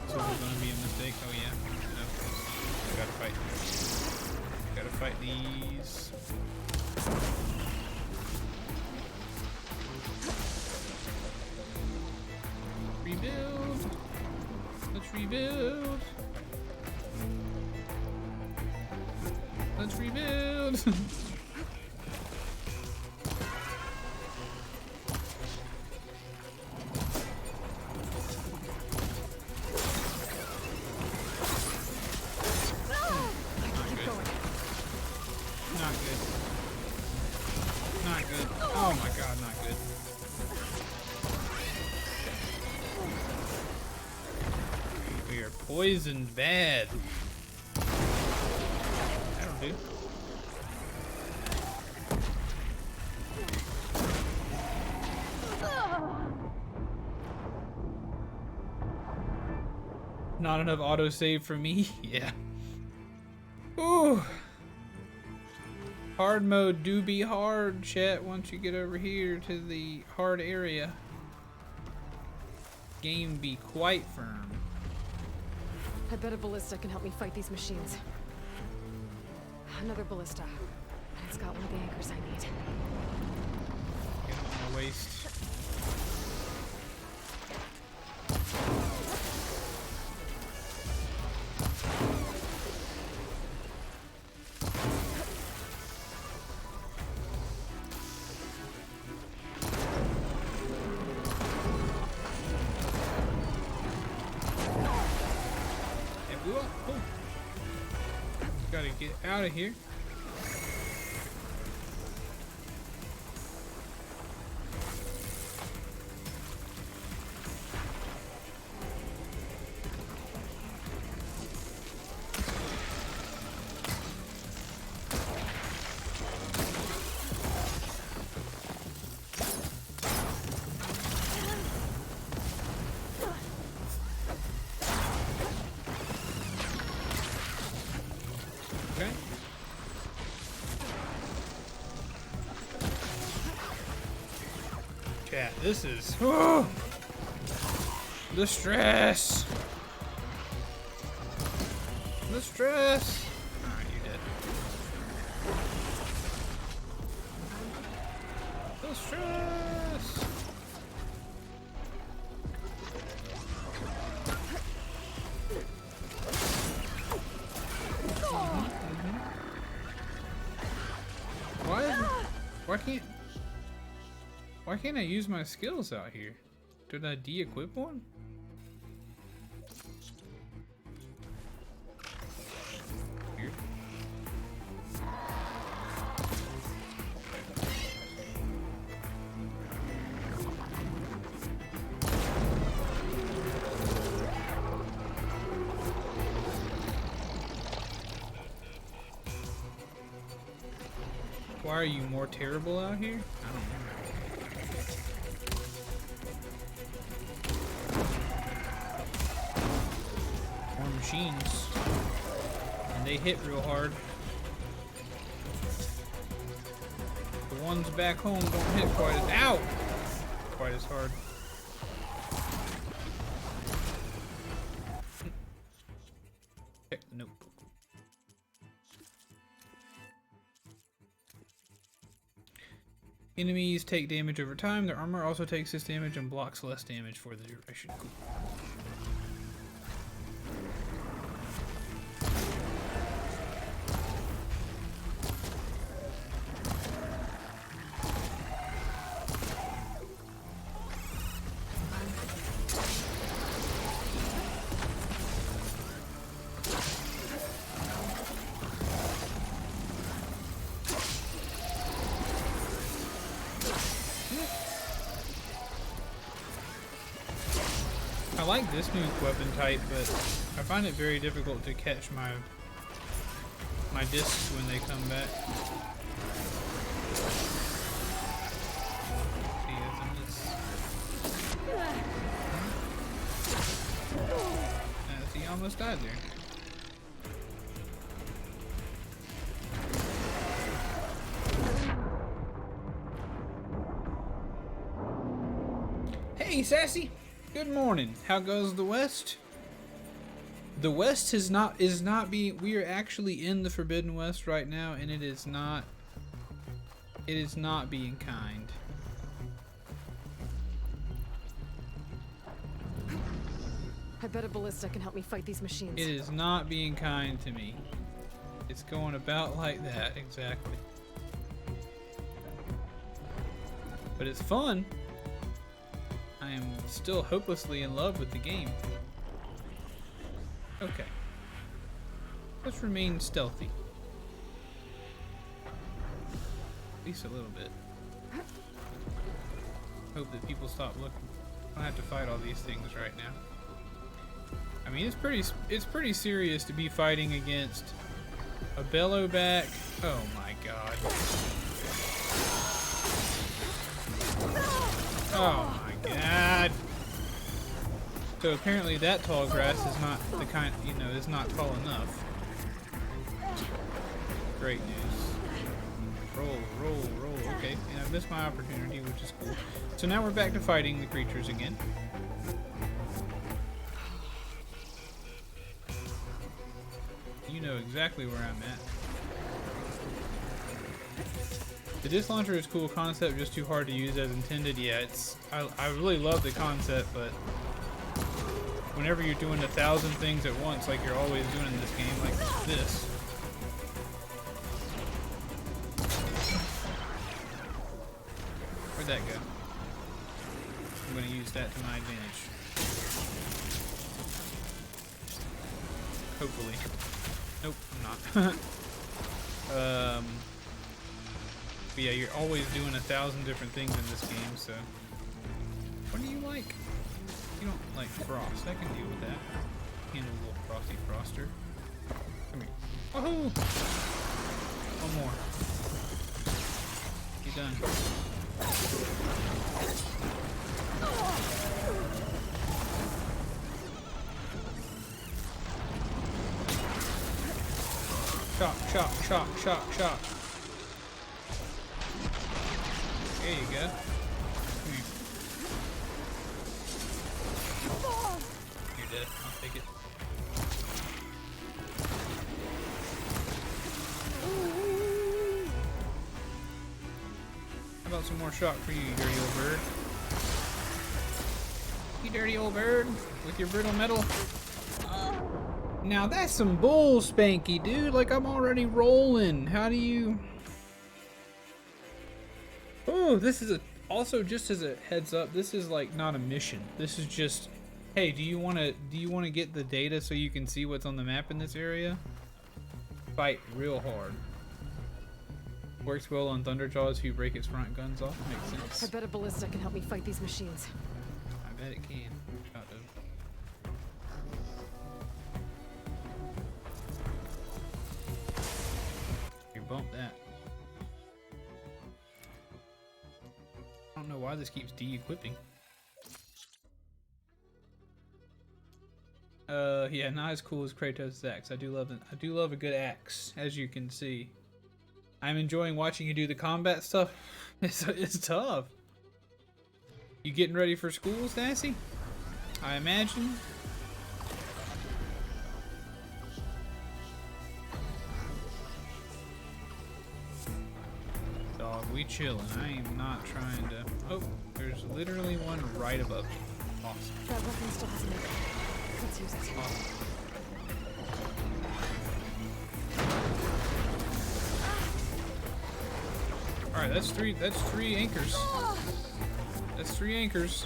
So there's gonna be a mistake. Oh yeah. No. Gotta fight. Gotta fight these. Rebuild. Let's rebuild. Let's rebuild. Not good. Not good. Oh my god, not good. We are poisoned bad. That'll do. Not enough autosave for me? Yeah. Ooh. Hard mode do be hard, chat, once you get over here to the hard area. Game be quite firm. I bet a ballista can help me fight these machines. Another ballista. And it's got one of the anchors I need. Get it on my waist. Gotta get out of here. Okay. Cat, this is the stress. The stress. Alright, you're dead. The stress. Why can't I use my skills out here? Did I de-equip one? Here. Why are you more terrible out here? I don't know. More machines. And they hit real hard. ones back home don't hit quite as quite as hard. Check the notebook. Enemies take damage over time. Their armor also takes this damage and blocks less damage for the duration. Cool. I like this new weapon type, but I find it very difficult to catch my discs when they come back. See, that's a miss. See, almost died there. Hey, Sassy! Good morning. How goes the West? The West is not being. We are actually in the Forbidden West right now, and it is not being kind. I bet a ballista can help me fight these machines. It is not being kind to me. It's going about like that, exactly. But it's fun. I am still hopelessly in love with the game. Okay. Let's remain stealthy. At least a little bit. Hope that people stop looking. I don't have to fight all these things right now. I mean, it's pretty serious to be fighting against a bellowback. Oh my god. Oh my god. So apparently that tall grass is not the kind, is not tall enough. Great news. Roll, roll, roll. Okay, and I missed my opportunity, which is cool. So now we're back to fighting the creatures again. You know exactly where I'm at. The disc launcher is cool concept, just too hard to use as intended. Yeah, I really love the concept, but whenever you're doing 1,000 things at once, like you're always doing in this game, like this. Where'd that go? I'm gonna use that to my advantage. Hopefully. Nope, I'm not. But yeah, you're always doing 1,000 different things in this game, so. What do you like? You don't like frost. I can deal with that. Handle a little frosty froster. Come here. Woohoo! One more. You're done. Chop, chop, chop, chop, chop. There you go. Come here. You're dead. I'll take it. How about some more shock for you, you dirty old bird? You dirty old bird with your brittle metal. Now that's some bull spanky, dude. Like, I'm already rolling. How do you... Oh, this is also just as a heads up, this is like not a mission. This is just, hey, do you want to get the data so you can see what's on the map in this area? Fight real hard. Works well on Thunderjaws who break its front guns off. Makes sense. I bet a ballista can help me fight these machines. I bet it can. You bump that. I don't know why this keeps de-equipping. Yeah, not as cool as Kratos' axe. I do love a good axe, as you can see. I'm enjoying watching you do the combat stuff. It's tough. You getting ready for school, Sassy? I imagine. Dog, we chillin'. I am not trying to... Oh, there's literally one right above me. Awesome. That weapon still has an anchor. Let's use it. Awesome. Alright, that's three anchors. That's 3 anchors.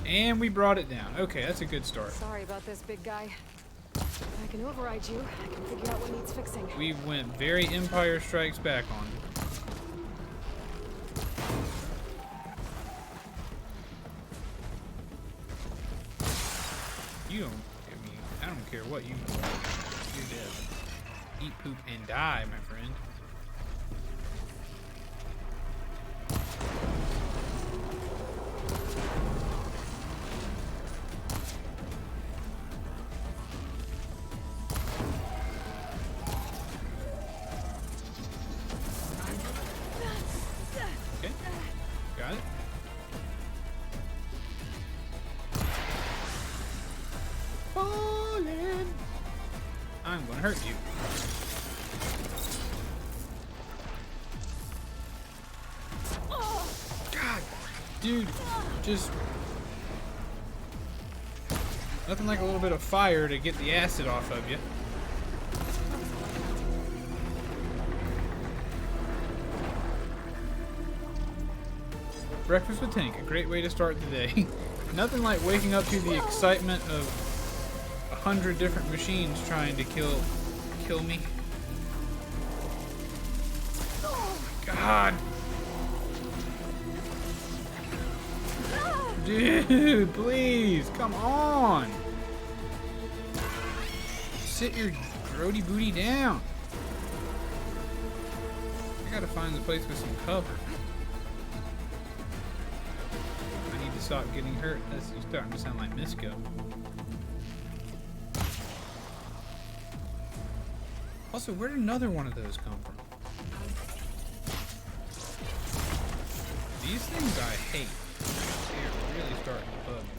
And we brought it down. Okay, that's a good start. Sorry about this, big guy. If I can override you, I can figure out what needs fixing. We went very Empire Strikes Back on it. You don't, I don't care what you do. You're dead. Eat, poop, and die, my friend. Okay, got it. Falling. I'm gonna hurt you. God, dude, just nothing like a little bit of fire to get the acid off of you. Breakfast with Tank, a great way to start the day. Nothing like waking up to the excitement of 100 different machines trying to kill me. God. Dude, please, come on. Sit your grody booty down. I gotta find the place with some cover. I need to stop getting hurt. This is starting to sound like Misco. Also, where did another one of those come from? These things I hate. They're really starting to bug me.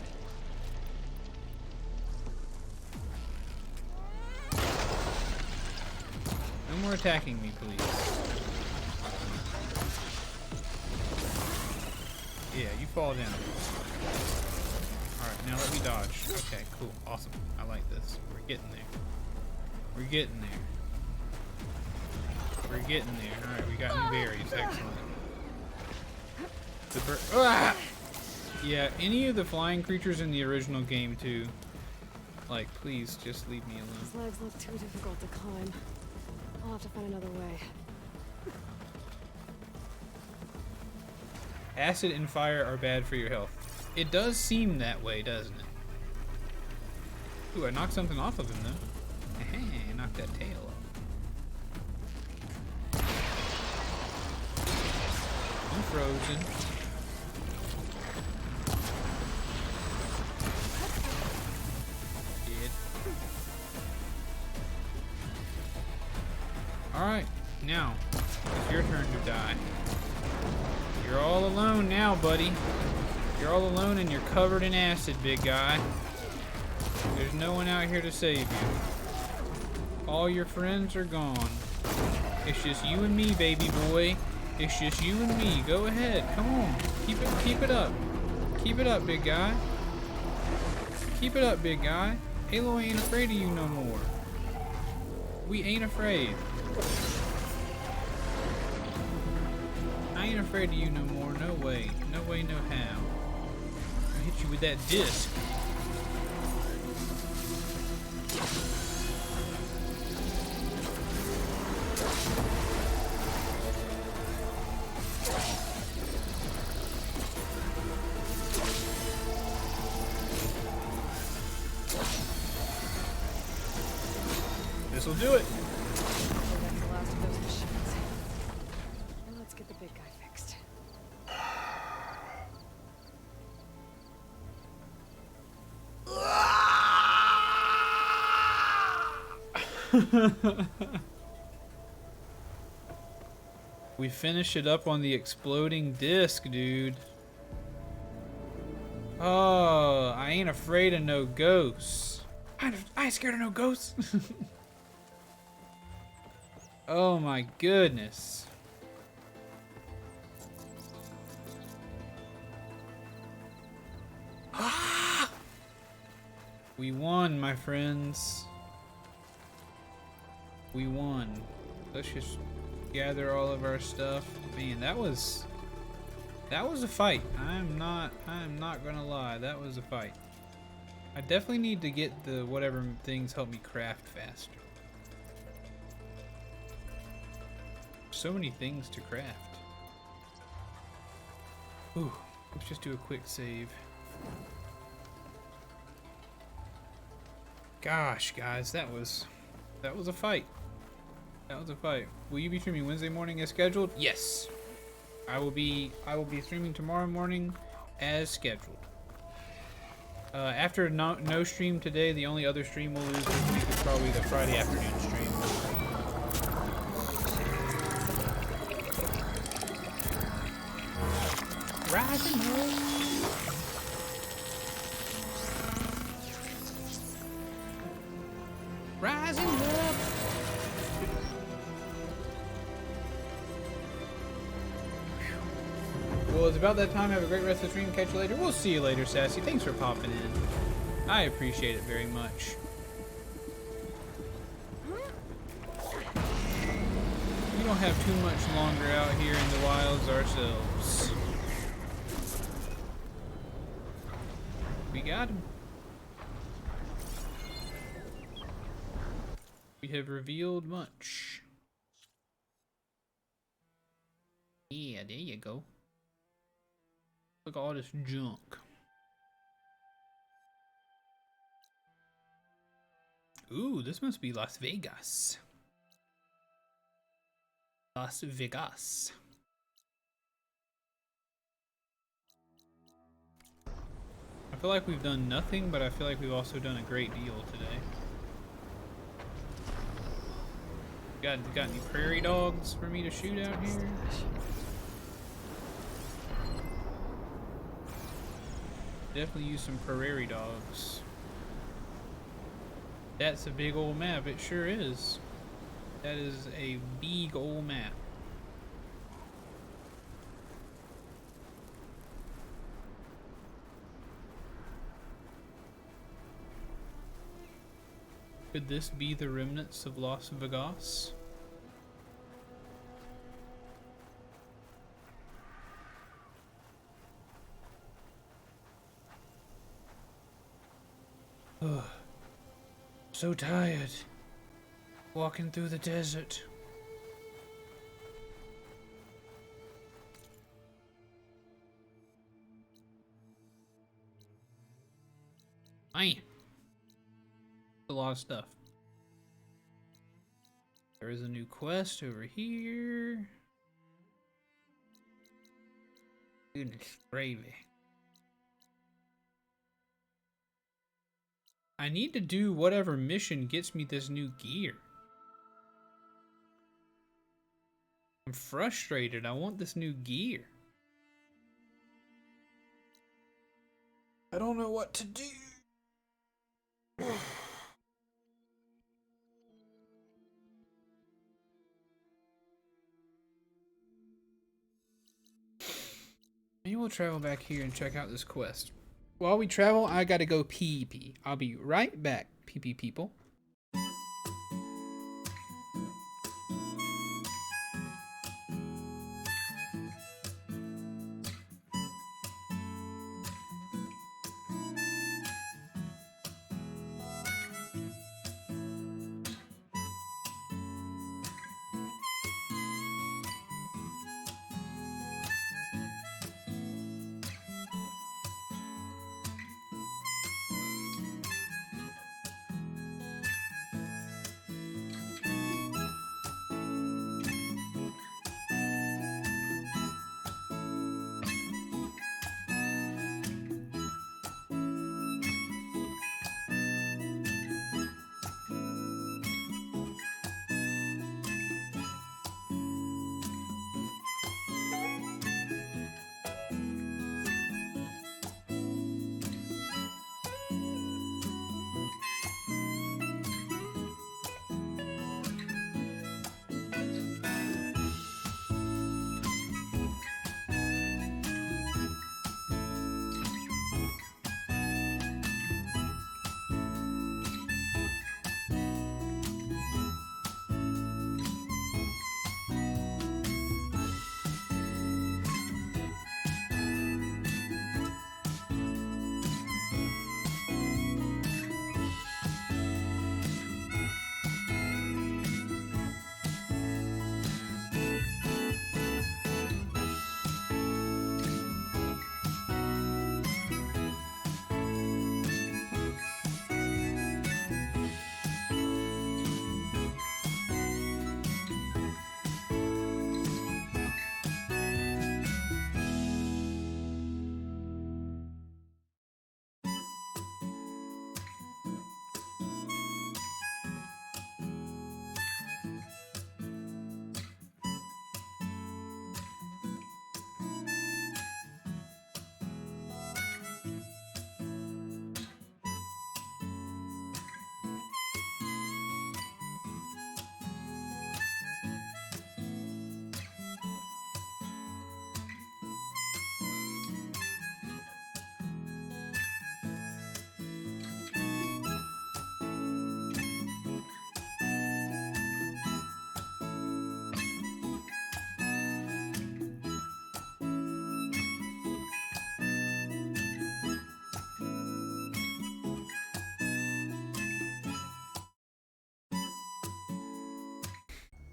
No more attacking me, please. Yeah, you fall down. Alright, now let me dodge. Okay, cool. Awesome. I like this. We're getting there. We're getting there. We're getting there. Alright, we got new berries. Excellent. Ah! Yeah, any of the flying creatures in the original game too. Like, please just leave me alone. These legs look too difficult to climb. I'll have to find another way. Acid and fire are bad for your health. It does seem that way, doesn't it? Ooh, I knocked something off of him though. Hey, knocked that tail off. I'm frozen. Dead. Alright, now it's your turn to die. You're all alone now, buddy. You're all alone and you're covered in acid, big guy. There's no one out here to save you. All your friends are gone. It's just you and me, baby boy. It's just you and me. Go ahead. Come on. Keep it up. Keep it up, big guy. Keep it up, big guy. Aloy ain't afraid of you no more. We ain't afraid. I ain't afraid of you no more. No way. No way, no how. I'll hit you with that disc. This'll do it. That's the last of those machines. Now let's get the big guy fixed. We finished it up on the exploding disc, dude. Oh, I ain't afraid of no ghosts. I ain't scared of no ghosts. Oh my goodness. We won, my friends. We won. Let's just gather all of our stuff. Man, that was a fight. I'm not gonna lie, that was a fight. I definitely need to get the whatever things help me craft faster. So many things to craft. Ooh, let's just do a quick save. Gosh, guys, that was a fight. That was a fight. Will you be streaming Wednesday morning as scheduled? Yes. I will be streaming tomorrow morning as scheduled. After no stream today, the only other stream we'll lose this week is probably the Friday afternoon stream. Rising up. Rising up. Well, it's about that time. Have a great rest of the stream. Catch you later. We'll see you later, Sassy. Thanks for popping in. I appreciate it very much. We don't have too much longer out here in the wilds ourselves. We got him. We have revealed much. Yeah, there you go. Look at all this junk. Ooh, this must be Las Vegas. Las Vegas. I feel like we've done nothing, but I feel like we've also done a great deal today. Got any prairie dogs for me to shoot out here? Definitely use some prairie dogs. That's a big old map. It sure is. That is a big old map. Could this be the remnants of Las Vegas? Ugh. So tired. Walking through the desert. Man. A lot of stuff. There is a new quest over here. Goodness gravy. I need to do whatever mission gets me this new gear. I'm frustrated. I want this new gear. I don't know what to do. Maybe we'll travel back here and check out this quest. While we travel, I gotta go pee. I'll be right back, pee people.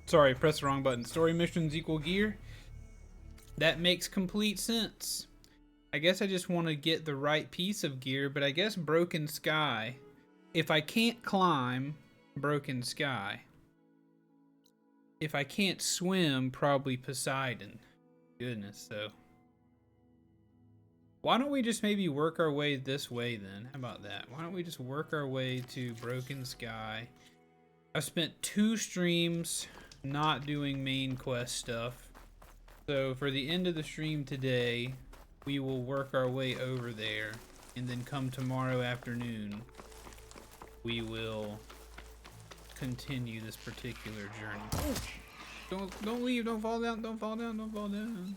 Sorry, press the wrong button. Story missions equal gear. That makes complete sense. I guess I just want to get the right piece of gear, but I guess Broken Sky. If I can't climb, Broken Sky. If I can't swim, probably Poseidon. Goodness, so. Why don't we just maybe work our way this way then? How about that? Why don't we just work our way to Broken Sky? I've spent 2 streams not doing main quest stuff. So for the end of the stream today, we will work our way over there. And then come tomorrow afternoon, we will continue this particular journey. Don't leave, don't fall down, don't fall down, don't fall down.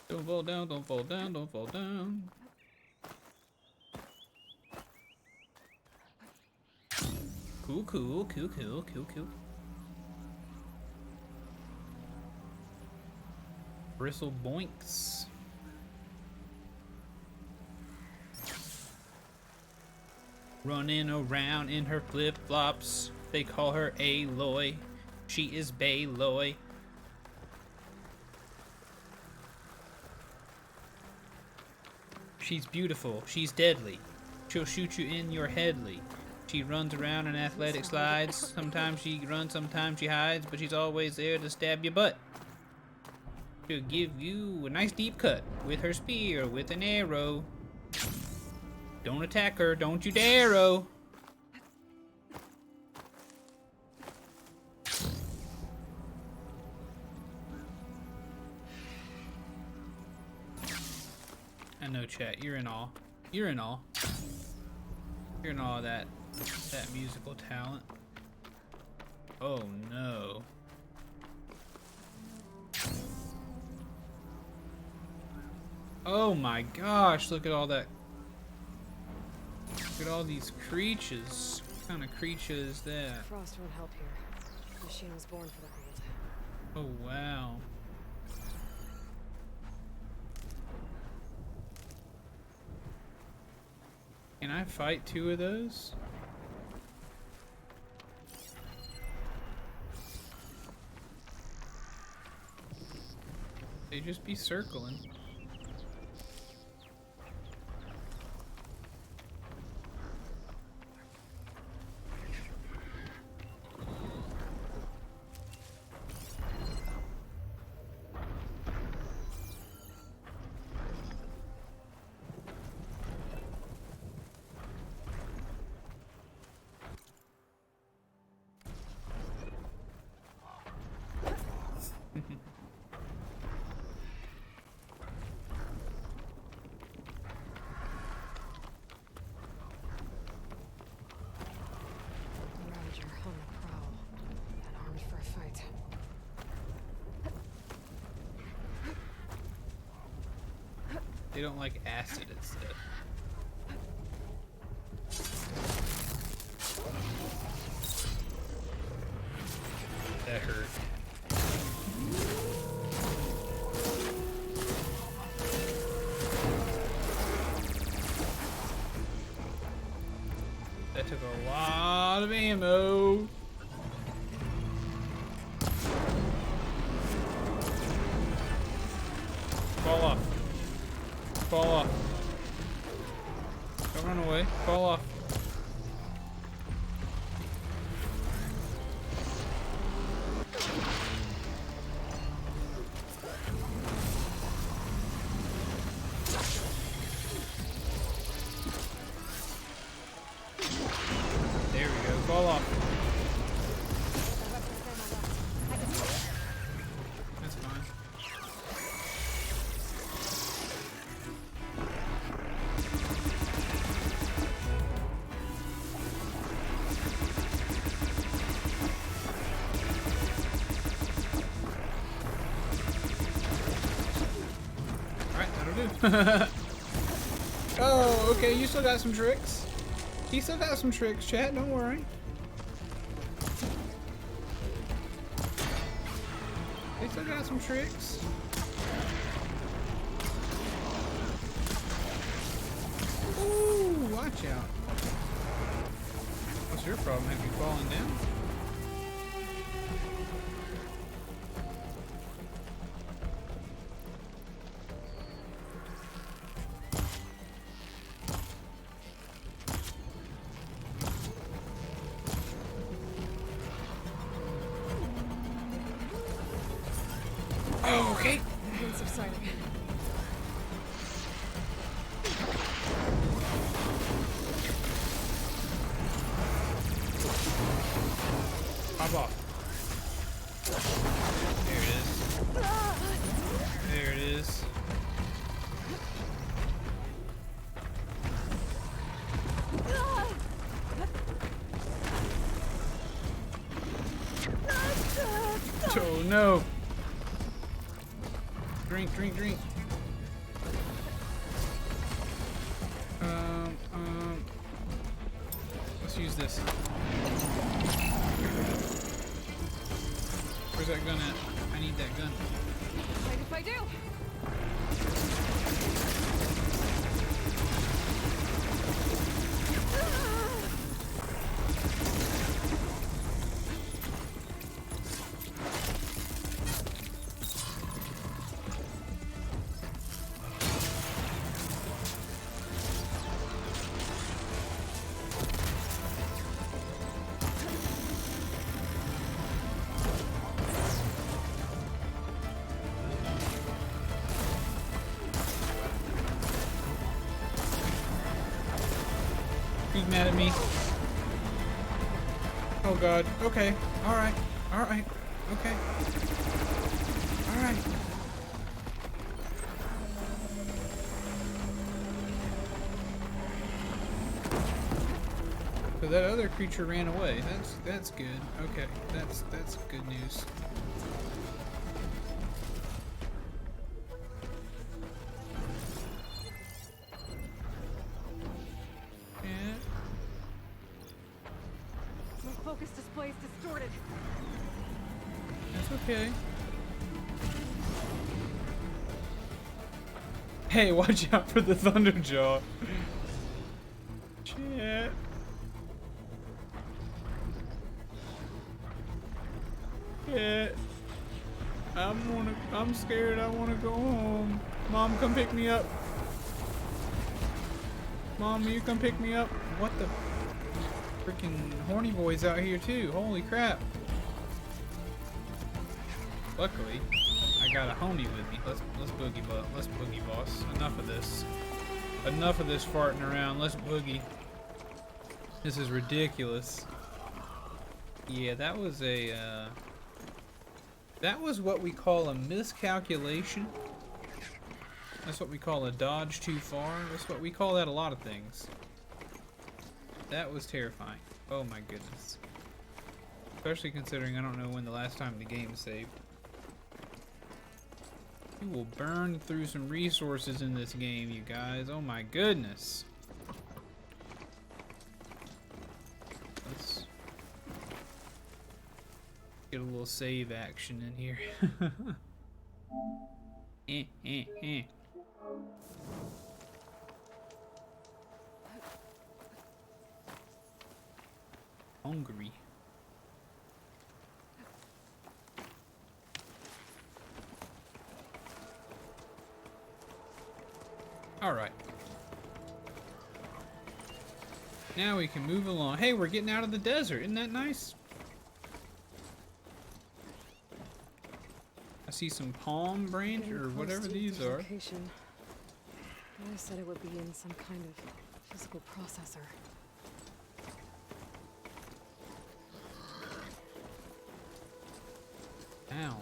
Don't fall down, don't fall down, don't fall down. Cool, cool, cool, cool, cool, cool. Bristle boinks. Running around in her flip-flops. They call her Aloy. She is Bayloy. She's beautiful. She's deadly. She'll shoot you in your headly. She runs around in athletic slides. Sometimes she runs, sometimes she hides, but she's always there to stab your butt. She'll give you a nice deep cut with her spear, with an arrow. Don't attack her, don't you dare, oh. I know, chat, you're in awe. You're in awe. You're in awe of that musical talent. Oh no. Oh my gosh, look at all that. Look at all these creatures. What kind of creature is that? Frost won't help here. The machine was born for the cold. Oh wow. Can I fight 2 of those? They just be circling. Ravager on the prowl and armed for a fight. They don't like acid and stuff. That hurt. That took a lot of ammo. Fall off. Fall off. Don't run away. Fall off. There we go. Fall off. That's fine. Alright, that'll do. Oh, okay, you still got some tricks. He still got some tricks, chat, don't worry. They still got some tricks. Ooh, watch out. What's your problem? Have you fallen down? Oh, okay. It's exciting. Hop off. There it is. There it is. Oh no! Drink, drink, drink. Let's use this. Where's that gun at? I need that gun. Mind if I do? He's mad at me. Oh god. Okay. Alright. Alright. Okay. Alright. So that other creature ran away. That's good. Okay. That's good news. My focus display is distorted. That's okay. Hey, watch out for the Thunderjaw. Shit. Shit. I'm scared. I wanna go home. Mom, come pick me up. Mom, will you come pick me up? What the? Freaking horny boys out here too. Holy crap. Luckily, I got a homie with me. Let's boogie boss. Enough of this. Enough of this farting around. Let's boogie. This is ridiculous. Yeah, that was a that was what we call a miscalculation. That's what we call a dodge too far. That's what we call that a lot of things. That was terrifying. Oh my goodness. Especially considering I don't know when the last time the game saved. You will burn through some resources in this game, you guys. Oh my goodness. Let's get a little save action in here. Hungry. All right. Now we can move along. Hey, we're getting out of the desert. Isn't that nice? I see some palm branch or whatever these are. Location. I said it would be in some kind of physical processor. Ow.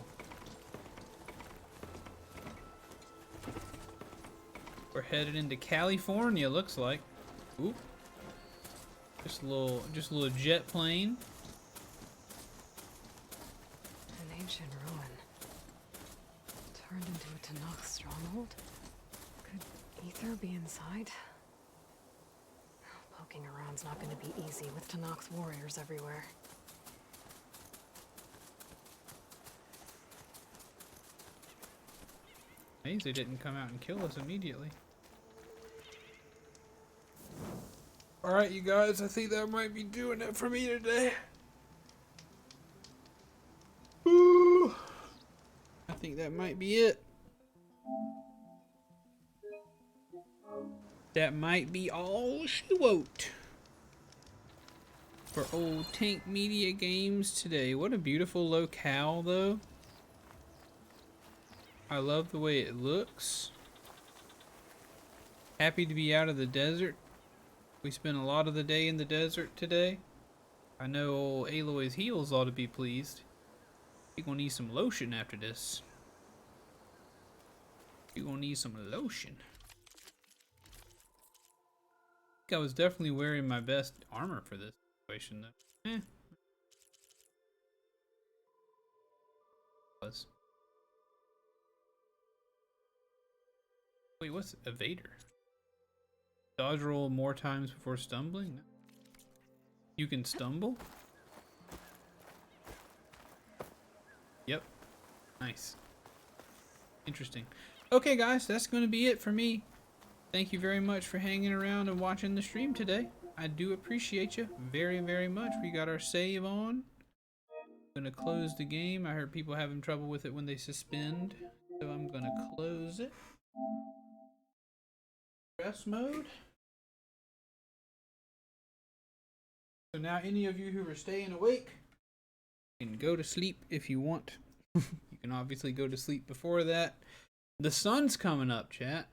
We're headed into California, looks like. Oop. Just a little jet plane. An ancient ruin. Turned into a Tanakh stronghold? Could Ether be inside? Poking around's not gonna be easy with Tanakh's warriors everywhere. Amazing they didn't come out and kill us immediately. Alright, you guys, I think that might be doing it for me today. Ooh. I think that might be it. That might be all she wrote for old Tank Media Games today. What a beautiful locale, though. I love the way it looks. Happy to be out of the desert. We spent a lot of the day in the desert today. I know old Aloy's heels ought to be pleased. You're gonna need some lotion after this. You're gonna need some lotion. I think I was definitely wearing my best armor for this situation, though. Was. Wait, what's evader? Dodge roll more times before stumbling? You can stumble? Yep. Nice. Interesting. Okay, guys, that's going to be it for me. Thank you very much for hanging around and watching the stream today. I do appreciate you very, very much. We got our save on. I'm going to close the game. I heard people having trouble with it when they suspend, so I'm going to close it. Rest mode. So now any of you who are staying awake can go to sleep if you want. You can obviously go to sleep before that. The sun's coming up, chat.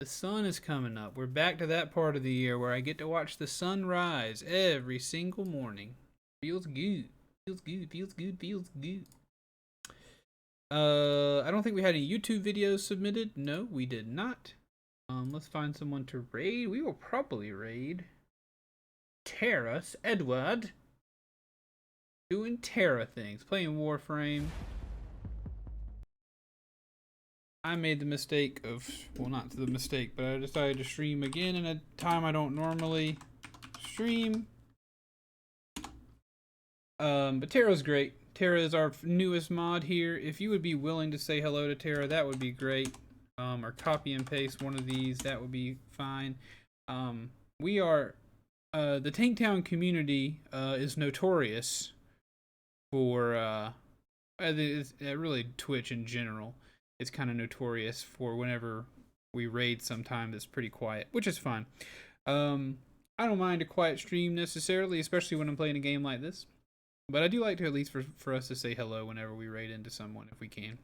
The sun is coming up. We're back to that part of the year where I get to watch the sun rise every single morning. Feels good. Feels good. Feels good. Feels good. I don't think we had any YouTube videos submitted. No, we did not. Let's find someone to raid. We will probably raid Terrace Edward. Doing Terra things. Playing Warframe. I made the mistake of, well, not the mistake, but I decided to stream again in a time I don't normally stream. But Terra's great. Terra is our newest mod here. If you would be willing to say hello to Terra, that would be great. Or copy and paste one of these, that would be fine. We are, the Tanktown community is notorious for, really Twitch in general. It's kind of notorious for whenever we raid sometimes it's pretty quiet, which is fine. I don't mind a quiet stream necessarily, especially when I'm playing a game like this. But I do like to at least for us to say hello whenever we raid into someone if we can.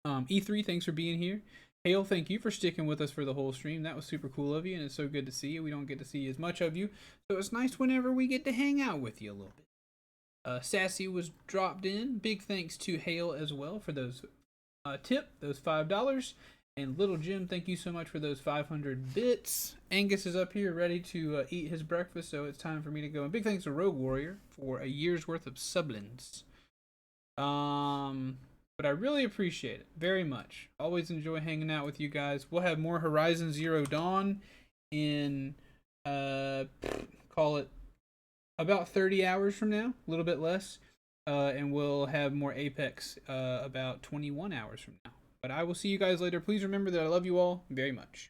E3, thanks for being here. Hale, thank you for sticking with us for the whole stream. That was super cool of you, and it's so good to see you. We don't get to see as much of you, so it's nice whenever we get to hang out with you a little bit. Sassy was dropped in. Big thanks to Hale as well for those tip, those $5. And Little Jim, thank you so much for those 500 bits. Angus is up here ready to eat his breakfast, so it's time for me to go. And big thanks to Rogue Warrior for a year's worth of sublins. But I really appreciate it very much. Always enjoy hanging out with you guys. We'll have more Horizon Zero Dawn in, call it about 30 hours from now, a little bit less. And we'll have more Apex about 21 hours from now. But I will see you guys later. Please remember that I love you all very much.